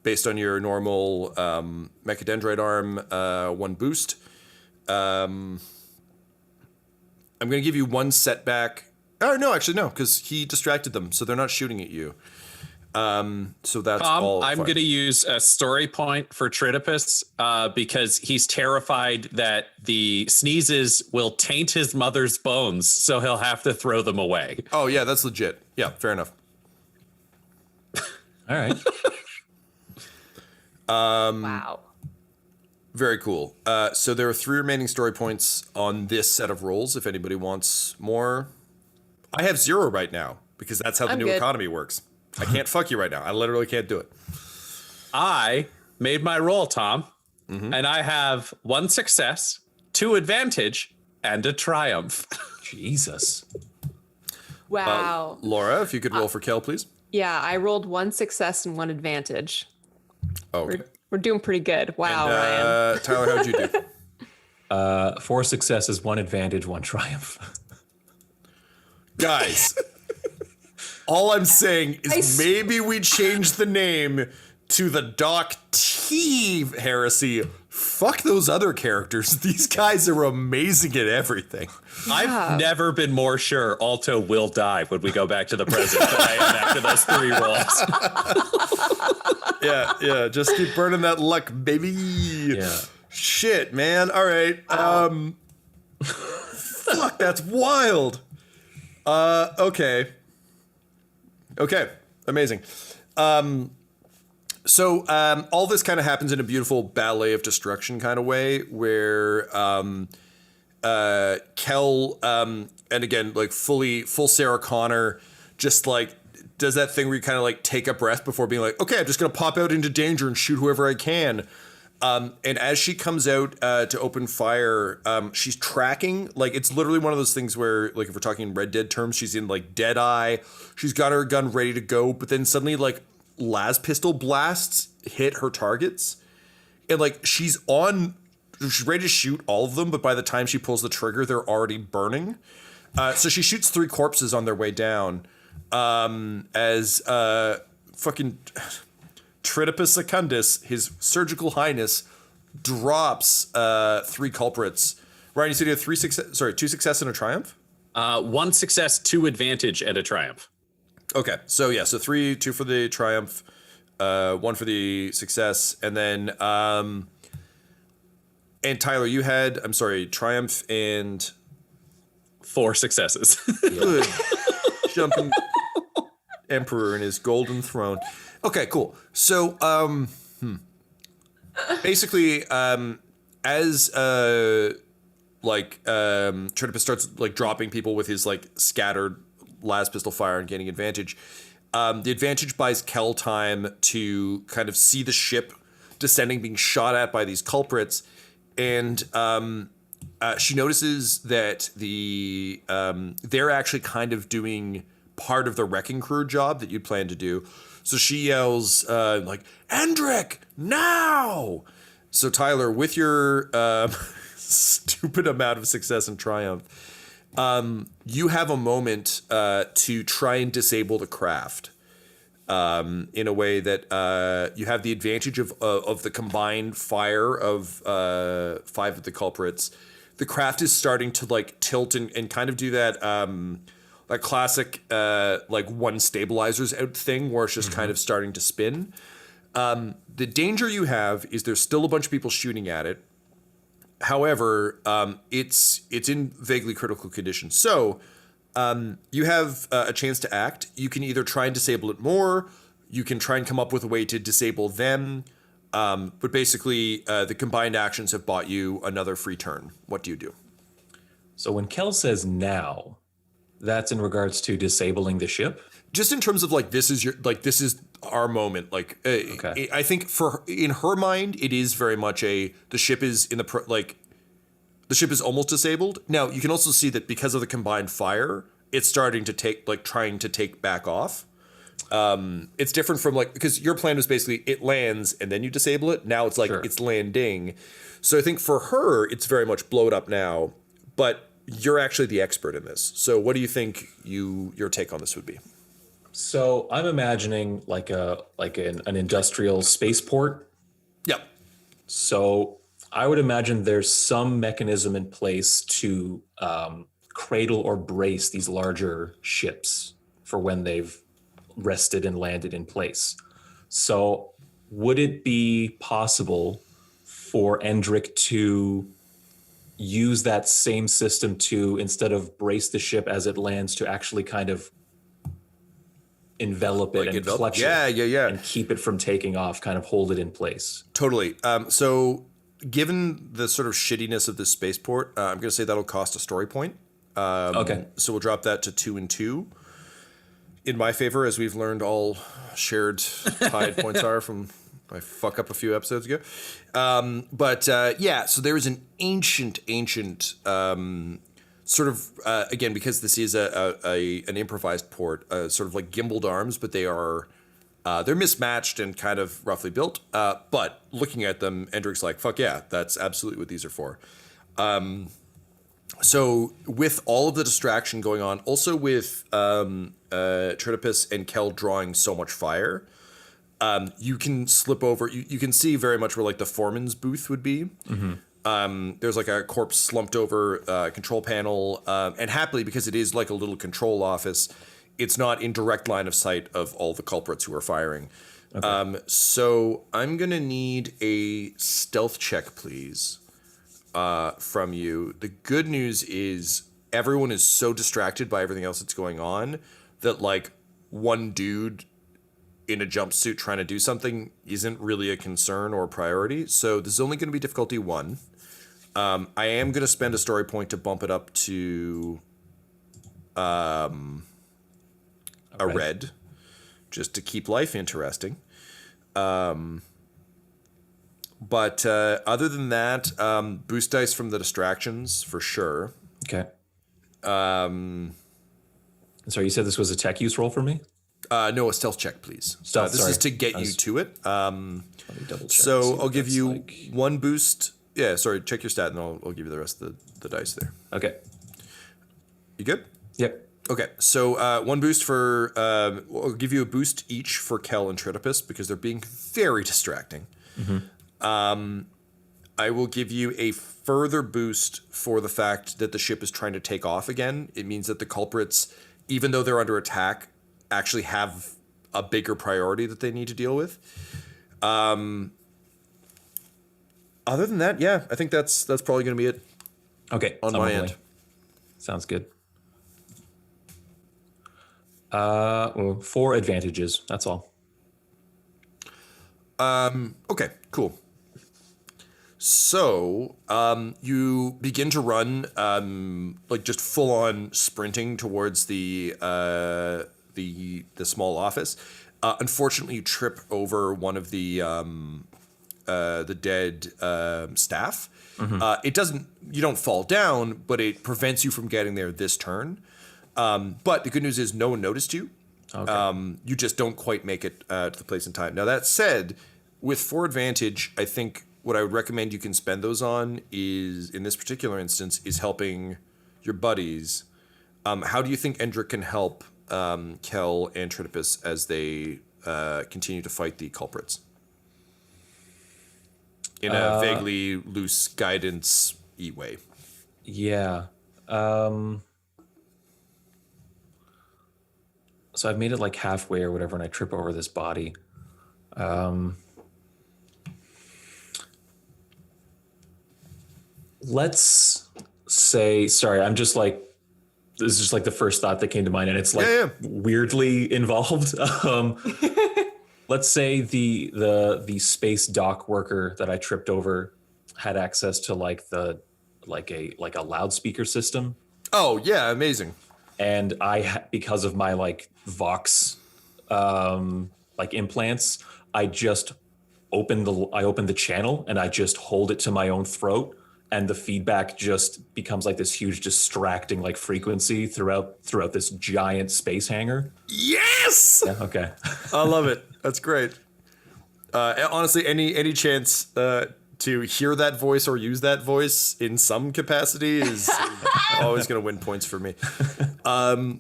based on your normal mechadendrite arm, 1 boost. I'm going to give you 1 setback. Oh, no, actually, no, because he distracted them, so they're not shooting at you. So that's Tom, all. I'm going to use a story point for Tritipus because he's terrified that the sneezes will taint his mother's bones, so he'll have to throw them away. Oh, yeah, that's legit. Yeah, fair enough. All right. Wow. Very cool. So there are 3 remaining story points on this set of rolls. If anybody wants more, I have 0 right now because that's how the new economy works. I can't fuck you right now. I literally can't do it. I made my roll, Tom, and I have 1 success, 2 advantage, and a triumph. Jesus. Wow. Laura, if you could roll for Kel, please. Yeah, I rolled 1 success and 1 advantage. Oh, okay. We're doing pretty good. Wow, And, Ryan. Tyler, how'd you do? 4 successes, 1 advantage, 1 triumph. Guys, all I'm saying is maybe we change the name to the Dark Heresy. Fuck those other characters. These guys are amazing at everything. I've never been more sure Alto will die when we go back to the present than I am after those 3 rolls. Yeah, just keep burning that luck, baby. Yeah. Shit, man. All right. Fuck, that's wild. Okay, amazing. So all this kind of happens in a beautiful ballet of destruction kind of way, where Kel, and again, like full Sarah Connor, just like does that thing where you kind of like take a breath before being like, okay, I'm just gonna pop out into danger and shoot whoever I can. And as she comes out to open fire, she's tracking. Like, it's literally one of those things where, like, if we're talking Red Dead terms, she's in, like, dead eye. She's got her gun ready to go, but then suddenly, like, las pistol blasts hit her targets. And, like, she's ready to shoot all of them, but by the time she pulls the trigger, they're already burning. So she shoots 3 corpses on their way down as fucking Tritopus Secundus, his surgical highness, drops 3 culprits. Ryan, you said you had 2 success and a triumph? 1 success, 2 advantage, and a triumph. Okay, so 2 for the triumph, 1 for the success, and then and Tyler, you had triumph and 4 successes. good jumping emperor in his golden throne. Okay, cool. So basically as Tritopus starts like dropping people with his like scattered las pistol fire and gaining advantage, the advantage buys Kel time to kind of see the ship descending, being shot at by these culprits, and she notices that they're actually kind of doing part of the wrecking crew job that you'd planned to do. So she yells like, "Endrick, now!" So Tyler, with your stupid amount of success and triumph, you have a moment to try and disable the craft in a way that you have the advantage of the combined fire of 5 of the culprits. The craft is starting to like tilt and kind of do that like classic like one stabilizers out thing where it's just kind of starting to spin. The danger you have is there's still a bunch of people shooting at it. However, it's in vaguely critical condition. So you have a chance to act. You can either try and disable it more. You can try and come up with a way to disable them. But basically, the combined actions have bought you another free turn. What do you do? So when Kel says now, that's in regards to disabling the ship? Just in terms of like, this is our moment. Like, Okay. I think in her mind, it is very much the ship is the ship is almost disabled. Now, you can also see that because of the combined fire, it's starting to trying to take back off. It's different from like, because your plan was basically it lands and then you disable it. Now it's like It's landing. So I think for her, it's very much blow it up now, but you're actually the expert in this. So what do you think your take on this would be? So I'm imagining like an industrial spaceport. Yep. So I would imagine there's some mechanism in place to cradle or brace these larger ships for when they've rested and landed in place. So would it be possible for Endrick to use that same system to, instead of brace the ship as it lands, to actually kind of envelop it and clutch it and keep it from taking off, kind of hold it in place? Totally. So given the sort of shittiness of this spaceport, I'm going to say that'll cost a story point. Okay. So we'll drop that to 2 and 2 in my favor, as we've learned all shared tied points are from my fuck up a few episodes ago. So there is an ancient sort of, again, because this is an improvised port, sort of like gimbaled arms, but they're mismatched and kind of roughly built. But looking at them, Endrick's like, fuck yeah, that's absolutely what these are for. So with all of the distraction going on, also with Tritopus and Kel drawing so much fire, you can slip over. You can see very much where like the foreman's booth would be. Mm-hmm. There's like a corpse slumped over control panel, and happily, because it is like a little control office, it's not in direct line of sight of all the culprits who are firing. Okay. So I'm gonna need a stealth check, please, from you. The good news is everyone is so distracted by everything else that's going on that like one dude in a jumpsuit trying to do something isn't really a concern or a priority. So this is only going to be difficulty 1. I am going to spend a story point to bump it up to a red, just to keep life interesting. But other than that, boost dice from the distractions for sure. Okay. Sorry, you said this was a tech use roll for me? No, a stealth check, please. Stealth, this sorry. is to get you to it. Let me double check. So see what I'll give that's you like. 1 boost. Yeah, sorry, check your stat and I'll give you the rest of the dice there. Okay. You good? Yep. Okay, so 1 boost for, I'll give you a boost each for Kel and Tritopus because they're being very distracting. I will give you a further boost for the fact that the ship is trying to take off again. It means that the culprits, even though they're under attack, actually have a bigger priority that they need to deal with. Other than that, yeah, I think that's probably going to be it. Okay. On my end. Sounds good. 4 advantages. That's all. Okay, cool. So you begin to run, like just full on sprinting towards the small office. Unfortunately, you trip over one of the dead staff. It doesn't. You don't fall down, but it prevents you from getting there this turn. But the good news is no one noticed you. Okay. You just don't quite make it to the place in time. Now, that said, with 4 advantage, I think what I would recommend you can spend those on is, in this particular instance, is helping your buddies. How do you think Endrick can help Kel and Tritopus as they continue to fight the culprits? In a vaguely loose guidance-y way. Yeah. So I've made it like halfway or whatever, and I trip over this body. Let's say, sorry, I'm just like, this is just like the first thought that came to mind, and it's like weirdly involved. Let's say the space dock worker that I tripped over had access to like a loudspeaker system. Oh yeah, amazing. And because of my like Vox like implants, I just open the channel and I just hold it to my own throat, and the feedback just becomes like this huge distracting like frequency throughout this giant space hangar. Yes. Yeah, okay. I love it. That's great. Honestly, any chance to hear that voice or use that voice in some capacity is always going to win points for me.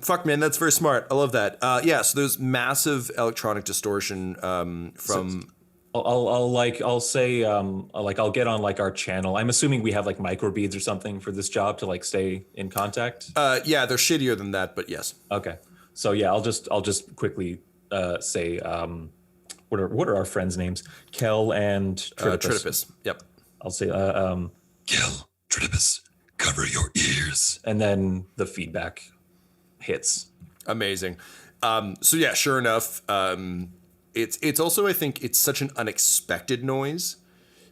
Fuck, man, that's very smart. I love that. Yeah, so there's massive electronic distortion from... I'll get on like our channel. I'm assuming we have like microbeads or something for this job to like stay in contact. Yeah, they're shittier than that, but yes. Okay. So yeah, I'll just quickly say what are our friends' names? Kel and Tritopus. Tritopus. Yep. I'll say Kel, Tritopus, cover your ears. and then the feedback hits. Amazing. So yeah, sure enough, it's also, I think it's such an unexpected noise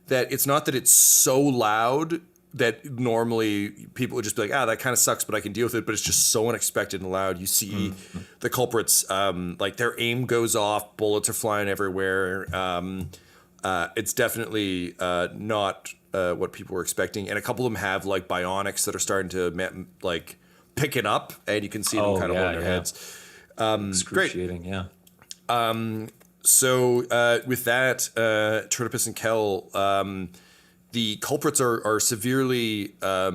that it's not that it's so loud that normally people would just be like, that kind of sucks, but I can deal with it. But it's just so unexpected and loud. You see the culprits, like their aim goes off, bullets are flying everywhere. It's definitely not what people were expecting. And a couple of them have like bionics that are starting to like pick it up, and you can see them kind of holding their heads. Excruciating, yeah. So with that, Tritopus and Kel, the culprits are severely at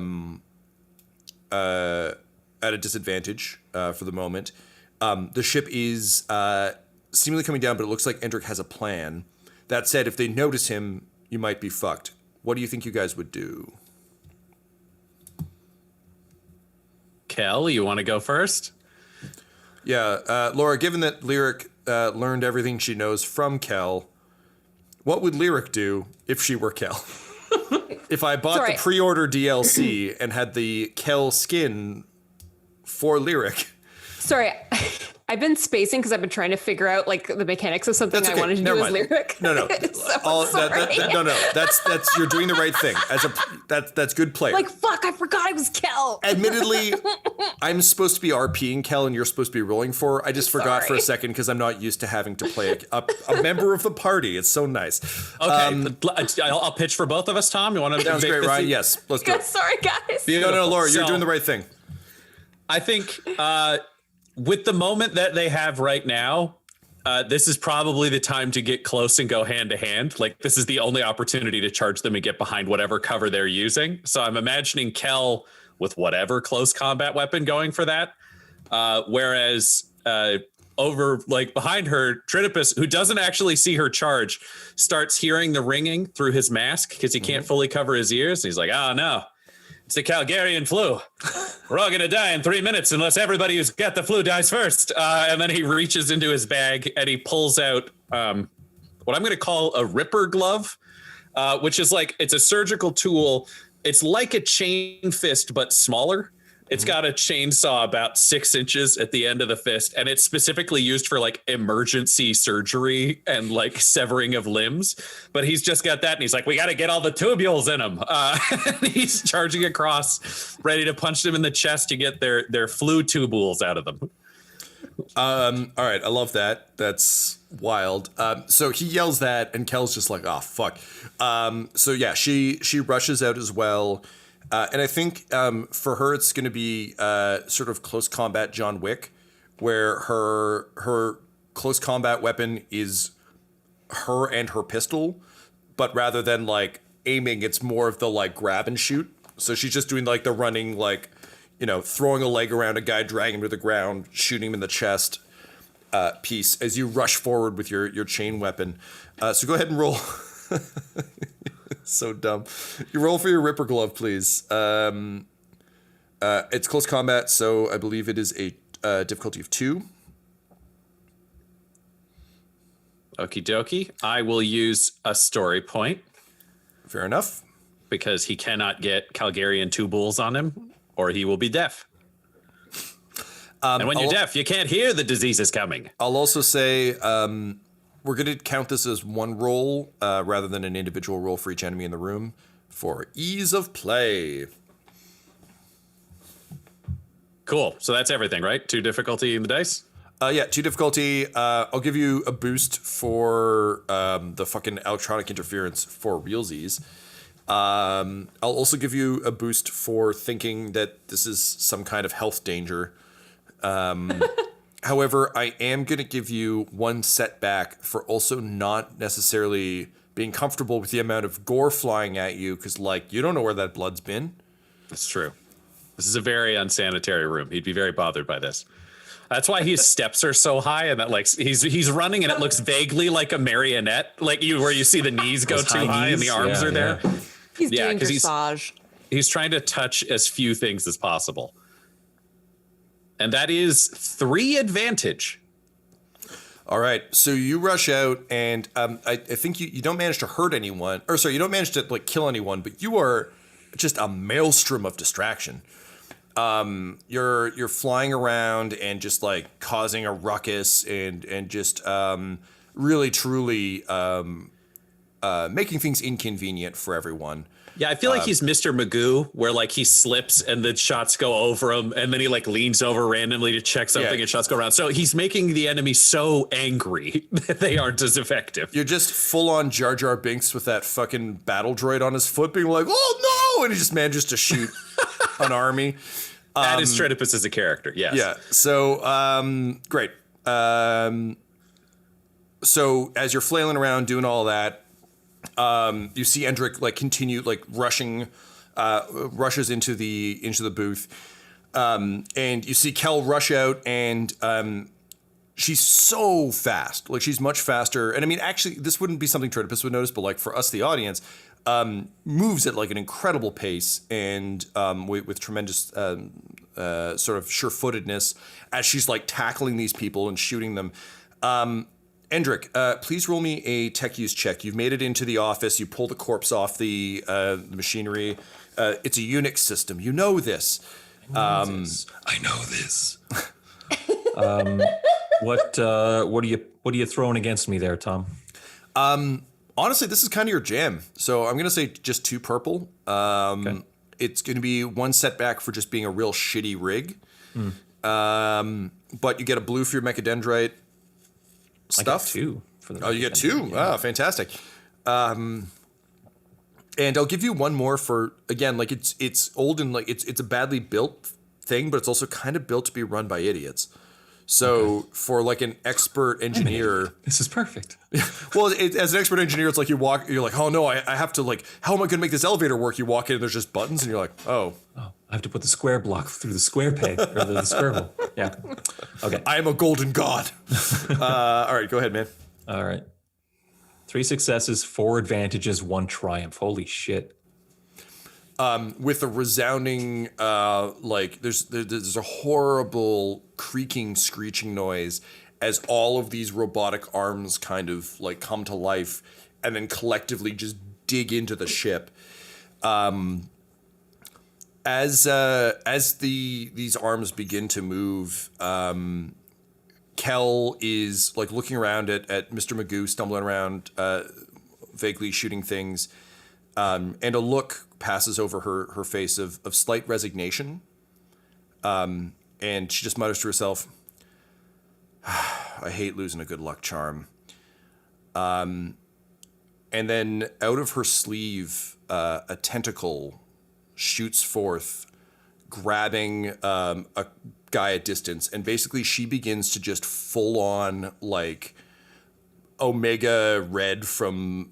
a disadvantage for the moment. The ship is seemingly coming down, but it looks like Endrick has a plan. That said, if they notice him, you might be fucked. What do you think you guys would do? Kel, you want to go first? Yeah, Laura, given that Lyric learned everything she knows from Kel, what would Lyric do if she were Kel? If I bought the pre-order DLC and had the Kel skin for Lyric. Sorry, I've been spacing because I've been trying to figure out like the mechanics of something I wanted to do as Lyric. No. So sorry. No. That's you're doing the right thing. That's good play. Like fuck, I forgot forgot I was Kel. Admittedly, I'm supposed to be RPing Kel and you're supposed to be rolling for her. I just forgot for a second because I'm not used to having to play a member of the party. It's so nice. Okay, I'll pitch for both of us, Tom. You want to? Sounds great, Ryan. Yes, let's go. Sorry, guys. No, Laura, you're So- doing the right thing. I think with the moment that they have right now, this is probably the time to get close and go hand to hand. Like, this is the only opportunity to charge them and get behind whatever cover they're using. So I'm imagining Kel with whatever close combat weapon going for that. Whereas over, like, behind her, Tritopus, who doesn't actually see her charge, starts hearing the ringing through his mask because he can't fully cover his ears. And he's like, oh, no. It's the Calgarian flu. We're all going to die in 3 minutes unless everybody who's got the flu dies first. And then he reaches into his bag and he pulls out what I'm going to call a Ripper glove, which is like, it's a surgical tool. It's like a chain fist, but smaller. It's got a chainsaw about 6 inches at the end of the fist, and it's specifically used for like emergency surgery and like severing of limbs. But he's just got that, and he's like, we got to get all the tubules in him. And he's charging across, ready to punch them in the chest to get their flu tubules out of them. All right, I love that. That's wild. So he yells that, and Kel's just like, oh, fuck. So yeah, she rushes out as well. And I think for her, it's going to be sort of close combat John Wick, where her close combat weapon is her and her pistol, but rather than like aiming, it's more of the like grab and shoot. So she's just doing like the running, like, you know, throwing a leg around a guy, dragging him to the ground, shooting him in the chest piece as you rush forward with your chain weapon. So go ahead and roll. So dumb. You roll for your Ripper glove, please. It's close combat, so I believe it is a difficulty of 2. Okie dokie. I will use a story point Fair enough. because he cannot get Calgarian tubules on him or he will be deaf. And when you're deaf, you can't hear the disease is coming. I'll also say we're going to count this as one roll rather than an individual roll for each enemy in the room for ease of play. Cool. So that's everything, right? 2 difficulty in the dice? Yeah, 2 difficulty. I'll give you a boost for the fucking electronic interference for realsies. I'll also give you a boost for thinking that this is some kind of health danger. However, I am going to give you 1 setback for also not necessarily being comfortable with the amount of gore flying at you, because, like, you don't know where that blood's been. That's true. This is a very unsanitary room. He'd be very bothered by this. That's why his steps are so high, and that like he's running, and it looks vaguely like a marionette, like where you see the knees go too high and the arms are there. He's doing 'cause dressage. He's trying to touch as few things as possible. And that is 3 advantage. All right, so you rush out, and I think you don't manage to hurt anyone, or sorry, you don't manage to like kill anyone, but you are just a maelstrom of distraction. You're flying around and just like causing a ruckus and just really truly making things inconvenient for everyone. Yeah, I feel like he's Mr. Magoo, where like he slips and the shots go over him, and then he like leans over randomly to check something and shots go around. So he's making the enemy so angry that they aren't as effective. You're just full on Jar Jar Binks with that fucking battle droid on his foot being like, oh no! And he just manages to shoot an army. That is Tritopus as a character, yes. Yeah, so great. So as you're flailing around doing all that, you see Endrick like continue like rushes into the booth, and you see Kel rush out, and she's so fast, like she's much faster. And I mean, actually, this wouldn't be something Tritopus would notice, but like for us, the audience, moves at like an incredible pace and with tremendous sort of sure-footedness as she's like tackling these people and shooting them. Endrick, please roll me a tech use check. You've made it into the office. You pull the corpse off the machinery. It's a Unix system. You know this. I know this. What are you throwing against me there, Tom? Honestly, this is kind of your jam. So I'm going to say just 2 purple. Okay. It's going to be one setback for just being a real shitty rig. But you get a blue for your mechadendrite stuff. I got 2 for the. Oh, you get 2. Yeah. Ah, fantastic. And I'll give you one more for, again, like it's old and like it's a badly built thing, but it's also kind of built to be run by idiots. So for like an expert engineer, This is perfect. well, as an expert engineer, it's like you're like, oh no, I have to like, how am I going to make this elevator work? You walk in and there's just buttons and you're like, oh. I have to put the square block through the square peg or the square hole. Yeah. Okay. I am a golden god. All right, go ahead, man. All right. 3 successes, 4 advantages, 1 triumph. Holy shit. With a resounding, like there's a horrible creaking, screeching noise as all of these robotic arms kind of like come to life and then collectively just dig into the ship. As these arms begin to move, Kel is like looking around at Mr. Magoo stumbling around, vaguely shooting things, and a look passes over her face of slight resignation, and she just mutters to herself, I hate losing a good luck charm. And then out of her sleeve, a tentacle shoots forth, grabbing a guy at distance, and basically she begins to just full on like Omega Red from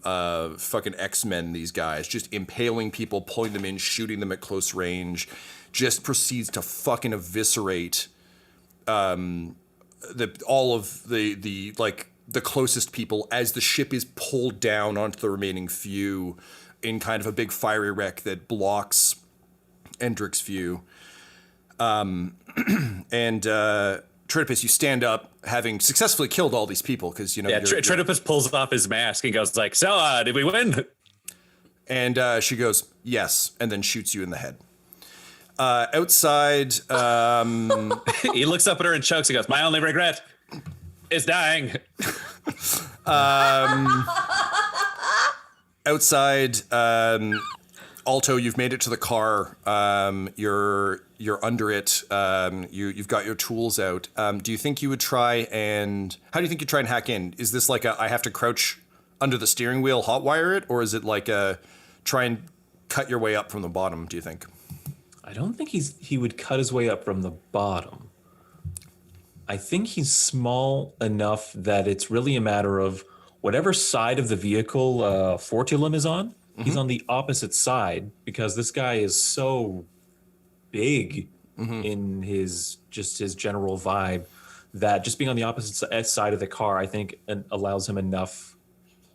fucking X-Men, these guys, just impaling people, pulling them in, shooting them at close range, just proceeds to fucking eviscerate all of the closest people as the ship is pulled down onto the remaining few in kind of a big fiery wreck that blocks Endrick's view. And Tritopus, you stand up, having successfully killed all these people, because you know. Yeah, Tritopus pulls off his mask and goes like, "So, did we win?" And she goes, "Yes," and then shoots you in the head. Outside, He looks up at her and chokes. He goes, "My only regret is dying." Outside, Alto, you've made it to the car. You're under it. You've got your tools out. Do you think you would try and... How do you think you try and hack in? Is this like I have to crouch under the steering wheel, hotwire it? Or is it like try and cut your way up from the bottom, do you think? I don't think he would cut his way up from the bottom. I think he's small enough that it's really a matter of whatever side of the vehicle Fortulum is on, he's on the opposite side, because this guy is so big in his general vibe that just being on the opposite side of the car, I think, allows him enough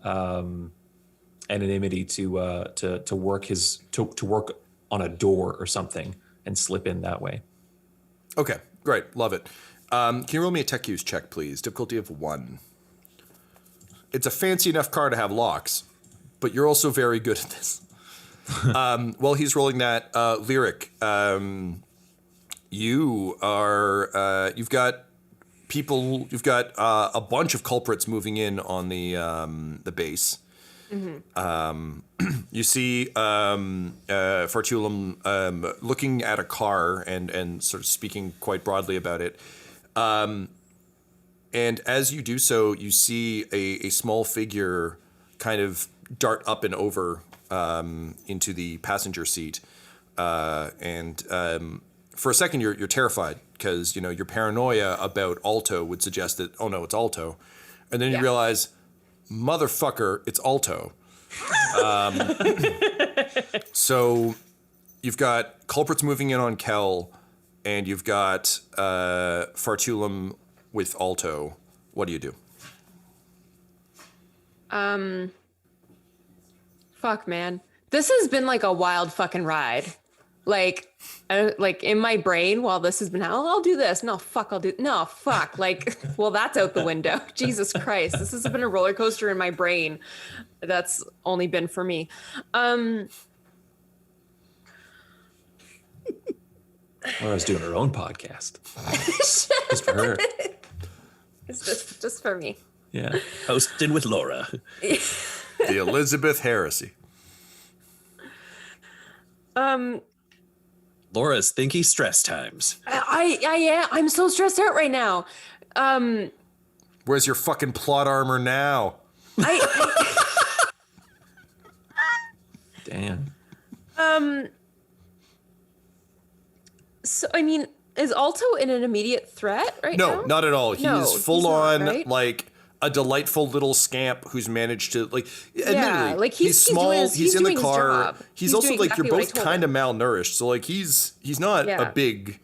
anonymity to work to work on a door or something and slip in that way. Okay, great. Love it. Can you roll me a tech use check, please? Difficulty of 1. It's a fancy enough car to have locks, but you're also very good at this. While he's rolling that, Lyric, you've got people, you've got a bunch of culprits moving in on the base. You see Fortulum looking at a car and sort of speaking quite broadly about it. And as you do so, you see a small figure kind of dart up and over into the passenger seat. And for a second, you're terrified because, you know, your paranoia about Alto would suggest that, oh no, it's Alto. And then you realize, motherfucker, it's Alto. So you've got culprits moving in on Kel, and you've got Fortulum with Alto. What do you do? Fuck, man. This has been like a wild fucking ride. Like in my brain while this has been, I'll do this. No, fuck, no, fuck. Like, well, that's out the window. Jesus Christ. This has been a roller coaster in my brain. That's only been for me. Laura's doing her own podcast. Just for her. It's just for me. Yeah. Hosted with Laura. The Elizabeth Heresy. Laura's thinky stress times. I'm so stressed out right now. Where's your fucking plot armor now? Damn. So I mean, is Alto in an immediate threat right now? No, not at all. He No, is he's full not, on right? like a delightful little scamp who's managed to like. Yeah, Admittedly, like he's small. doing his- he's in doing the his car. job. He's He's also doing like exactly you're what I both told kind of him. malnourished. So like he's not Yeah. a big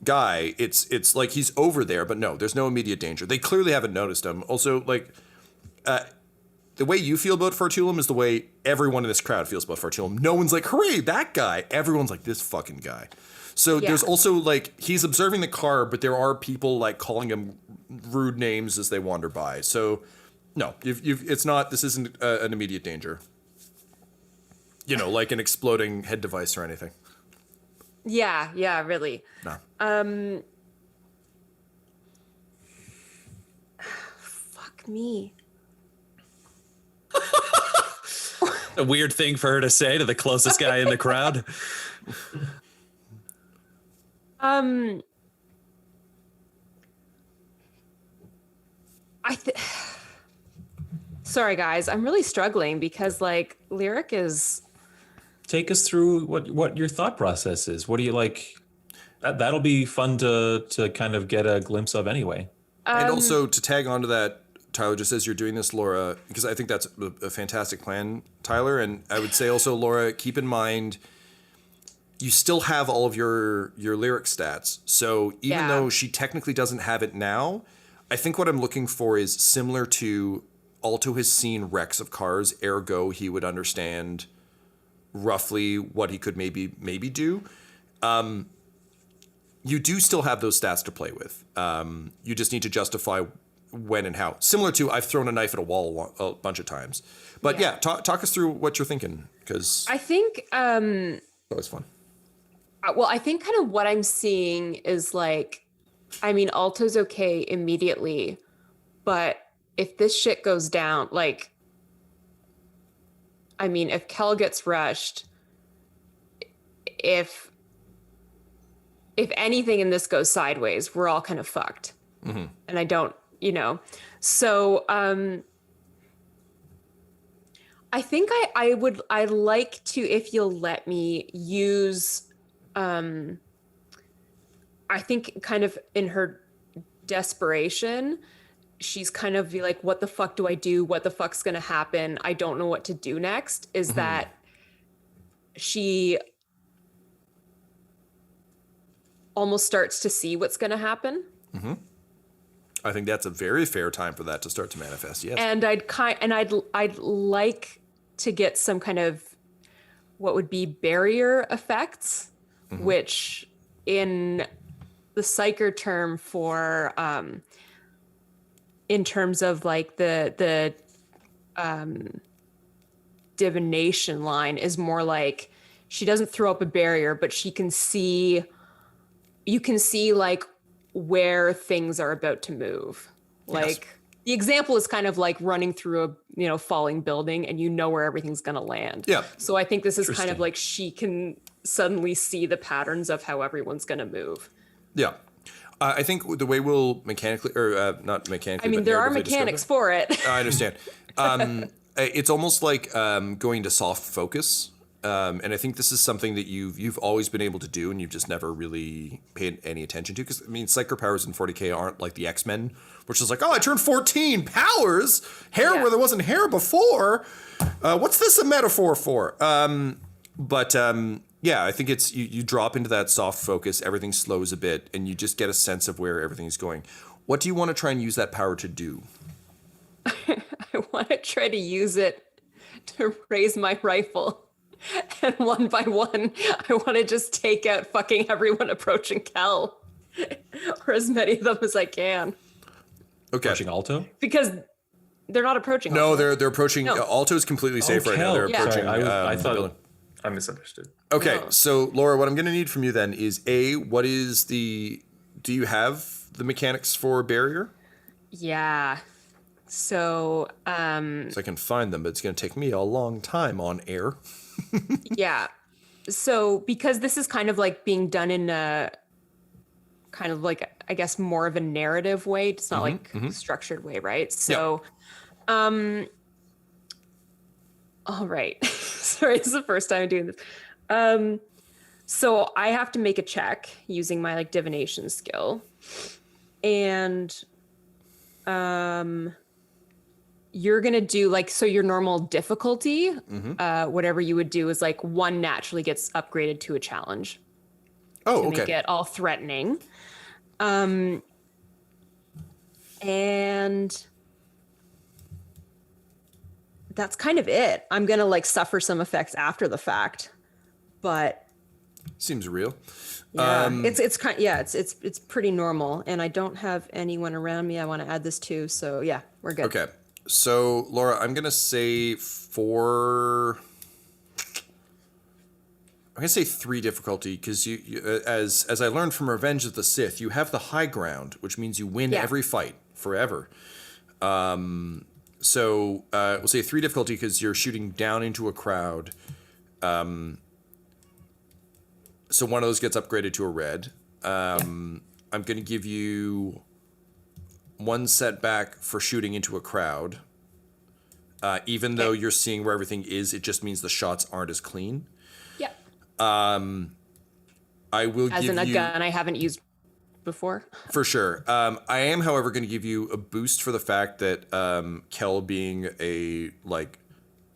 guy. It's like he's over there, but no, there's no immediate danger. They clearly haven't noticed him. Also, like. The way you feel about Fartulum is the way everyone in this crowd feels about Fartulum. No one's like, hooray, that guy. Everyone's like, this fucking guy. So Yeah. there's also like, he's observing the car, but there are people like calling him rude names as they wander by. So no, it's not, this isn't an immediate danger. You know, like an exploding head device or anything. Yeah, really. No. Fuck me. A weird thing for her to say to the closest guy in the crowd. Sorry guys, I'm really struggling because like Lyric is Take us through what your thought process is. What do you like? That'll be fun to kind of get a glimpse of anyway. And also to tag onto that, Tyler, just as you're doing this, Laura, because I think that's a fantastic plan, Tyler. And I would say also, Laura, keep in mind, you still have all of your lyric stats. So even Yeah. though she technically doesn't have it now, I think what I'm looking for is similar to Alto has seen wrecks of cars, ergo he would understand roughly what he could maybe do. You do still have those stats to play with. You just need to justify when and how. Similar to I've thrown a knife at a wall a bunch of times. But yeah, talk us through what you're thinking, because I think that was fun. well, I think kind of what I'm seeing is like, I mean, Alto's okay immediately, but if this shit goes down, like, I mean, if Kel gets rushed, if anything in this goes sideways, we're all kind of fucked. Mm-hmm. And I don't, so I think I'd like to, if you'll let me use, I think kind of in her desperation, she's kind of like, what the fuck do I do? What the fuck's going to happen? I don't know what to do next. Is that she almost starts to see what's going to happen. Mm-hmm. I think that's a very fair time for that to start to manifest. Yes. And I'd like to get some kind of what would be barrier effects, which in the psyker term for in terms of like the divination line is more like she doesn't throw up a barrier, but you can see like where things are about to move. Like the example is kind of like running through a falling building and where everything's going to land. Yeah. So I think this is kind of Interesting. like she can suddenly see the patterns of how everyone's going to move. Yeah. I think the way we'll mechanically, or not mechanically, I mean, but there are narratively describe mechanics it- for it. I understand. It's almost like going to soft focus. And I think this is something that you've always been able to do, and you've just never really paid any attention to. Because I mean, psycho powers in 40k aren't like the X-Men, which is like, oh, I turned 14 powers, hair where there wasn't hair before. What's this a metaphor for? Yeah, I think it's you drop into that soft focus, everything slows a bit, and you just get a sense of where everything's going. What do you want to try and use that power to do? I want to try to use it to raise my rifle. And one by one, I want to just take out fucking everyone approaching Kel. Or as many of them as I can. Okay. Approaching Alto? Because they're not approaching No, Alto. they're approaching. No. Alto's completely safe right now. Kel. They're Yeah. approaching. Sorry, I the thought building. I misunderstood. Okay, No. so Laura, what I'm going to need from you then is what is do you have the mechanics for barrier? Yeah. So, So I can find them, but it's going to take me a long time on air. yeah. So because this is kind of like being done in a kind of like, I guess, more of a narrative way. It's not like structured way, right? So, all right. Sorry, this is the first time I'm doing this. So I have to make a check using my like divination skill. And you're going to do like, so your normal difficulty, whatever you would do is like 1 naturally gets upgraded to a challenge. Oh, to okay. make it all threatening. And that's kind of it. I'm going to like suffer some effects after the fact, but Seems real. yeah, it's pretty normal. And I don't have anyone around me I want to add this to. So yeah, we're good. Okay. So, Laura, I'm going to say 3 difficulty because you as I learned from Revenge of the Sith, you have the high ground, which means you win every fight forever. So we'll say 3 difficulty because you're shooting down into a crowd. So one of those gets upgraded to a red. I'm going to give you 1 setback for shooting into a crowd. Even though you're seeing where everything is, it just means the shots aren't as clean. Yeah. I will As give in a you gun I haven't used before. for sure. I am, however, going to give you a boost for the fact that Kel, being a like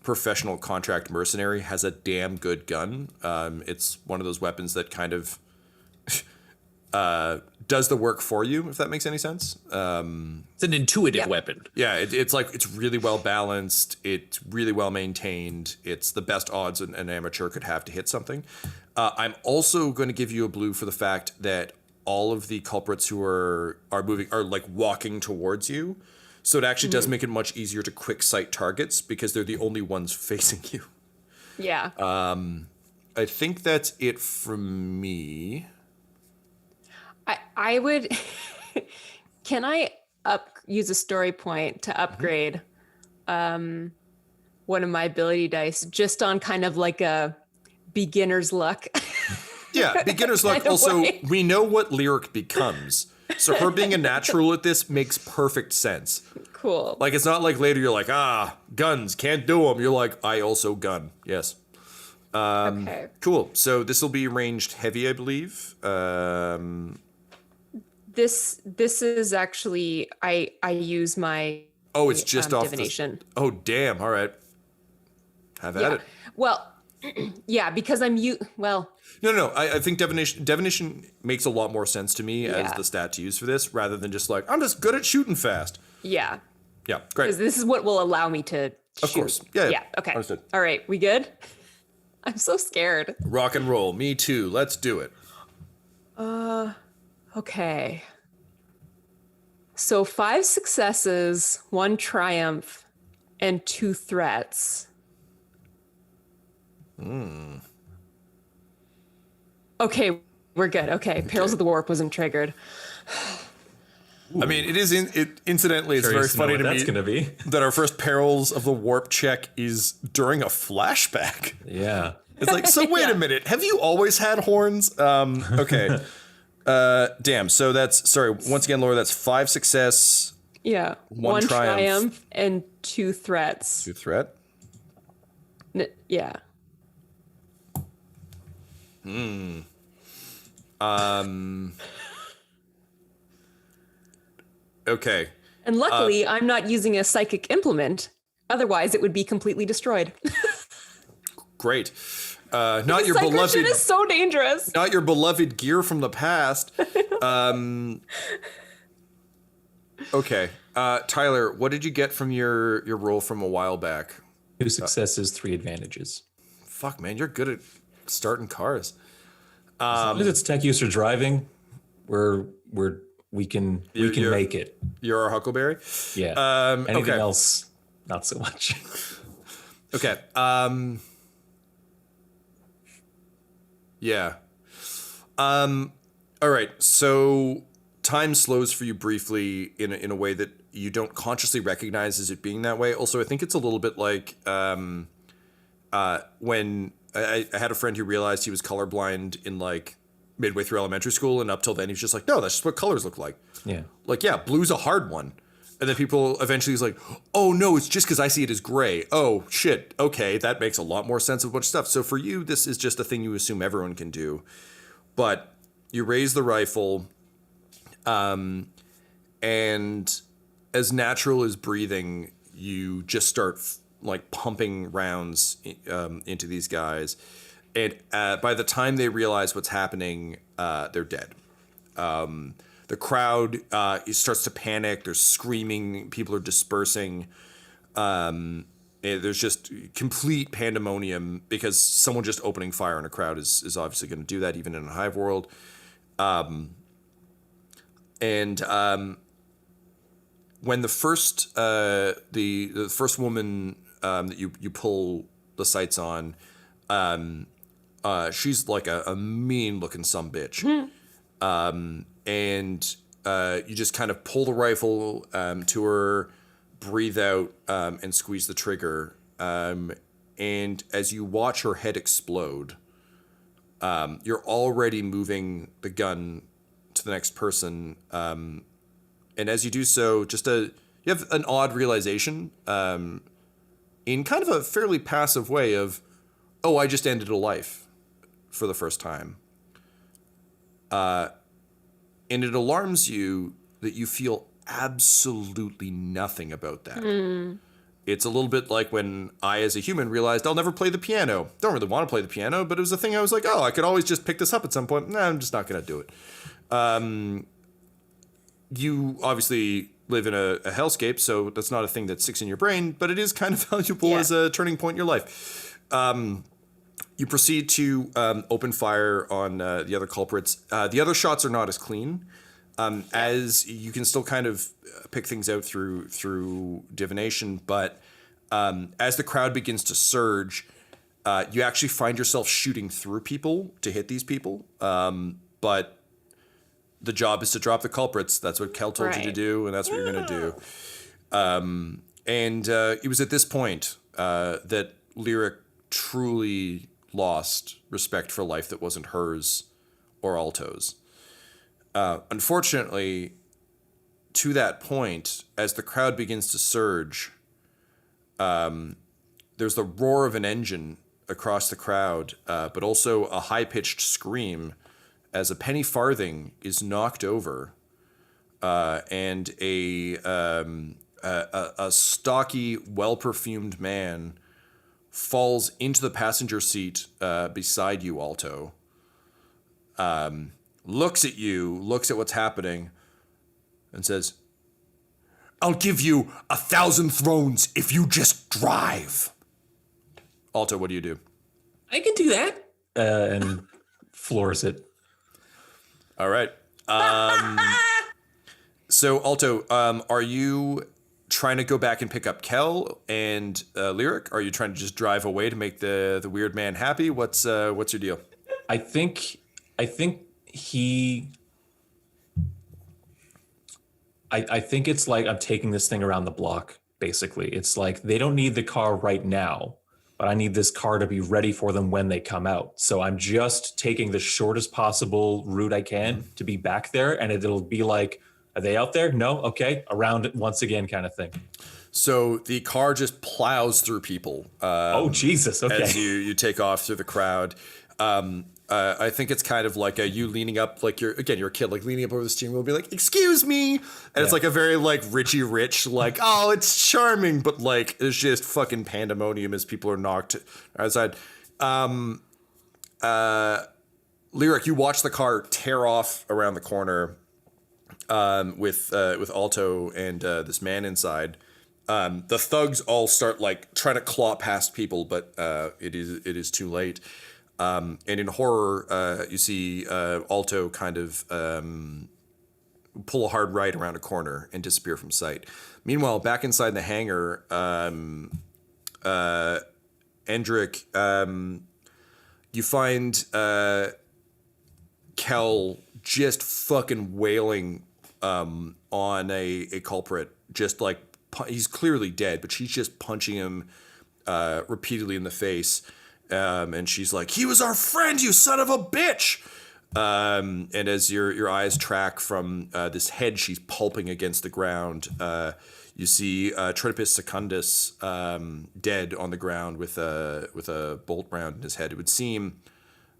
professional contract mercenary, has a damn good gun. It's one of those weapons that kind of does the work for you, if that makes any sense. It's an intuitive weapon. Yeah, it's like it's really well balanced. It's really well maintained. It's the best odds an amateur could have to hit something. I'm also going to give you a blue for the fact that all of the culprits who are moving are like walking towards you. So it actually does make it much easier to quick sight targets because they're the only ones facing you. Yeah. I think that's it from me. I would, can I use a story point to upgrade one of my ability dice just on kind of like a beginner's luck? Yeah, beginner's luck. Also, we know what Lyric becomes. So her being a natural at this makes perfect sense. Cool. Like, it's not like later you're like, guns, can't do them. You're like, I also gun. Yes. Okay. Cool. So this will be ranged heavy, I believe. This is actually, I use my Oh, it's just off divination. Oh, damn. All right. Have at it. Well, yeah, because No. I think divination makes a lot more sense to me as the stat to use for this, rather than just like, I'm just good at shooting fast. yeah. Yeah, great. Because this is what will allow me to Of shoot. course. Yeah. Yeah, okay. Understood. All right, we good? I'm so scared. Rock and roll. Me too. Let's do it. Okay. So 5 successes, 1 triumph, and 2 threats. Okay, we're good. Okay, Perils of the Warp wasn't triggered. I mean, incidentally, it's very Curious to know funny what to that's me gonna be. that our first Perils of the Warp check is during a flashback. Yeah. It's like, so wait a minute, have you always had horns? Okay. Damn. So once again, Laura, that's 5 success, Yeah. 1 triumph. and 2 threats. 2 threat. Yeah. Okay. And luckily, I'm not using a psychic implement. Otherwise, it would be completely destroyed. Great. Not your Psychic beloved. shit is so dangerous. Not your beloved gear from the past. Okay. Tyler, what did you get from your roll from a while back? 2 successes, 3 advantages. Fuck, man, you're good at starting cars. As long as it's tech use or driving, we can make it. You're our Huckleberry? Yeah. Anything okay. else, not so much. Okay. Yeah. All right. So time slows for you briefly in a way that you don't consciously recognize as it being that way. Also, I think it's a little bit like when I had a friend who realized he was colorblind in like midway through elementary school, and up till then he was just like, no, that's just what colors look like. Yeah. Like, yeah, blue's a hard one. And then people eventually is like, oh no, it's just because I see it as gray. Oh shit, okay, that makes a lot more sense of a bunch of stuff. So for you, this is just a thing you assume everyone can do. But you raise the rifle, and as natural as breathing, you just start like pumping rounds into these guys. And by the time they realize what's happening, they're dead. The crowd starts to panic. There's screaming. People are dispersing. There's just complete pandemonium because someone just opening fire in a crowd is obviously going to do that, even in a hive world. When the first the first woman that you pull the sights on, she's like a mean looking sumbitch. And you just kind of pull the rifle to her, breathe out, and squeeze the trigger. And as you watch her head explode, you're already moving the gun to the next person. And as you do so, you have an odd realization in kind of a fairly passive way of, oh, I just ended a life for the first time. And it alarms you that you feel absolutely nothing about that. It's a little bit like when I, as a human, realized I'll never play the piano. Don't really want to play the piano, but it was a thing I was like, oh, I could always just pick this up at some point. Nah, I'm just not going to do it. You obviously live in a hellscape, so that's not a thing that sticks in your brain, but it is kind of valuable as a turning point in your life. You proceed to open fire on the other culprits. The other shots are not as clean, as you can still kind of pick things out through divination. But as the crowd begins to surge, you actually find yourself shooting through people to hit these people. But the job is to drop the culprits. That's what Kel told you to do, and that's what you're going to do. And it was at this point that Lyric truly lost respect for life that wasn't hers or Alto's. Unfortunately, to that point, as the crowd begins to surge, there's the roar of an engine across the crowd, but also a high-pitched scream as a penny farthing is knocked over, and a stocky, well-perfumed man falls into the passenger seat beside you, Alto. Looks at you, looks at what's happening, and says, "I'll give you 1,000 thrones if you just drive." Alto, what do you do? I can do that. And floors it. All right. So, Alto, are you trying to go back and pick up Kel and Lyric? Are you trying to just drive away to make the weird man happy? What's your deal? I think it's like I'm taking this thing around the block, basically. It's like they don't need the car right now, but I need this car to be ready for them when they come out. So I'm just taking the shortest possible route I can to be back there, and it'll be like, are they out there? No? Okay. Around it once again kind of thing. So the car just plows through people. Oh, Jesus. Okay. As you take off through the crowd. I think it's kind of like you leaning up, like you're a kid, like leaning up over the steering wheel, be like, "Excuse me," and it's like a very like Richie Rich, like, "Oh, it's charming," but like it's just fucking pandemonium as people are knocked outside. Lyric, you watch the car tear off around the corner, with Alto and this man inside. The thugs all start like trying to claw past people, but it is too late. And in horror, you see Alto kind of pull a hard right around a corner and disappear from sight. Meanwhile, back inside the hangar, Endrick, you find Kel just fucking wailing on a culprit, just like he's clearly dead, but she's just punching him repeatedly in the face. And she's like, "He was our friend, you son of a bitch!" And as your eyes track from this head she's pulping against the ground, you see Tritopus Secundus dead on the ground with a bolt round in his head. It would seem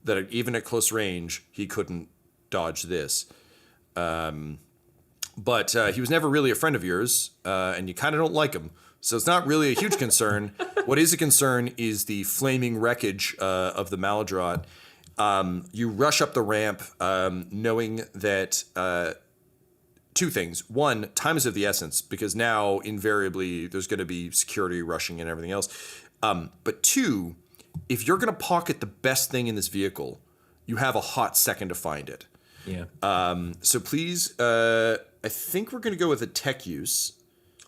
that even at close range, he couldn't dodge this. But he was never really a friend of yours, and you kind of don't like him. So it's not really a huge concern. What is a concern is the flaming wreckage of the Maladrot. You rush up the ramp knowing that two things. One, time is of the essence, because now invariably there's going to be security rushing and everything else. But two, if you're going to pocket the best thing in this vehicle, you have a hot second to find it. Yeah. So please, I think we're going to go with a tech use.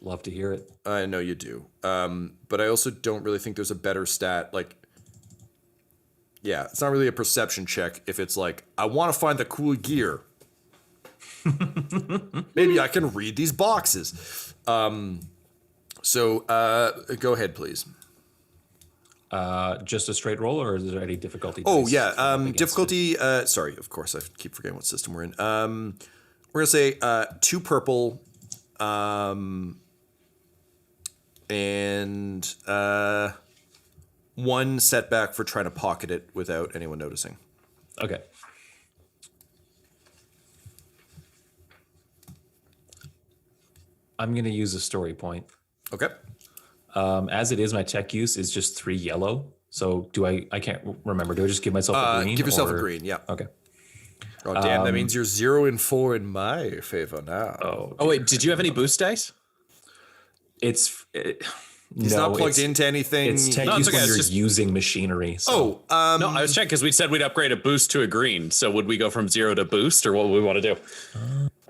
Love to hear it. I know you do. But I also don't really think there's a better stat. Like, yeah, it's not really a perception check if it's like, I want to find the cool gear. Maybe I can read these boxes. So go ahead, please. Just a straight roll, or is there any difficulty? Oh, dice yeah. against Difficulty. Sorry, of course. I keep forgetting what system we're in. We're going to say 2 purple. And 1 setback for trying to pocket it without anyone noticing. it? Okay. I'm going to use a story point. Okay. As it is, my tech use is just 3 yellow. So do I can't remember. Do I just give myself a green? Give yourself or- a green, yeah. Okay. Oh, damn, that means you're 0 and 4 in my favor now. Oh wait, did you have any boost dice? He's not plugged into anything. It's tech No, it's use okay, when it's you're just- using machinery. So. No, I was checking because we said we'd upgrade a boost to a green. So would we go from 0 to boost, or what would we want to do?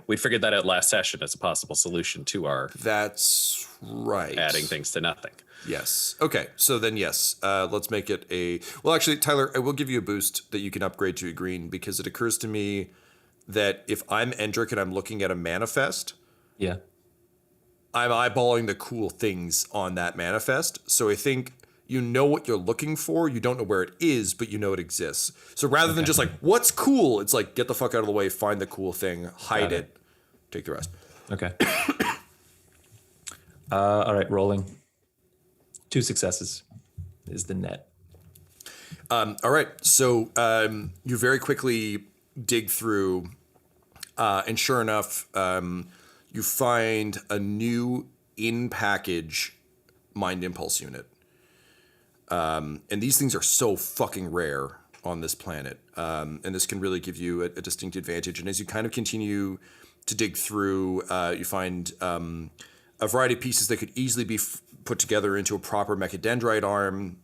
We figured that out last session as a possible solution to our That's right. adding things to nothing. Yes. Okay, so then yes, let's make it a... Well, actually, Tyler, I will give you a boost that you can upgrade to a green, because it occurs to me that if I'm Endrick and I'm looking at a manifest, Yeah. I'm eyeballing the cool things on that manifest. So I think you know what you're looking for. You don't know where it is, but you know it exists. So rather than just like, what's cool? It's like, get the fuck out of the way, find the cool thing, hide it, take the rest. Okay. All right, rolling. 2 successes is the net. All right. So you very quickly dig through, and sure enough, you find a new in-package Mind Impulse unit. And these things are so fucking rare on this planet. And this can really give you a distinct advantage. And as you kind of continue to dig through, you find a variety of pieces that could easily be put together into a proper mechadendrite arm,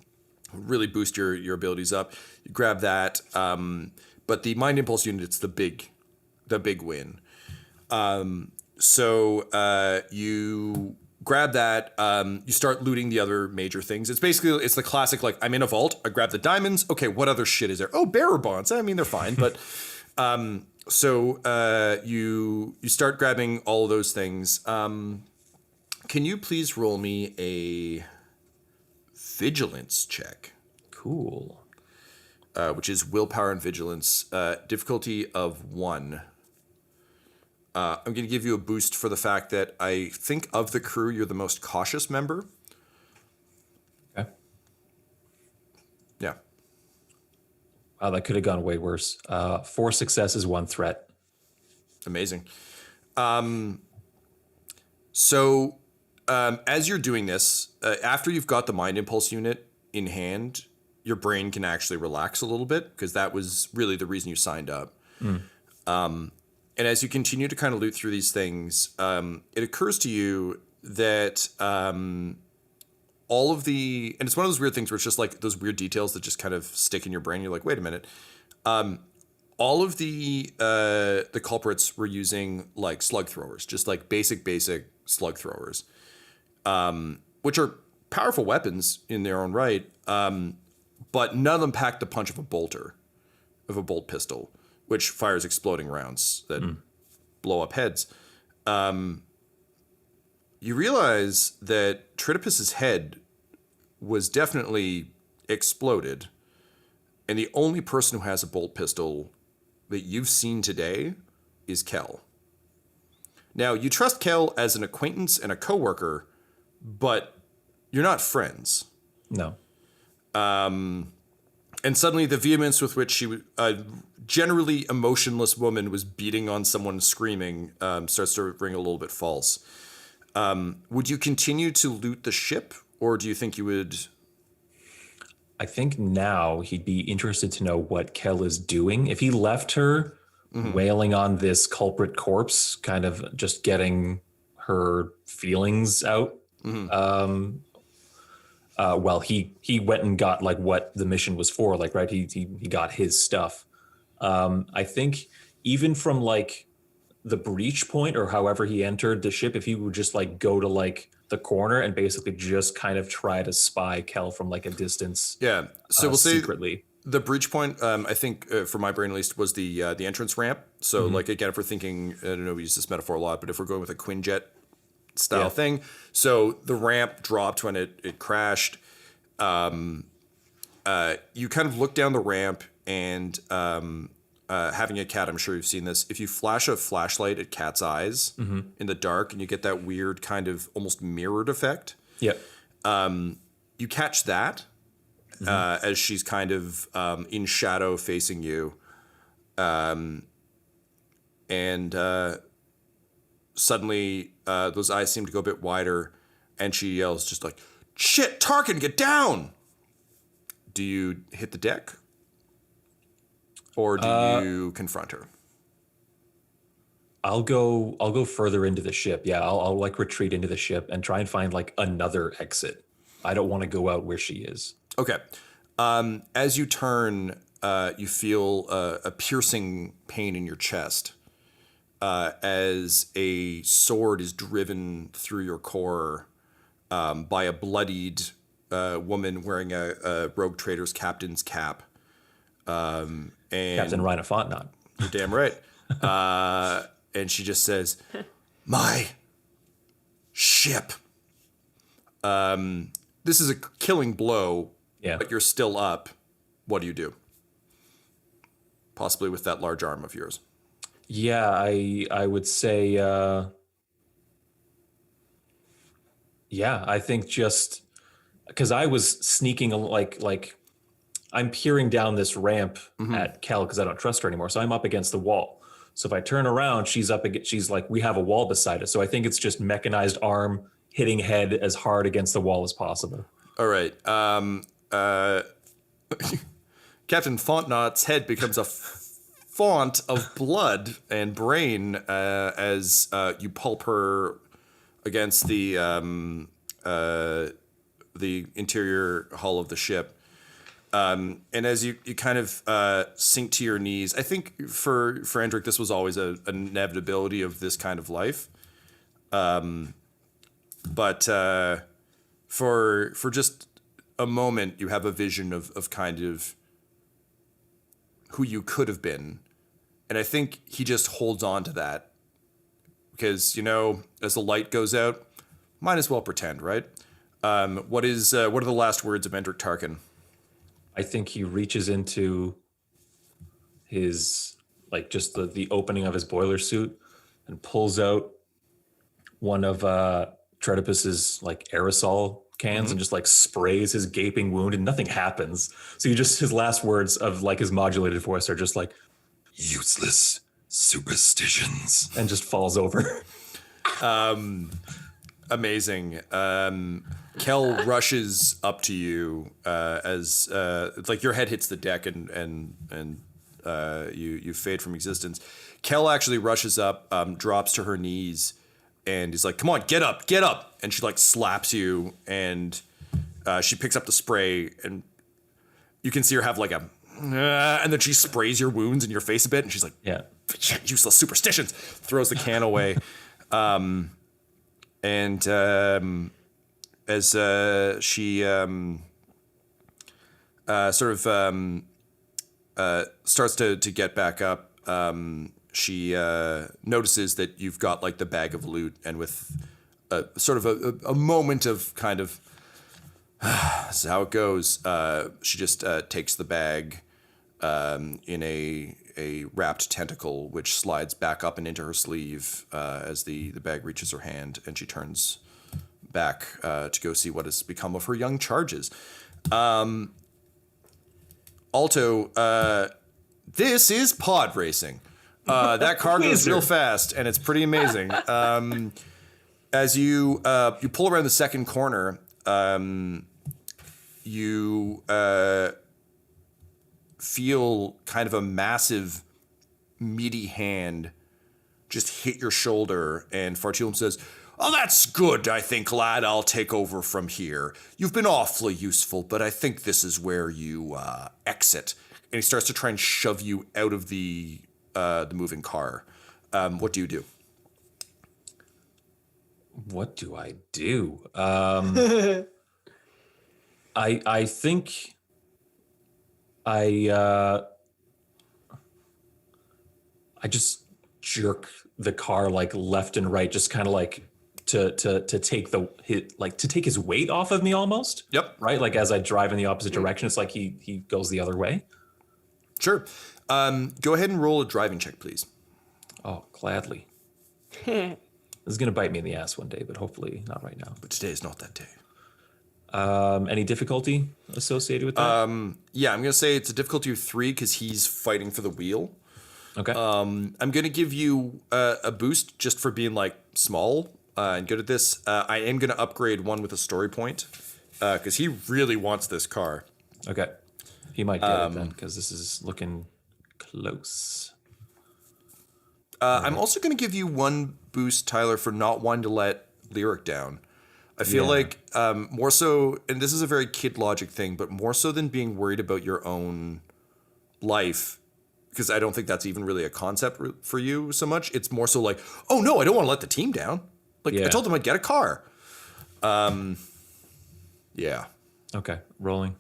really boost your abilities up. You grab that. But the Mind Impulse unit, it's the big win. So you grab that, you start looting the other major things. It's the classic, like, I'm in a vault, I grab the diamonds, okay, what other shit is there? Oh, bearer bonds, I mean, they're fine, but, so you start grabbing all of those things. Can you please roll me a vigilance check? Cool. Which is willpower and vigilance, difficulty of 1. I'm going to give you a boost for the fact that I think of the crew, you're the most cautious member. Okay. Yeah. Wow, that could have gone way worse. 4 successes, 1 threat. Amazing. So as you're doing this, after you've got the Mind Impulse unit in hand, your brain can actually relax a little bit, because that was really the reason you signed up. And as you continue to kind of loot through these things, it occurs to you that all of the... And it's one of those weird things where it's just like those weird details that just kind of stick in your brain. You're like, wait a minute. All of the culprits were using like slug throwers, just like basic slug throwers, which are powerful weapons in their own right. But none of them packed the punch of a bolt pistol, which fires exploding rounds that blow up heads. You realize that Tritopus's head was definitely exploded, And the only person who has a bolt pistol that you've seen today is Kel. Now, you trust Kel as an acquaintance and a coworker, but you're not friends. No. And suddenly the vehemence with which a generally emotionless woman was beating on someone screaming starts to ring a little bit false. Would you continue to loot the ship, or do you think you would... I think now he'd be interested to know what Kel is doing. If he left her wailing on this culprit corpse, kind of just getting her feelings out, well, he went and got like what the mission was for, like, right? He got his stuff. I think even from like the breach point or however he entered the ship, if he would just like go to like the corner and basically just kind of try to spy Kel from like a distance. Yeah. So we'll secretly. say the breach point, I think for my brain at least, was the entrance ramp. So like, again, if we're thinking, I don't know, we use this metaphor a lot, but if we're going with a Quinjet style thing. So the ramp dropped when it crashed. You kind of look down the ramp and having a cat, I'm sure you've seen this. If you flash a flashlight at Cat's eyes in the dark and you get that weird kind of almost mirrored effect. Yep. You catch that as she's kind of in shadow facing you. And suddenly those eyes seem to go a bit wider and she yells just like, "Shit, Tarkin, get down!" Do you hit the deck? Or do you confront her? I'll go further into the ship. Yeah, I'll like retreat into the ship and try and find like another exit. I don't want to go out where she is. Okay. As you turn, you feel a piercing pain in your chest as a sword is driven through your core by a bloodied woman wearing a rogue trader's captain's cap. And Captain Rhina Fontnot. You're damn right. And she just says, "My ship." This is a killing blow, but you're still up. What do you do? Possibly with that large arm of yours. Yeah, I would say, I think just because I was sneaking like I'm peering down this ramp at Kel because I don't trust her anymore. So I'm up against the wall. So if I turn around, she's like, we have a wall beside us. So I think it's just mechanized arm hitting head as hard against the wall as possible. All right. Captain Fontnot's head becomes a font of blood and brain as you pulp her against the interior hull of the ship. And as you kind of sink to your knees, I think for Endrick, this was always an inevitability of this kind of life. But for just a moment, you have a vision of kind of who you could have been. And I think he just holds on to that because, as the light goes out, might as well pretend, right? What are the last words of Endrick Tarkin? I think he reaches into his, like, just the opening of his boiler suit and pulls out one of Tretipus's, like, aerosol cans and just, like, sprays his gaping wound and nothing happens. So his last words of, like, his modulated voice are just like, "Useless superstitions," and just falls over. Amazing. Kel rushes up to you as like your head hits the deck and you fade from existence. Kel actually rushes up, drops to her knees, and he's like, "Come on, get up!" And she like slaps you, and she picks up the spray, and you can see her have like a, and then she sprays your wounds in your face a bit, and she's like, "Yeah, useless superstitions." Throws the can away. And as she sort of starts to get back up, she notices that you've got like the bag of loot, and with sort of a moment of kind of this is how it goes, she just takes the bag in a wrapped tentacle, which slides back up and into her sleeve as the bag reaches her hand, and she turns back to go see what has become of her young charges. Alto, this is pod racing. That car goes real fast, and it's pretty amazing. As you pull around the second corner, you feel kind of a massive, meaty hand just hit your shoulder, and Fartulum says, "Oh, that's good, I think, lad. I'll take over from here. You've been awfully useful, but I think this is where you exit." And he starts to try and shove you out of the moving car. What do you do? What do I do? I think I just jerk the car like left and right, just kind of like to take to take his weight off of me almost. Yep. Right. Like as I drive in the opposite direction, it's like he goes the other way. Sure. Go ahead and roll a driving check, please. Oh, gladly. This is gonna bite me in the ass one day, but hopefully not right now. But today is not that day. Any difficulty associated with that? Yeah, I'm gonna say it's a difficulty of 3 because he's fighting for the wheel. Okay. I'm gonna give you a boost just for being like small and good at this. I am gonna upgrade 1 with a story point because he really wants this car. Okay. He might get it then because this is looking close. I'm also gonna give you 1 boost, Tyler, for not wanting to let Lyric down. I feel like more so, and this is a very kid logic thing, but more so than being worried about your own life, because I don't think that's even really a concept for you so much. It's more so like, oh no, I don't want to let the team down. Like I told them I'd get a car. Yeah. Okay, rolling.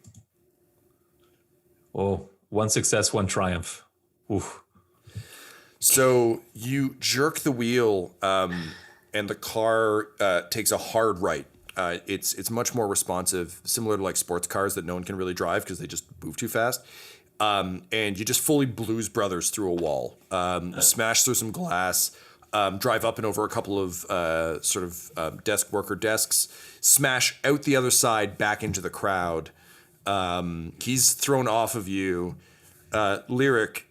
Oh, 1 success, 1 triumph. Oof. So you jerk the wheel, and the car takes a hard right. It's much more responsive, similar to like sports cars that no one can really drive because they just move too fast. And you just fully Blues Brothers through a wall. You smash through some glass, drive up and over a couple of desk worker desks, smash out the other side back into the crowd. He's thrown off of you. Lyric,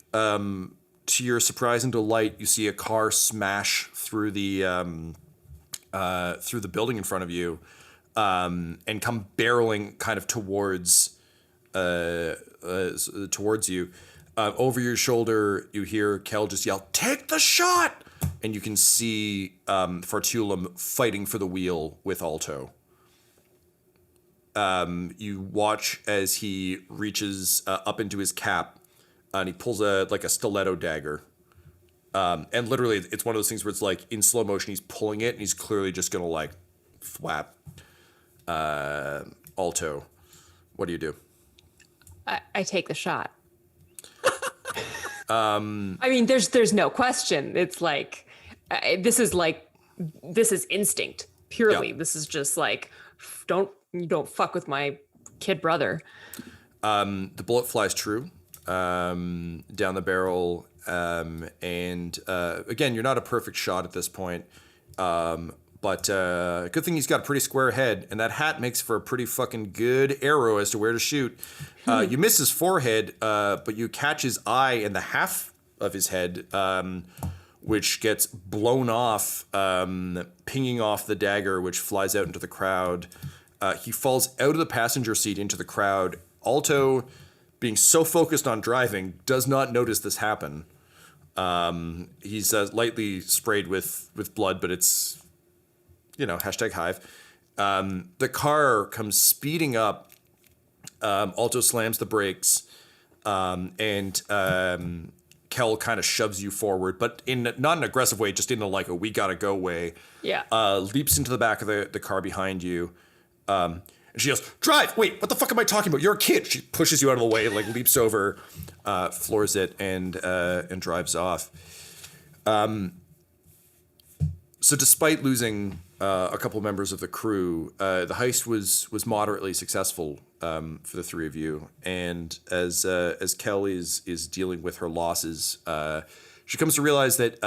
to your surprise and delight, you see a car smash through the building in front of you, and come barreling kind of towards you. Over your shoulder, you hear Kel just yell, "Take the shot!" And you can see Fartulum fighting for the wheel with Alto. You watch as he reaches up into his cap, and he pulls a stiletto dagger. And literally, it's one of those things where it's like in slow motion, he's pulling it, and he's clearly just gonna like thwap Alto. What do you do? I take the shot. I mean, there's no question. It's like this is instinct purely. Yeah. This is just like don't fuck with my kid brother. The bullet flies true down the barrel, and again, you're not a perfect shot at this point, but good thing he's got a pretty square head, and that hat makes for a pretty fucking good arrow as to where to shoot. You miss his forehead, but you catch his eye and the half of his head, which gets blown off, pinging off the dagger, which flies out into the crowd. He falls out of the passenger seat into the crowd. Alto, being so focused on driving, does not notice this happen. He's lightly sprayed with blood, but it's, #hive. The car comes speeding up. Alto slams the brakes, and Kel kind of shoves you forward, but in not an aggressive way, just in a we gotta go way. Yeah. Leaps into the back of the car behind you. And she goes, "Drive! Wait, what the fuck am I talking about? You're a kid." She pushes you out of the way, leaps over, floors it, and drives off. So despite losing a couple members of the crew. The heist was moderately successful for the three of you, and as Kel is dealing with her losses, she comes to realize that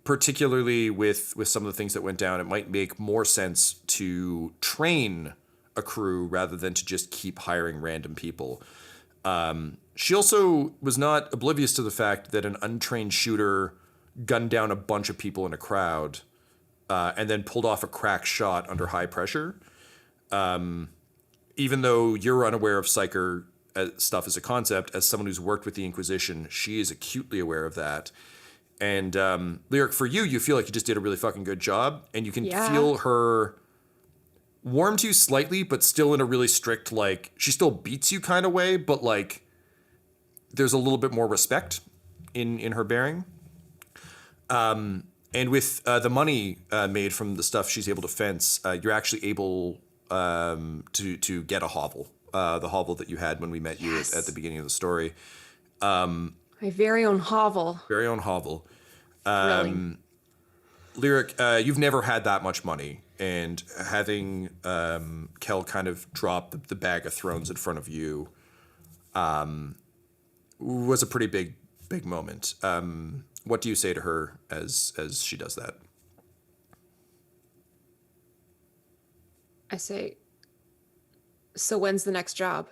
particularly with some of the things that went down, it might make more sense to train a crew rather than to just keep hiring random people. She also was not oblivious to the fact that an untrained shooter gunned down a bunch of people in a crowd and then pulled off a crack shot under high pressure. Even though you're unaware of Psyker stuff as a concept, as someone who's worked with the Inquisition, she is acutely aware of that. And Lyric, for you, you feel like you just did a really fucking good job, and you can feel her warm to you slightly, but still in a really strict, like, she still beats you kind of way, but like there's a little bit more respect in her bearing. And with the money made from the stuff she's able to fence, you're actually able to get a hovel, the hovel that you had when we met you at the beginning of the story. My very own hovel. Very own hovel. Thrilling. Lyric, you've never had that much money, and having Kel kind of drop the bag of thrones in front of you was a pretty big moment. What do you say to her as she does that? I say, so when's the next job?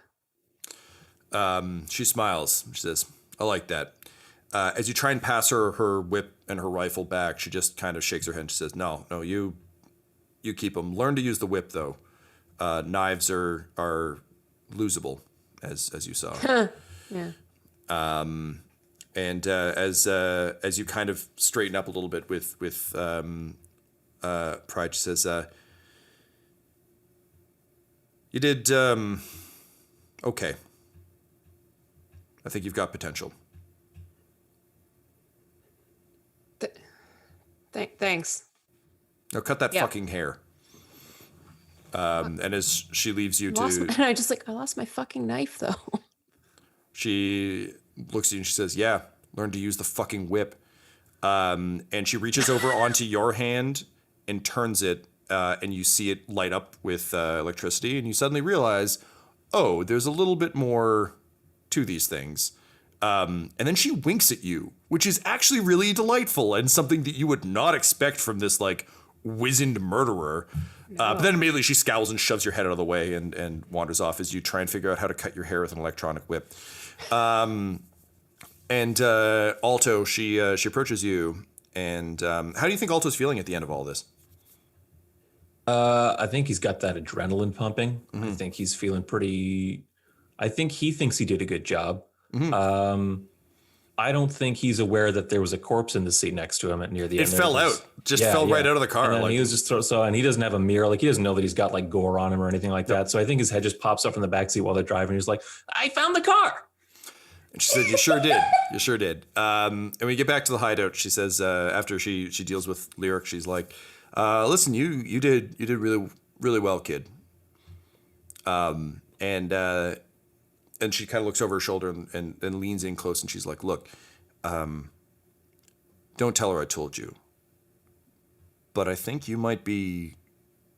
She smiles. She says, I like that. As you try and pass her whip and her rifle back, she just kind of shakes her head and she says, no, you keep them. Learn to use the whip, though. Knives are losable, as you saw. Yeah. And as you kind of straighten up a little bit with pride, she says, you did okay. I think you've got potential. Thanks. Now cut that fucking hair. And as she leaves you I lost my fucking knife, though. She looks at you and she says, yeah, learn to use the fucking whip. And she reaches over onto your hand and turns it, and you see it light up with electricity, and you suddenly realize, oh, there's a little bit more to these things. And then she winks at you, which is actually really delightful and something that you would not expect from this, like, wizened murderer. But then immediately she scowls and shoves your head out of the way and wanders off as you try and figure out how to cut your hair with an electronic whip. And Alto, she approaches you, and how do you think Alto's feeling at the end of all this? I think he's got that adrenaline pumping. I think he's feeling pretty. I think he thinks he did a good job. I don't think he's aware that there was a corpse in the seat next to him near the end. It fell out. Just fell right out of the car. And he was just and he doesn't have a mirror. Like, he doesn't know that he's got like gore on him or anything like that. So I think his head just pops up from the backseat while they're driving. He's like, I found the car. And she said, you sure did. You sure did. And when we get back to the hideout, she says, after she deals with Lyric, she's like, listen, you did really, really well, kid. And she kind of looks over her shoulder and leans in close, and she's like, look, don't tell her I told you, but I think you might be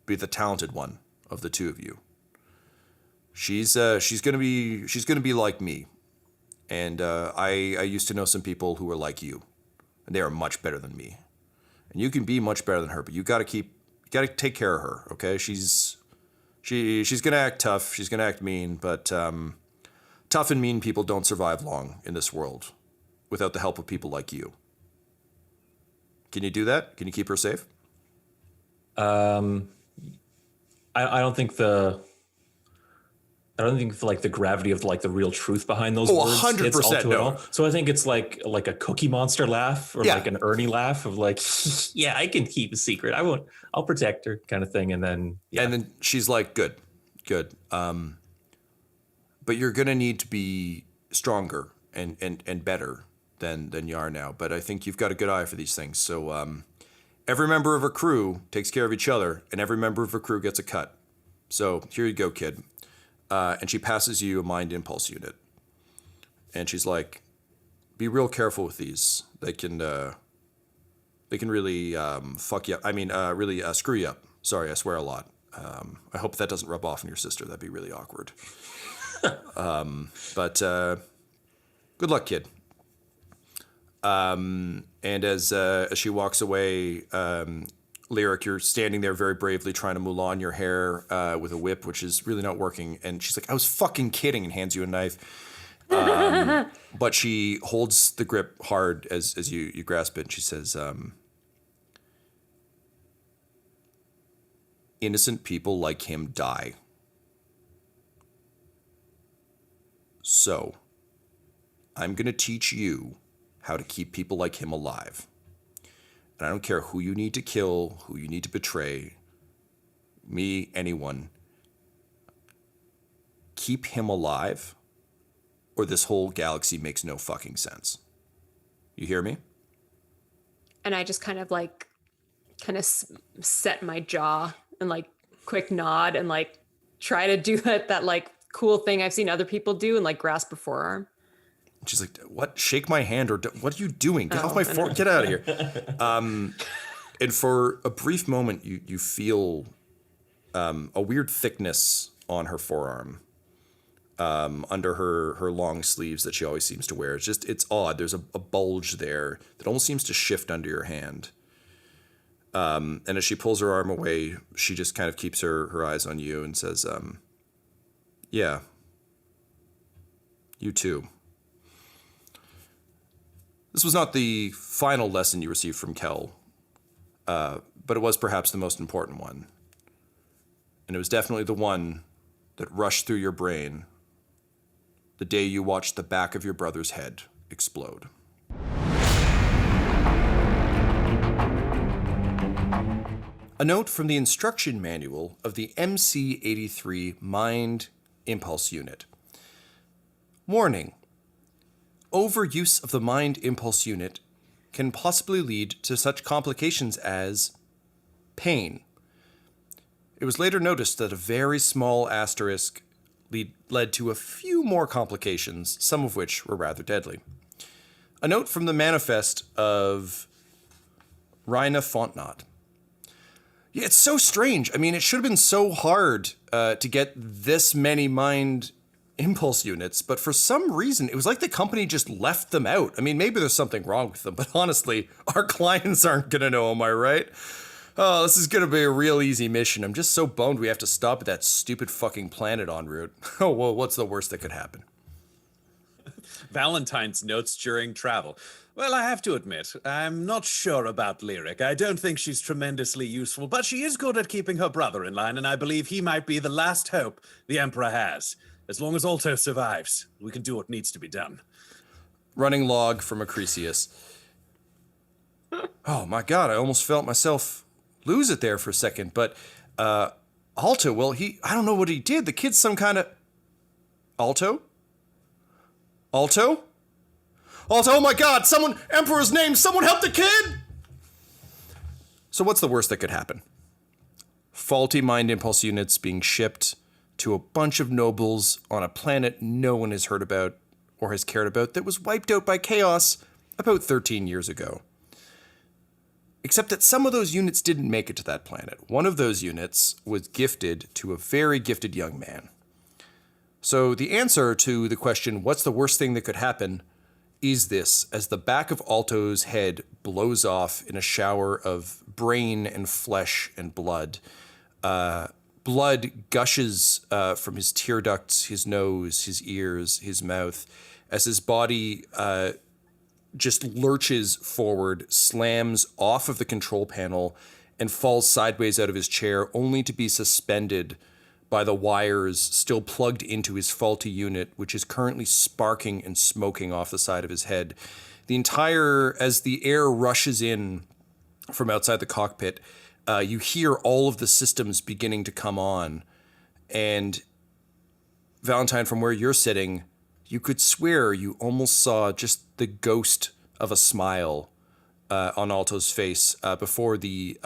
the talented one of the two of you. She's gonna be like me. And I used to know some people who were like you, and they are much better than me. And you can be much better than her, but you gotta take care of her, okay? She's gonna act tough, she's gonna act mean, but tough and mean people don't survive long in this world without the help of people like you. Can you do that? Can you keep her safe? I don't think like the gravity of like the real truth behind those words 100% at all. So I think it's like a Cookie Monster laugh or like an Ernie laugh of like, yeah, I can keep a secret. I'll protect her kind of thing. And then she's like, good. But you're gonna need to be stronger and better than you are now. But I think you've got a good eye for these things. So every member of her crew takes care of each other, and every member of her crew gets a cut. So here you go, kid. And she passes you a mind impulse unit. And she's like, be real careful with these. They can They can really fuck you up. I mean, really screw you up. Sorry, I swear a lot. I hope that doesn't rub off on your sister. That'd be really awkward. But good luck, kid. And as she walks away, Lyric, you're standing there very bravely trying to Mulan your hair with a whip, which is really not working. And she's like, I was fucking kidding, and hands you a knife. But she holds the grip hard as you grasp it, and she says, innocent people like him die. So, I'm going to teach you how to keep people like him alive. And I don't care who you need to kill, who you need to betray, me, anyone. Keep him alive, or this whole galaxy makes no fucking sense. You hear me? And I just kind of set my jaw and like quick nod and like try to do that like cool thing I've seen other people do and like grasp a forearm. She's like, what? Shake my hand, or what are you doing? Get off my forearm. Get out of here. And for a brief moment, you feel a weird thickness on her forearm under her long sleeves that she always seems to wear. It's odd. There's a bulge there that almost seems to shift under your hand. And as she pulls her arm away, she just kind of keeps her eyes on you and says, yeah, you too. This was not the final lesson you received from Kel, but it was perhaps the most important one. And it was definitely the one that rushed through your brain the day you watched the back of your brother's head explode. A note from the instruction manual of the MC-83 Mind Impulse Unit. Warning. Overuse of the Mind Impulse Unit can possibly lead to such complications as pain. It was later noticed that a very small asterisk led to a few more complications, some of which were rather deadly. A note from the manifest of Rhina Fontnot. Yeah, it's so strange. I mean, it should have been so hard to get this many mind impulse units, but for some reason, it was like the company just left them out. I mean, maybe there's something wrong with them, but honestly, our clients aren't going to know, am I right? Oh, this is going to be a real easy mission. I'm just so boned we have to stop at that stupid fucking planet en route. Oh, well, what's the worst that could happen? Valentyne's notes during travel. Well, I have to admit, I'm not sure about Lyric. I don't think she's tremendously useful, but she is good at keeping her brother in line, and I believe he might be the last hope the Emperor has. As long as Alto survives, we can do what needs to be done. Running log from Acrisius. Oh my god, I almost felt myself lose it there for a second, but Alto, well, I don't know what he did. The kid's some kind of... Alto? Alto? Alto, oh my god, someone, Emperor's name, someone help the kid! So what's the worst that could happen? Faulty mind impulse units being shipped to a bunch of nobles on a planet no one has heard about or has cared about that was wiped out by chaos about 13 years ago. Except that some of those units didn't make it to that planet. One of those units was gifted to a very gifted young man. So the answer to the question, what's the worst thing that could happen, is this, as the back of Alto's head blows off in a shower of brain and flesh and blood. Blood gushes from his tear ducts, his nose, his ears, his mouth, as his body just lurches forward, slams off of the control panel, and falls sideways out of his chair, only to be suspended by the wires still plugged into his faulty unit, which is currently sparking and smoking off the side of his head. As the air rushes in from outside the cockpit, you hear all of the systems beginning to come on. And Valentyne, from where you're sitting, you could swear you almost saw just the ghost of a smile on Alto's face before the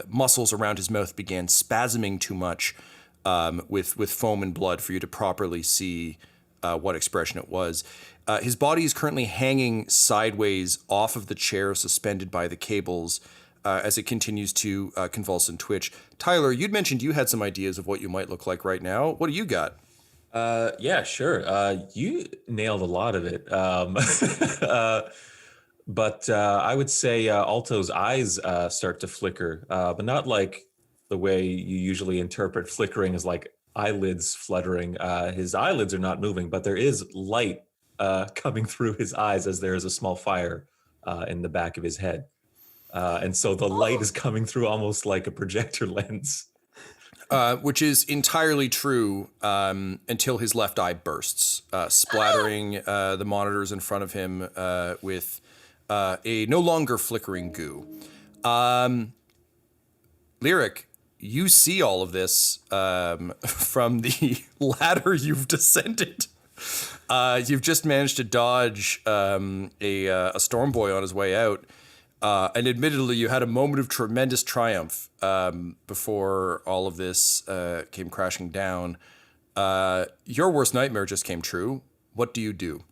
muscles around his mouth began spasming too much with foam and blood for you to properly see what expression it was. His body is currently hanging sideways off of the chair, suspended by the cables, as it continues to convulse and twitch. Tyler, you'd mentioned you had some ideas of what you might look like right now. What do you got? Yeah, sure. You nailed a lot of it. But I would say Alto's eyes start to flicker, but not like the way you usually interpret flickering as like eyelids fluttering. His eyelids are not moving, but there is light coming through his eyes as there is a small fire in the back of his head. And so the light is coming through almost like a projector lens. Which is entirely true until his left eye bursts, splattering the monitors in front of him with a no longer flickering goo. Lyric, you see all of this from the ladder you've descended. You've just managed to dodge a storm boy on his way out. And admittedly, you had a moment of tremendous triumph before all of this came crashing down. Your worst nightmare just came true. What do you do?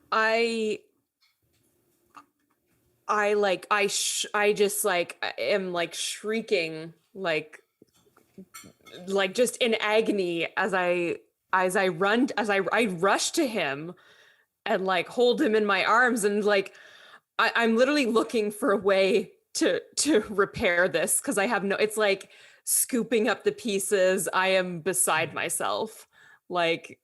I just am like shrieking, like just in agony as I rush to him and like hold him in my arms, and like I'm literally looking for a way to repair this, because I have it's like scooping up the pieces. I am beside myself. Like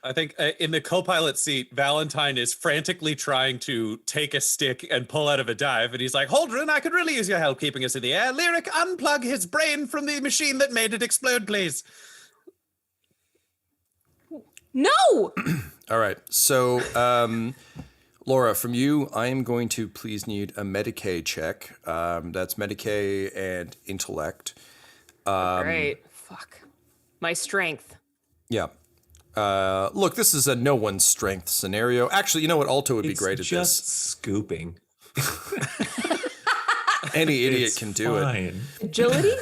I think in the co-pilot seat, Valentyne is frantically trying to take a stick and pull out of a dive, and he's like, Holdren, I could really use your help keeping us in the air. Lyric, unplug his brain from the machine that made it explode, please. no. All right. So, Laura, from you, I am going to please need a Medicae check. That's Medicae and intellect. Great. Fuck. My strength. Yeah. Look, this is a no one's strength scenario. Actually, you know what? Alto would be great at just this. Scooping. Any idiot It's can do it. fine. Agility?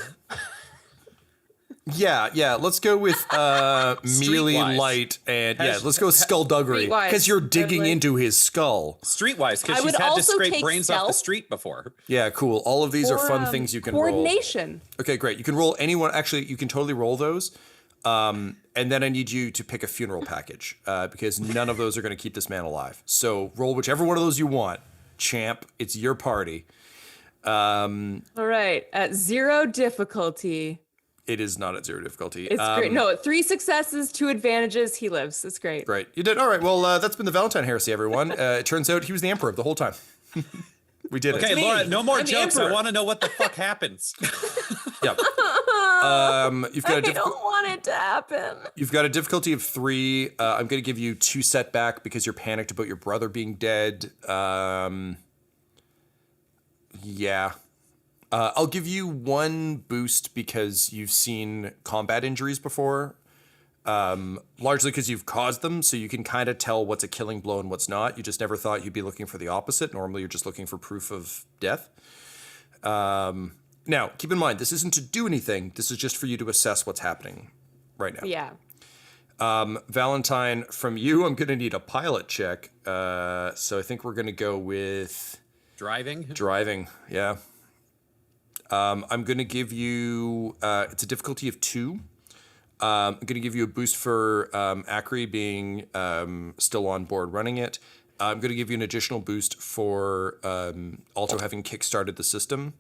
Yeah. Let's go with melee Streetwise. light and let's go with skullduggery, Streetwise. because you're digging Like- into his skull. Streetwise, I because she's would had to also scrape take brains off the stealth. street before. Yeah, cool. All of these are fun Or, things you can roll. coordination. Okay, great. You can roll anyone. Actually, you can totally roll those. And then I need you to pick a funeral package because none of those are going to keep this man alive. So roll whichever one of those you want, champ. It's your party. All right. At 0 difficulty. It is not at 0 difficulty. It's great. No, 3 successes, 2 advantages. He lives. It's great. Great. You did. All right. Well, that's been the Valentyne Heresy, everyone. It turns out he was the emperor the whole time. We did Okay, it. Laura, no more I'm the jokes. I emperor. want to know what the fuck happens. Yeah. You've got I don't want it to happen. You've got a difficulty of 3. I'm going to give you 2 setback because you're panicked about your brother being dead. Yeah. I'll give you 1 boost because you've seen combat injuries before. Largely because you've caused them, so you can kind of tell what's a killing blow and what's not. You just never thought you'd be looking for the opposite. Normally, you're just looking for proof of death. Now, keep in mind, this isn't to do anything. This is just for you to assess what's happening right now. Yeah. Valentyne, from you, I'm going to need a pilot check. So I think we're going to go with Driving? Yeah. I'm going to give you, it's a difficulty of 2. I'm going to give you a boost for Acri being still on board running it. I'm going to give you an additional boost for Alto having kickstarted the system.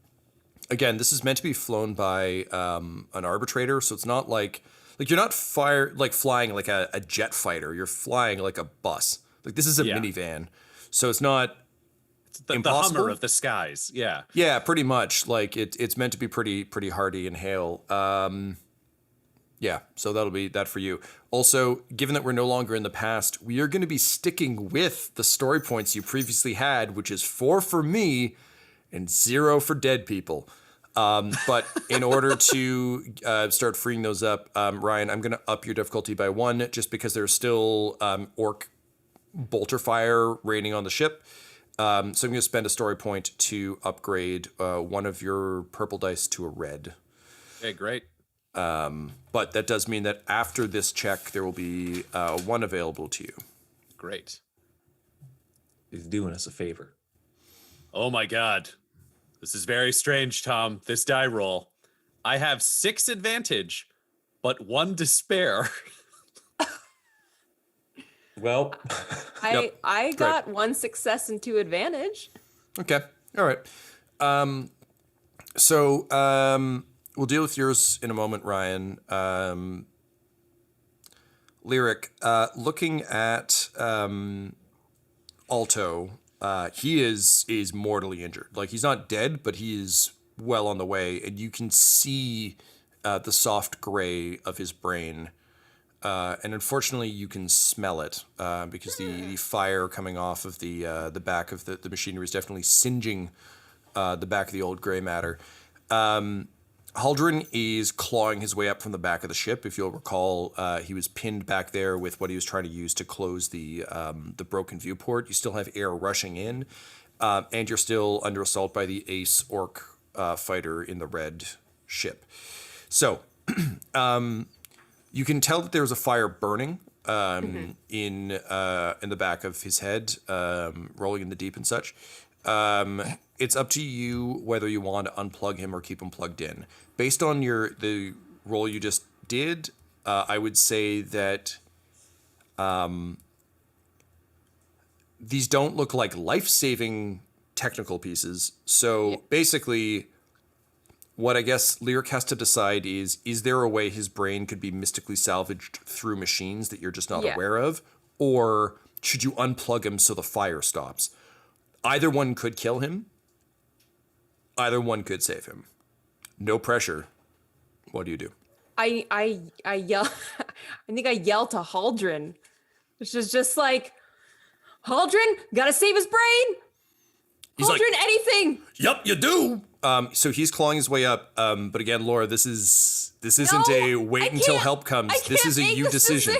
Again, this is meant to be flown by an arbitrator, so it's not like you're not flying like a jet fighter. You're flying like a bus. Like this is a minivan, so it's not The Hummer of the skies. Yeah. Yeah, pretty much. Like it's meant to be pretty hardy and hail. Yeah, so that'll be that for you. Also, given that we're no longer in the past, we are going to be sticking with the story points you previously had, which is 4 for me and 0 for dead people. But in order to start freeing those up, Ryan, I'm going to up your difficulty by 1 just because there's still Ork bolter fire raining on the ship. So I'm going to spend a story point to upgrade one of your purple dice to a red. Okay, great. But that does mean that after this check, there will be 1 available to you. Great. He's doing us a favor. Oh my god. This is very strange, Tom. This die roll. I have 6 advantage, but 1 despair. Well, I got 1 success and 2 advantage. Okay. All right. So we'll deal with yours in a moment, Ryan. Lyric, looking at Alto, he is mortally injured. Like, he's not dead, but he is well on the way, and you can see the soft gray of his brain. And unfortunately, you can smell it because the fire coming off of the back of the machinery is definitely singeing the back of the old gray matter. Haldren is clawing his way up from the back of the ship. If you'll recall, he was pinned back there with what he was trying to use to close the broken viewport. You still have air rushing in, and you're still under assault by the Ace Ork fighter in the red ship. So you can tell that there's a fire burning in the back of his head, rolling in the deep and such. It's up to you whether you want to unplug him or keep him plugged in. Based on the roll you just did, I would say that these don't look like life-saving technical pieces. So basically, what I guess Lyric has to decide is there a way his brain could be mystically salvaged through machines that you're just not aware of? Or should you unplug him so the fire stops? Either one could kill him. Either one could save him. No pressure. What do you do? I yell. I think I yell to Haldren, which is just like, Haldren, gotta save his brain. He's Haldren, like, anything. Yep, you do. So he's clawing his way up. But again, Laura, this isn't a wait until help comes. This is a you decision.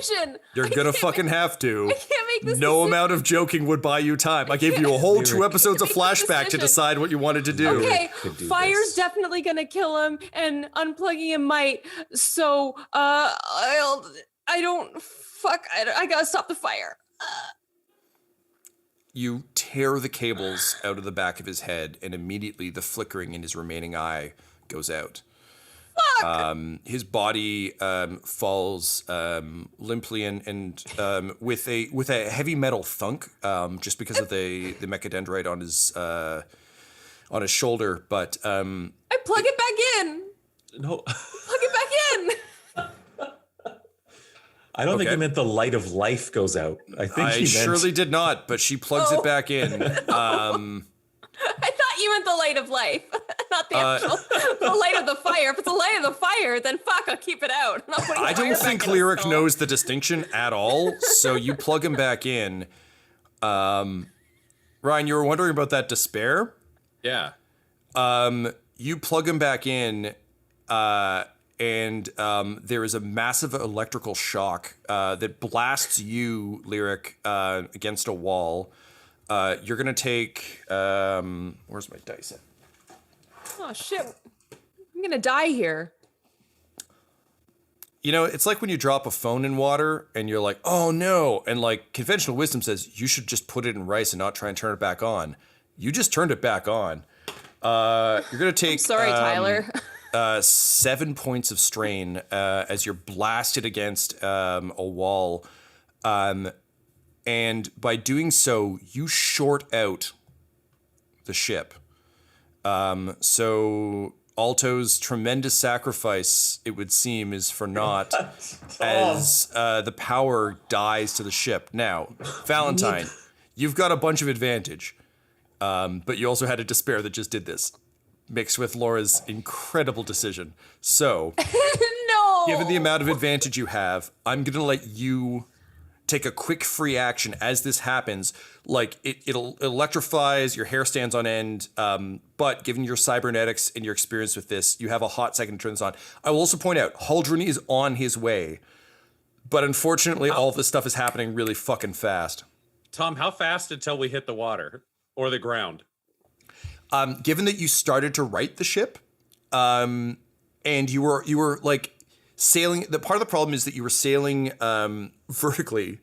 You're gonna fucking have to. I can't make this No decision. amount of joking would buy you time. I gave you a whole 2 episodes of flashback to decide what you wanted to do. Okay, could do fire's this. definitely gonna kill him, and unplugging him might. So, I gotta stop the fire. You tear the cables out of the back of his head, and immediately the flickering in his remaining eye goes out. His body falls limply and with a heavy metal thunk, just because of the mechadendrite on his shoulder. But I plug it back in. no, Plug it back in. I don't think Okay. he meant the light of life goes out. I think I he meant surely did not, but she plugs it back in. I thought you meant the light of life, not the actual the light of the fire. If it's the light of the fire, then fuck, I'll keep it out. I'm not putting I fire don't back think in his Lyric soul. knows the distinction at all, so you plug him back in. Ryan, you were wondering about that despair? Yeah. You plug him back in, and there is a massive electrical shock that blasts you, Lyric, against a wall. You're going to take... where's my dice at? Oh shit, I'm gonna die here. You know, it's like when you drop a phone in water and you're like, oh no. And like conventional wisdom says you should just put it in rice and not try and turn it back on. You just turned it back on. You're going to take... Sorry, Tyler. 7 points of strain as you're blasted against a wall. And by doing so, you short out the ship. So Alto's tremendous sacrifice, it would seem, is for naught as the power dies to the ship. Now, Valentyne, you've got a bunch of advantage, but you also had a despair that just did this, mixed with Laura's incredible decision. So, No. given the amount of advantage you have, I'm going to let you take a quick free action as this happens. Like, it electrifies, your hair stands on end, but given your cybernetics and your experience with this, you have a hot second to turn this on. I will also point out, Haldren is on his way, but unfortunately, all this stuff is happening really fucking fast. Tom, how fast until we hit the water or the ground? Given that you started to right the ship, and you were like, sailing. The part of the problem is that you were sailing vertically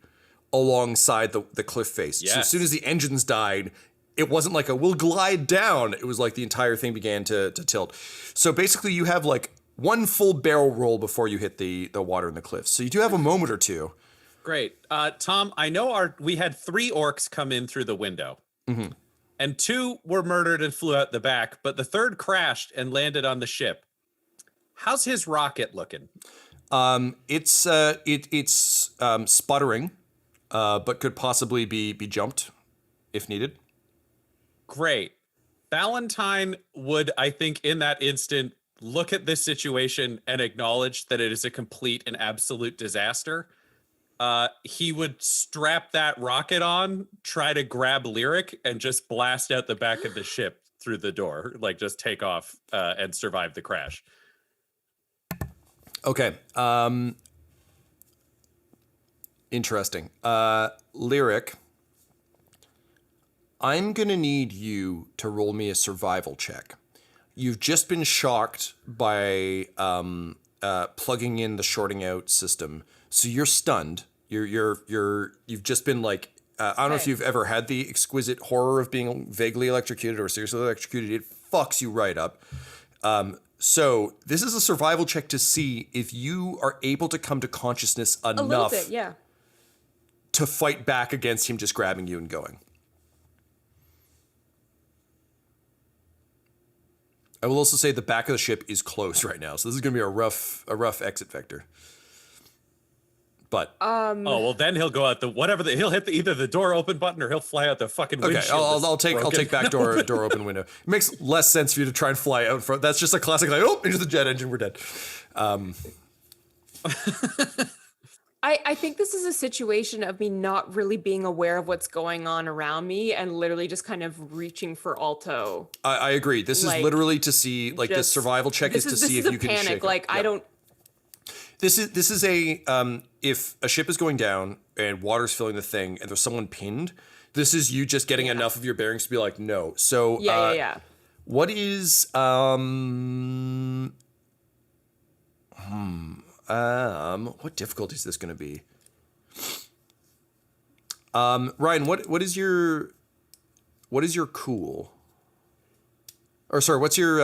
alongside the cliff face. So as soon as the engines died, it wasn't like a we'll glide down. It was like the entire thing began to tilt. So basically, you have like one full barrel roll before you hit the water in the cliffs. So you do have a moment or two. Great. Tom, I know we had 3 orcs come in through the window. Mm-hmm. And 2 were murdered and flew out the back, but the 3rd crashed and landed on the ship. How's his rocket looking? It's sputtering, but could possibly be jumped if needed. Great. Valentyne would, I think, in that instant, look at this situation and acknowledge that it is a complete and absolute disaster. He would strap that rocket on, try to grab Lyric, and just blast out the back of the ship through the door, like just take off and survive the crash. Okay. Interesting. Lyric, I'm going to need you to roll me a survival check. You've just been shocked by plugging in the shorting out system, so you're stunned. You've just been like, I don't know if you've ever had the exquisite horror of being vaguely electrocuted or seriously electrocuted. It fucks you right up. So this is a survival check to see if you are able to come to consciousness enough a little bit, yeah, to fight back against him just grabbing you and going. I will also say the back of the ship is closed right now, so this is going to be a rough exit vector. But oh well, then he'll go out he'll hit either the door open button or he'll fly out the fucking windshield. Okay, I'll take back door open window. It makes less sense for you to try and fly out front. That's just a classic like into the jet engine, we're dead. I think this is a situation of me not really being aware of what's going on around me and literally just kind of reaching for Alto. I agree. This is literally to see like this survival check is to see if you can panic. shake Like it. I don't. This is a if a ship is going down and water's filling the thing and there's someone pinned, this is you just getting enough of your bearings to be like no. So Yeah. What is what difficulty is this going to be? Ryan, what is your cool? Or sorry, what's your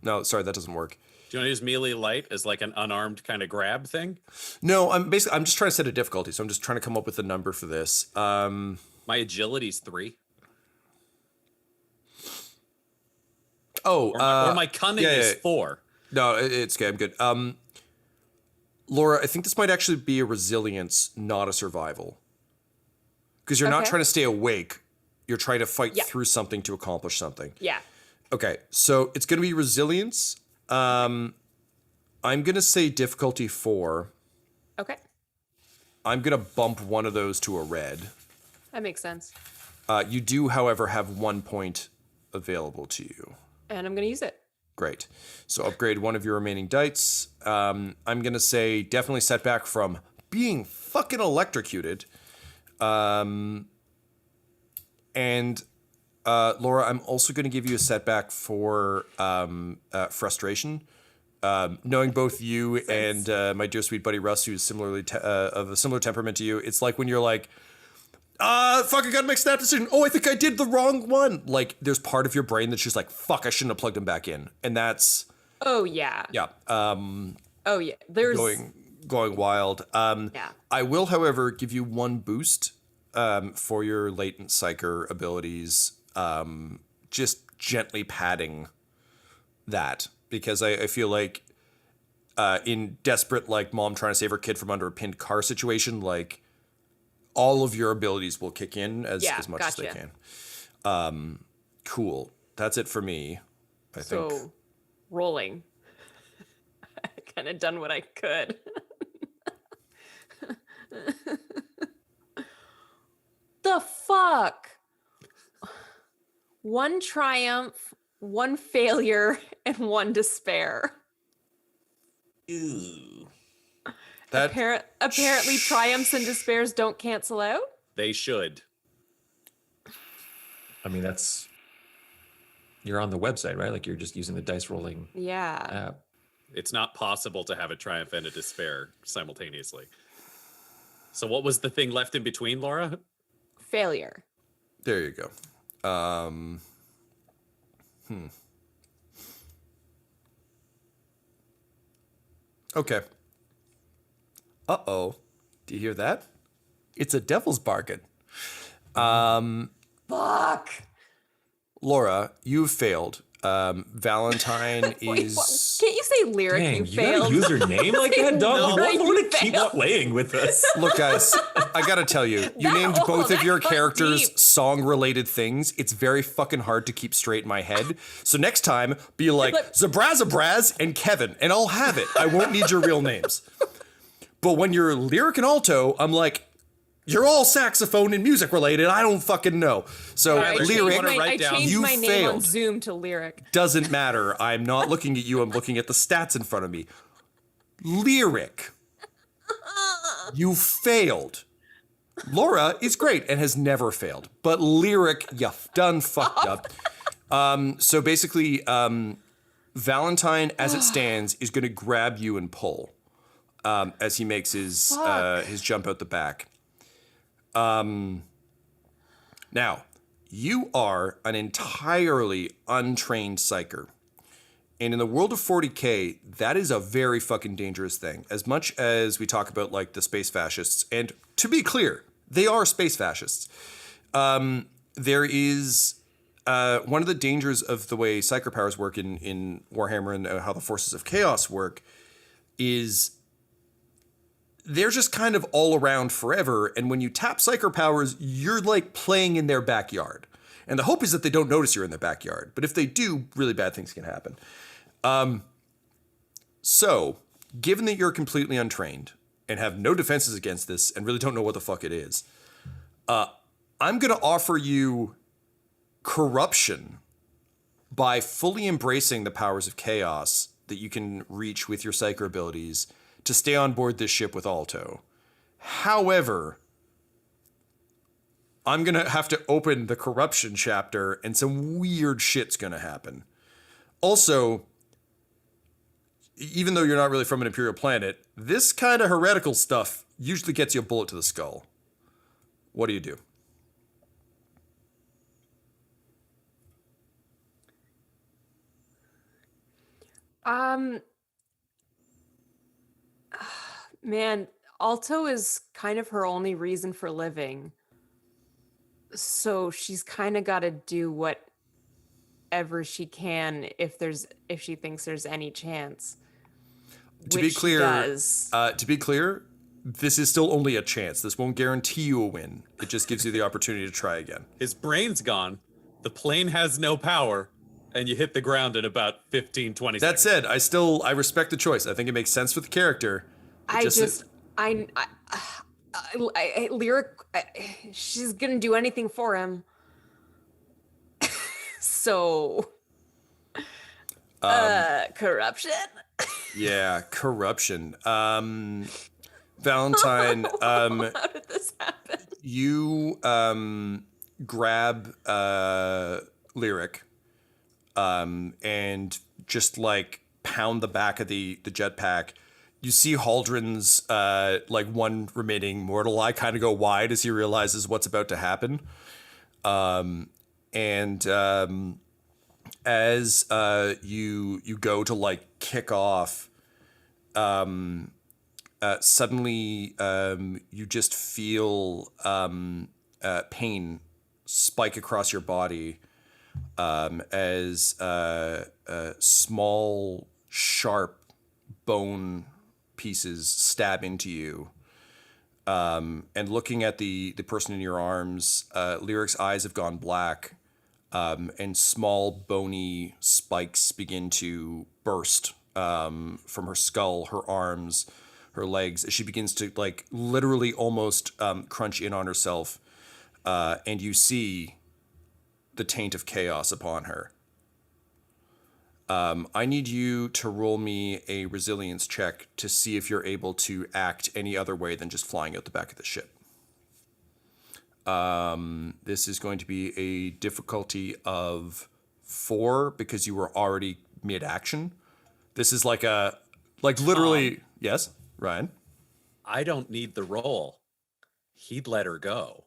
no, sorry, that doesn't work. Do you want to use melee light as like an unarmed kind of grab thing? No, I'm just trying to set a difficulty, so I'm just trying to come up with a number for this. My agility's 3. Or my cunning is 4. No, it's okay. I'm good. Laura, I think this might actually be a resilience, not a survival. Because you're not trying to stay awake. You're trying to fight through something to accomplish something. Yeah. Okay, so it's going to be resilience. I'm going to say difficulty 4. Okay. I'm going to bump one of those to a red. That makes sense. You do, however, have 1 point available to you. And I'm going to use it. Great. So upgrade one of your remaining dice. I'm going to say definitely setback from being fucking electrocuted. And Laura, I'm also going to give you a setback for frustration. Knowing both you and my dear sweet buddy Russ, who's similarly of a similar temperament to you, it's like when you're like, fuck, I gotta make a snap decision. Oh, I think I did the wrong one. Like, there's part of your brain that's just like, fuck, I shouldn't have plugged him back in. And that's... Oh, yeah. Yeah. Oh, yeah. There's... Going wild. Yeah. I will, however, give you 1 boost for your latent psyker abilities. Just gently padding that. Because I feel like in desperate, like, mom trying to save her kid from under a pinned car situation, like... all of your abilities will kick in as much as they can. Cool. That's it for me, I think. So, rolling. I kind of done what I could. The fuck? 1 triumph, 1 failure, and 1 despair. Ew. Apparently triumphs and despairs don't cancel out? They should. I mean, you're on the website, right? Like you're just using the dice rolling Yeah. app. It's not possible to have a triumph and a despair simultaneously. So what was the thing left in between, Laura? Failure. There you go. Okay. Uh-oh. Do you hear that? It's a devil's bargain. Fuck. Laura, you've failed. Valentyne Wait, is... can't you say lyric? Dang, you you failed. gotta use her name like that, dog? No, We you want to keep failed. on playing with us. Look, guys, I gotta tell you, you named both of your that's characters deep. song-related things. It's very fucking hard to keep straight in my head. So next time, be like, Zabrazabraz and Kevin, and I'll have it. I won't need your real names. But when you're lyric and alto, I'm like, you're all saxophone and music related. I don't fucking know. So I lyric, changed you my name failed. on Zoom to lyric. Doesn't matter. I'm not looking at you. I'm looking at the stats in front of me. Lyric. You failed. Laura is great and has never failed. But lyric, you done fucked up. So basically, Valentyne, as it stands, is going to grab you and pull as he makes his jump out the back. Now, you are an entirely untrained psyker. And in the world of 40K, that is a very fucking dangerous thing. As much as we talk about like the space fascists, and to be clear, they are space fascists. There is one of the dangers of the way psyker powers work in Warhammer and how the forces of chaos work is they're just kind of all around forever. And when you tap psyker powers, you're like playing in their backyard. And the hope is that they don't notice you're in their backyard. But if they do, really bad things can happen. So, given that you're completely untrained and have no defenses against this and really don't know what the fuck it is, I'm going to offer you corruption by fully embracing the powers of chaos that you can reach with your psyker abilities to stay on board this ship with Alto. However, I'm going to have to open the corruption chapter and some weird shit's going to happen. Also, even though you're not really from an Imperial planet, this kind of heretical stuff usually gets you a bullet to the skull. What do you do? Man, Alto is kind of her only reason for living. So she's kind of got to do whatever she can if she thinks there's any chance. To be clear, this is still only a chance. This won't guarantee you a win. It just gives you the opportunity to try again. His brain's gone. The plane has no power. And you hit the ground in about 15, 20 That seconds. said, I respect the choice. I think it makes sense for the character. Lyric, she's gonna do anything for him. So, corruption. Yeah, corruption. Valentyne, How did this happen? you grab Lyric and just like pound the back of the jetpack. You see Haldren's like one remaining mortal eye kind of go wide as he realizes what's about to happen. As you go to like kick off, suddenly you just feel pain spike across your body as small, sharp bone pieces stab into you. And looking at the person in your arms, Lyric's eyes have gone black, and small bony spikes begin to burst from her skull, her arms, her legs, as she begins to like literally almost crunch in on herself. And you see the taint of chaos upon her. I need you to roll me a resilience check to see if you're able to act any other way than just flying out the back of the ship. This is going to be a difficulty of 4 because you were already mid-action. This is like a Like literally, yes, Ryan. I don't need the roll. He'd let her go.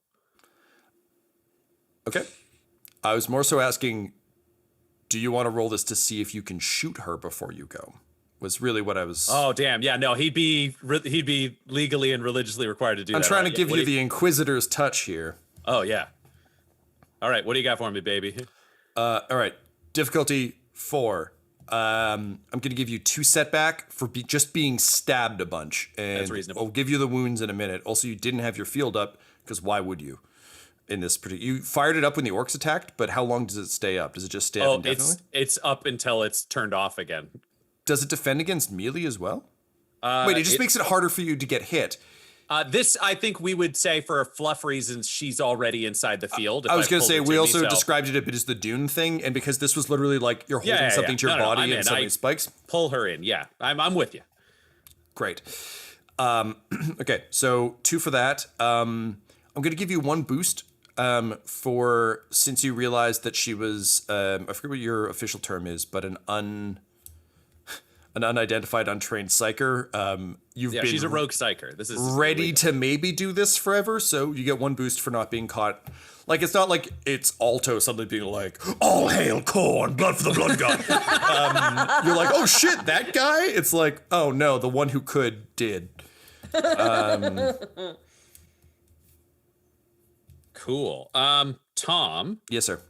Okay. I was more so asking, do you want to roll this to see if you can shoot her before you go? Was really what I was. Oh damn! Yeah, no, he'd be legally and religiously required to do that. I'm trying to right? give What you do the Inquisitor's touch here. Oh yeah. All right, what do you got for me, baby? All right, difficulty 4. I'm gonna give you 2 setback for just being stabbed a bunch, and That's reasonable. I'll give you the wounds in a minute. Also, you didn't have your field up because why would you? In this particular, you fired it up when the orcs attacked, but how long does it stay up? Does it just stay up indefinitely? it's up until it's turned off again. Does it defend against melee as well? Wait, it just makes it harder for you to get hit. This, I think we would say for fluff reasons, she's already inside the field. I was going to say, we also described it a bit as the Dune thing, and because this was literally like you're holding something to your body and something spikes. Pull her in, yeah. I'm with you. Great. Okay, so 2 for that. I'm going to give you 1 boost for since you realized that she was, I forget what your official term is, but an unidentified, untrained psyker. You've been she's a rogue psyker. This is ready to maybe do this forever, so you get 1 boost for not being caught. Like, it's not like it's Alto suddenly being like, all hail Korn, blood for the blood god. You're like, oh shit, that guy? It's like, oh no, the one who could did. Cool. Tom. Yes, sir.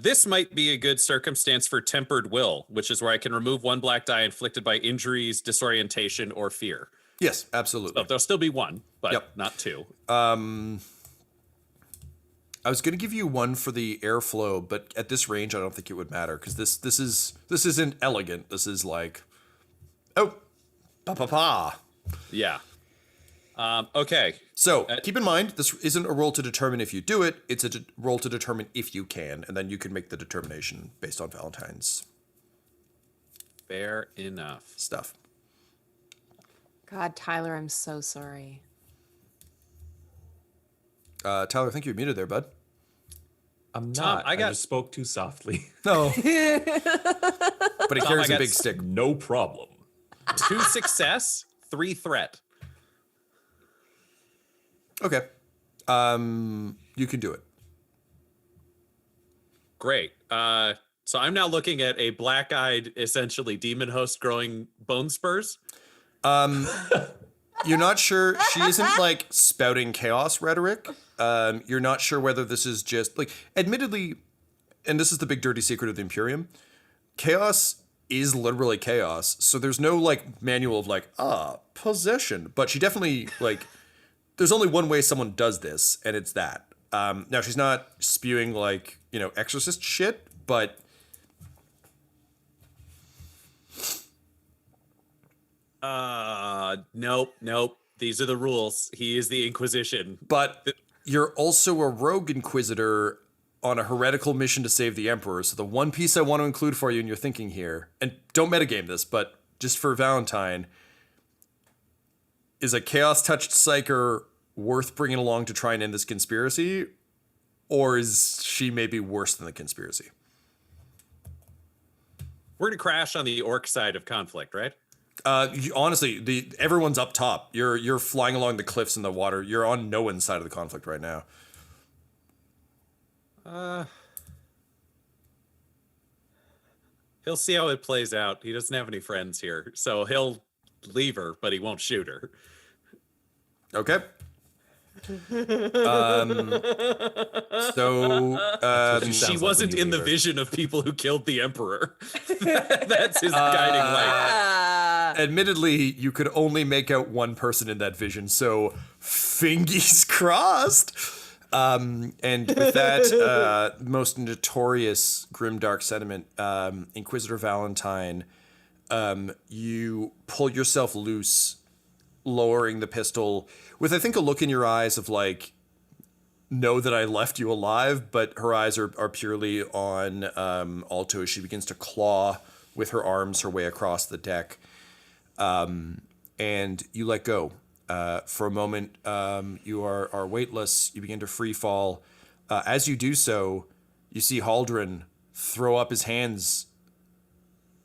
This might be a good circumstance for tempered will, which is where I can remove 1 black die inflicted by injuries, disorientation, or fear. Yes, absolutely. So there'll still be 1, but not 2. I was going to give you 1 for the airflow, but at this range, I don't think it would matter because this isn't elegant. This is like, oh, pa pa pa. Yeah. Okay. So keep in mind, this isn't a roll to determine if you do it. It's a roll to determine if you can, and then you can make the determination based on Valentine's Fair enough. stuff. God, Tyler, I'm so sorry. Tyler, I think you're muted there, bud. I'm Tom, not. I just spoke too softly. No. But it carries I a big got stick. No problem. 2 success, 3 threat. Okay. You can do it. Great. So I'm now looking at a black-eyed, essentially demon host growing bone spurs. You're not sure. She isn't like spouting chaos rhetoric. You're not sure whether this is just like, admittedly, and this is the big dirty secret of the Imperium, chaos is literally chaos. So there's no like manual of like, possession. But she definitely like, there's only one way someone does this, and it's that. Now she's not spewing like, exorcist shit, but Nope. These are the rules. He is the Inquisition. But you're also a rogue inquisitor on a heretical mission to save the Emperor. So the one piece I want to include for you in your thinking here, and don't metagame this, but just for Valentyne, is a chaos-touched psyker worth bringing along to try and end this conspiracy? Or is she maybe worse than the conspiracy? We're going to crash on the orc side of conflict, right? Honestly, everyone's up top. You're flying along the cliffs in the water. You're on no one's side of the conflict right now. He'll see how it plays out. He doesn't have any friends here, so he'll leave her, but he won't shoot her. Okay. She wasn't in the vision of people who killed the Emperor. That's his guiding light. Admittedly, you could only make out one person in that vision, so fingies crossed. And with that most notorious grimdark sentiment, Inquisitor Valentyne, you pull yourself loose, lowering the pistol with, I think, a look in your eyes of like, know that I left you alive, but her eyes are purely on Alto as she begins to claw with her arms her way across the deck. And you let go. For a moment, you are weightless. You begin to free fall. As you do so, you see Haldren throw up his hands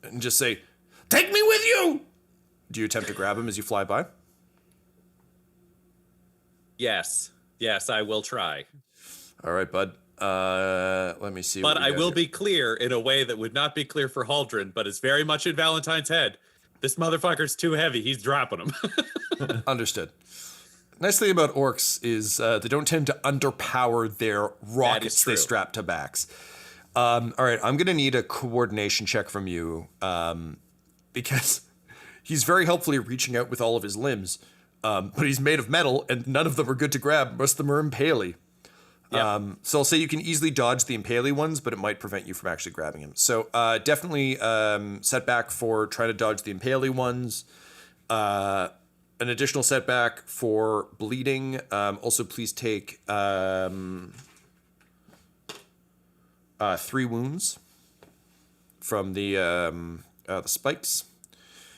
and just say, "Take me with you!" Do you attempt to grab him as you fly by? Yes, I will try. All right, bud. Let me see. But what we I got will here. be clear in a way that would not be clear for Haldren, but is very much in Valentyne's head. This motherfucker's too heavy. He's dropping him. Understood. Nice thing about orcs is they don't tend to underpower their rockets they true. strap to backs. All right, I'm going to need a coordination check from you because he's very helpfully reaching out with all of his limbs, but he's made of metal and none of them are good to grab. Most of them are impaley. Yep. So I'll say you can easily dodge the impaley ones, but it might prevent you from actually grabbing him. So definitely setback for trying to dodge the impaley ones. An additional setback for bleeding. Also, please take 3 wounds from the spikes.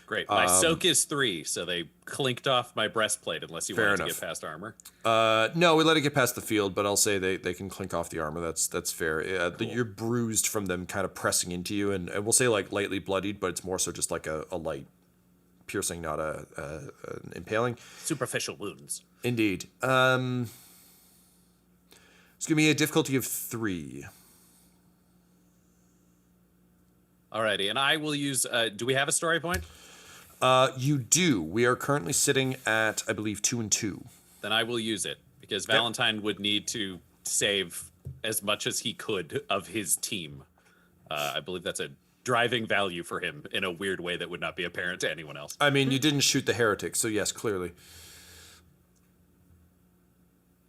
Great. My soak is 3, so they clinked off my breastplate unless you wanted to get past armor. No, we let it get past the field, but I'll say they can clink off the armor. That's fair. Cool. You're bruised from them kind of pressing into you, and we'll say like lightly bloodied, but it's more so just like a light piercing, not an impaling. Superficial wounds. Indeed. It's going to be a difficulty of 3. Alrighty, and I will use. Do we have a story point? You do. We are currently sitting at, I believe, 2 and 2. Then I will use it because Valentyne would need to save as much as he could of his team. I believe that's a driving value for him in a weird way that would not be apparent to anyone else. I mean, you didn't shoot the heretic, so yes, clearly.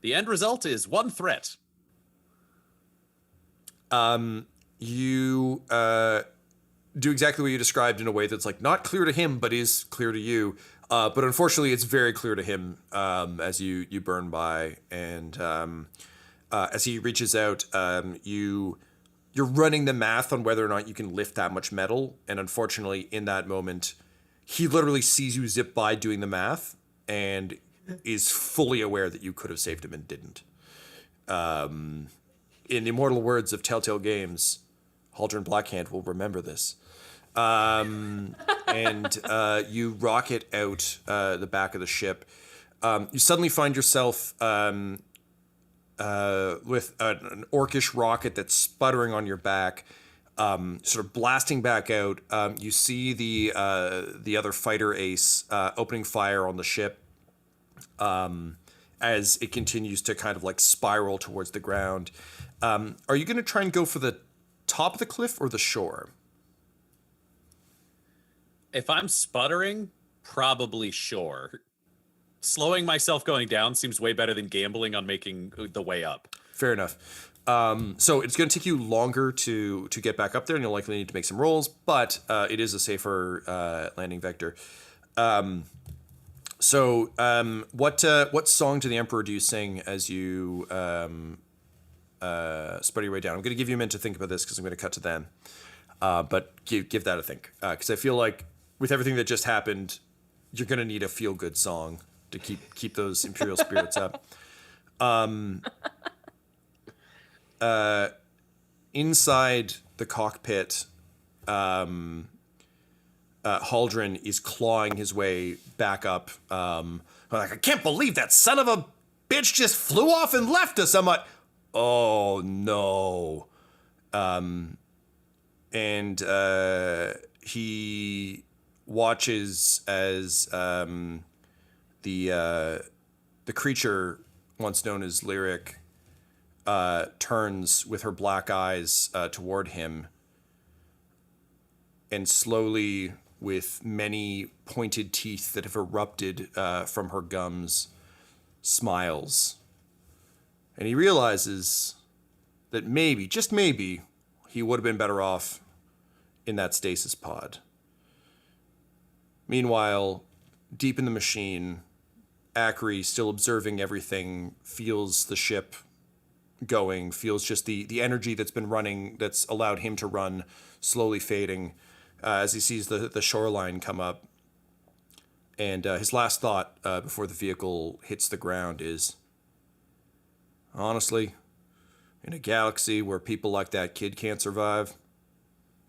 The end result is 1 threat. You do exactly what you described in a way that's like not clear to him, but is clear to you. But unfortunately, it's very clear to him as you burn by, and as he reaches out, you're running the math on whether or not you can lift that much metal. And unfortunately, in that moment, he literally sees you zip by doing the math and is fully aware that you could have saved him and didn't. In the immortal words of Telltale Games, Haldren Blackhand will remember this. And you rocket out the back of the ship. You suddenly find yourself with an orcish rocket that's sputtering on your back, sort of blasting back out. You see the other fighter ace opening fire on the ship as it continues to kind of like spiral towards the ground. Are you going to try and go for the top of the cliff or the shore? If I'm sputtering, probably shore. Slowing myself going down seems way better than gambling on making the way up. Fair enough. So it's going to take you longer to get back up there, and you'll likely need to make some rolls, but it is a safer landing vector. What song to the Emperor do you sing as you sputter your way down? I'm going to give you a minute to think about this because I'm going to cut to them. But give that a think, because I feel like with everything that just happened, you're going to need a feel-good song to keep those Imperial spirits up. Inside the cockpit, Haldren is clawing his way back up. Like, I can't believe that son of a bitch just flew off and left us. I'm like, oh no. And he watches as the creature once known as Lyric turns with her black eyes toward him, and slowly, with many pointed teeth that have erupted from her gums, smiles. And he realizes that maybe, just maybe, he would have been better off in that stasis pod. Meanwhile, deep in the machine, Acri, still observing everything, feels the ship going, feels just the energy that's been running, that's allowed him to run, slowly fading as he sees the shoreline come up. And his last thought before the vehicle hits the ground is, honestly, in a galaxy where people like that kid can't survive,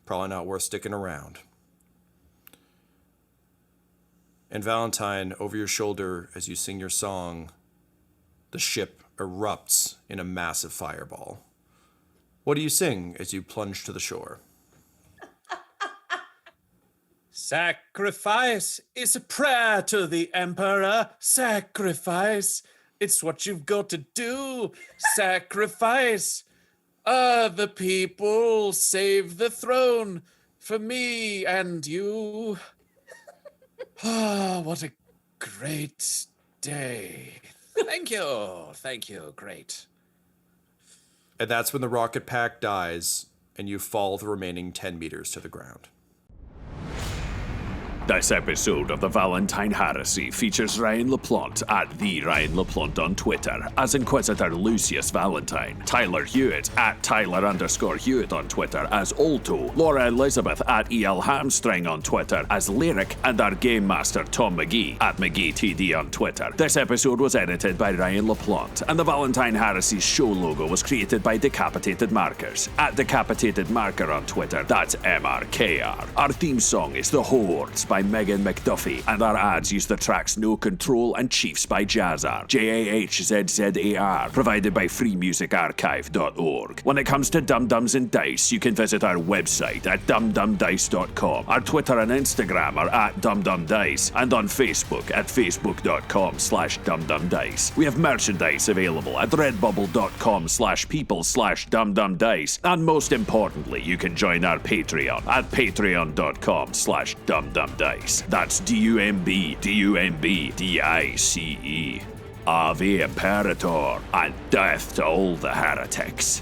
probably not worth sticking around. And Valentyne, over your shoulder, as you sing your song, the ship erupts in a massive fireball. What do you sing as you plunge to the shore? Sacrifice is a prayer to the Emperor. Sacrifice. It's what you've got to do. Sacrifice. The people save the throne for me and you. Ah, what a great day. Thank you. Thank you. Great. And that's when the rocket pack dies, and you fall the remaining 10 meters to the ground. This episode of the Valentyne Heresy features Ryan LaPlante at the Ryan LaPlante on Twitter as Inquisitor Lucius Valentyne, Tyler Hewitt at Tyler_Hewitt on Twitter as Alto, Laura Elizabeth at EL Hamstring on Twitter as Lyric, and our Game Master Tom McGee at McGeeTD on Twitter. This episode was edited by Ryan LaPlante, and the Valentyne Heresy show logo was created by Decapitated Markers at Decapitated Marker on Twitter. That's MRKR. Our theme song is The Hordes by Megan McDuffie, and our ads use the tracks No Control and Chiefs by Jazzar, JAHZZAR, provided by freemusicarchive.org. When it comes to Dum-Dums and Dice, you can visit our website at dumdumdice.com. Our Twitter and Instagram are at dumdumdice, and on Facebook at facebook.com/dumdumdice. We have merchandise available at redbubble.com/people/dumdumdice, and most importantly, you can join our Patreon at patreon.com/dumdumdice. That's DUMBDICE. Ave Imperator, and death to all the heretics.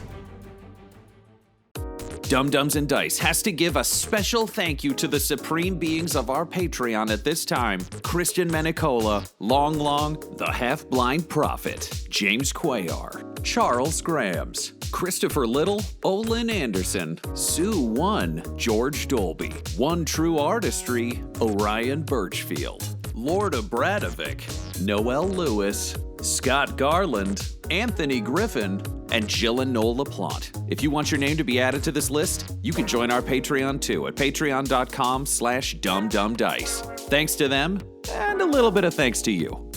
Dum-Dums and Dice has to give a special thank you to the supreme beings of our Patreon at this time: Christian Menicola, Long, the Half-Blind Prophet, James Cuellar, Charles Grams, Christopher Little, Olin Anderson, Sue One, George Dolby, One True Artistry, Orion Birchfield, Lord Abradovic, Noel Lewis, Scott Garland, Anthony Griffin, and Jill and Noel LaPlante. If you want your name to be added to this list, you can join our Patreon too at patreon.com/dumdumdice. Thanks to them, and a little bit of thanks to you.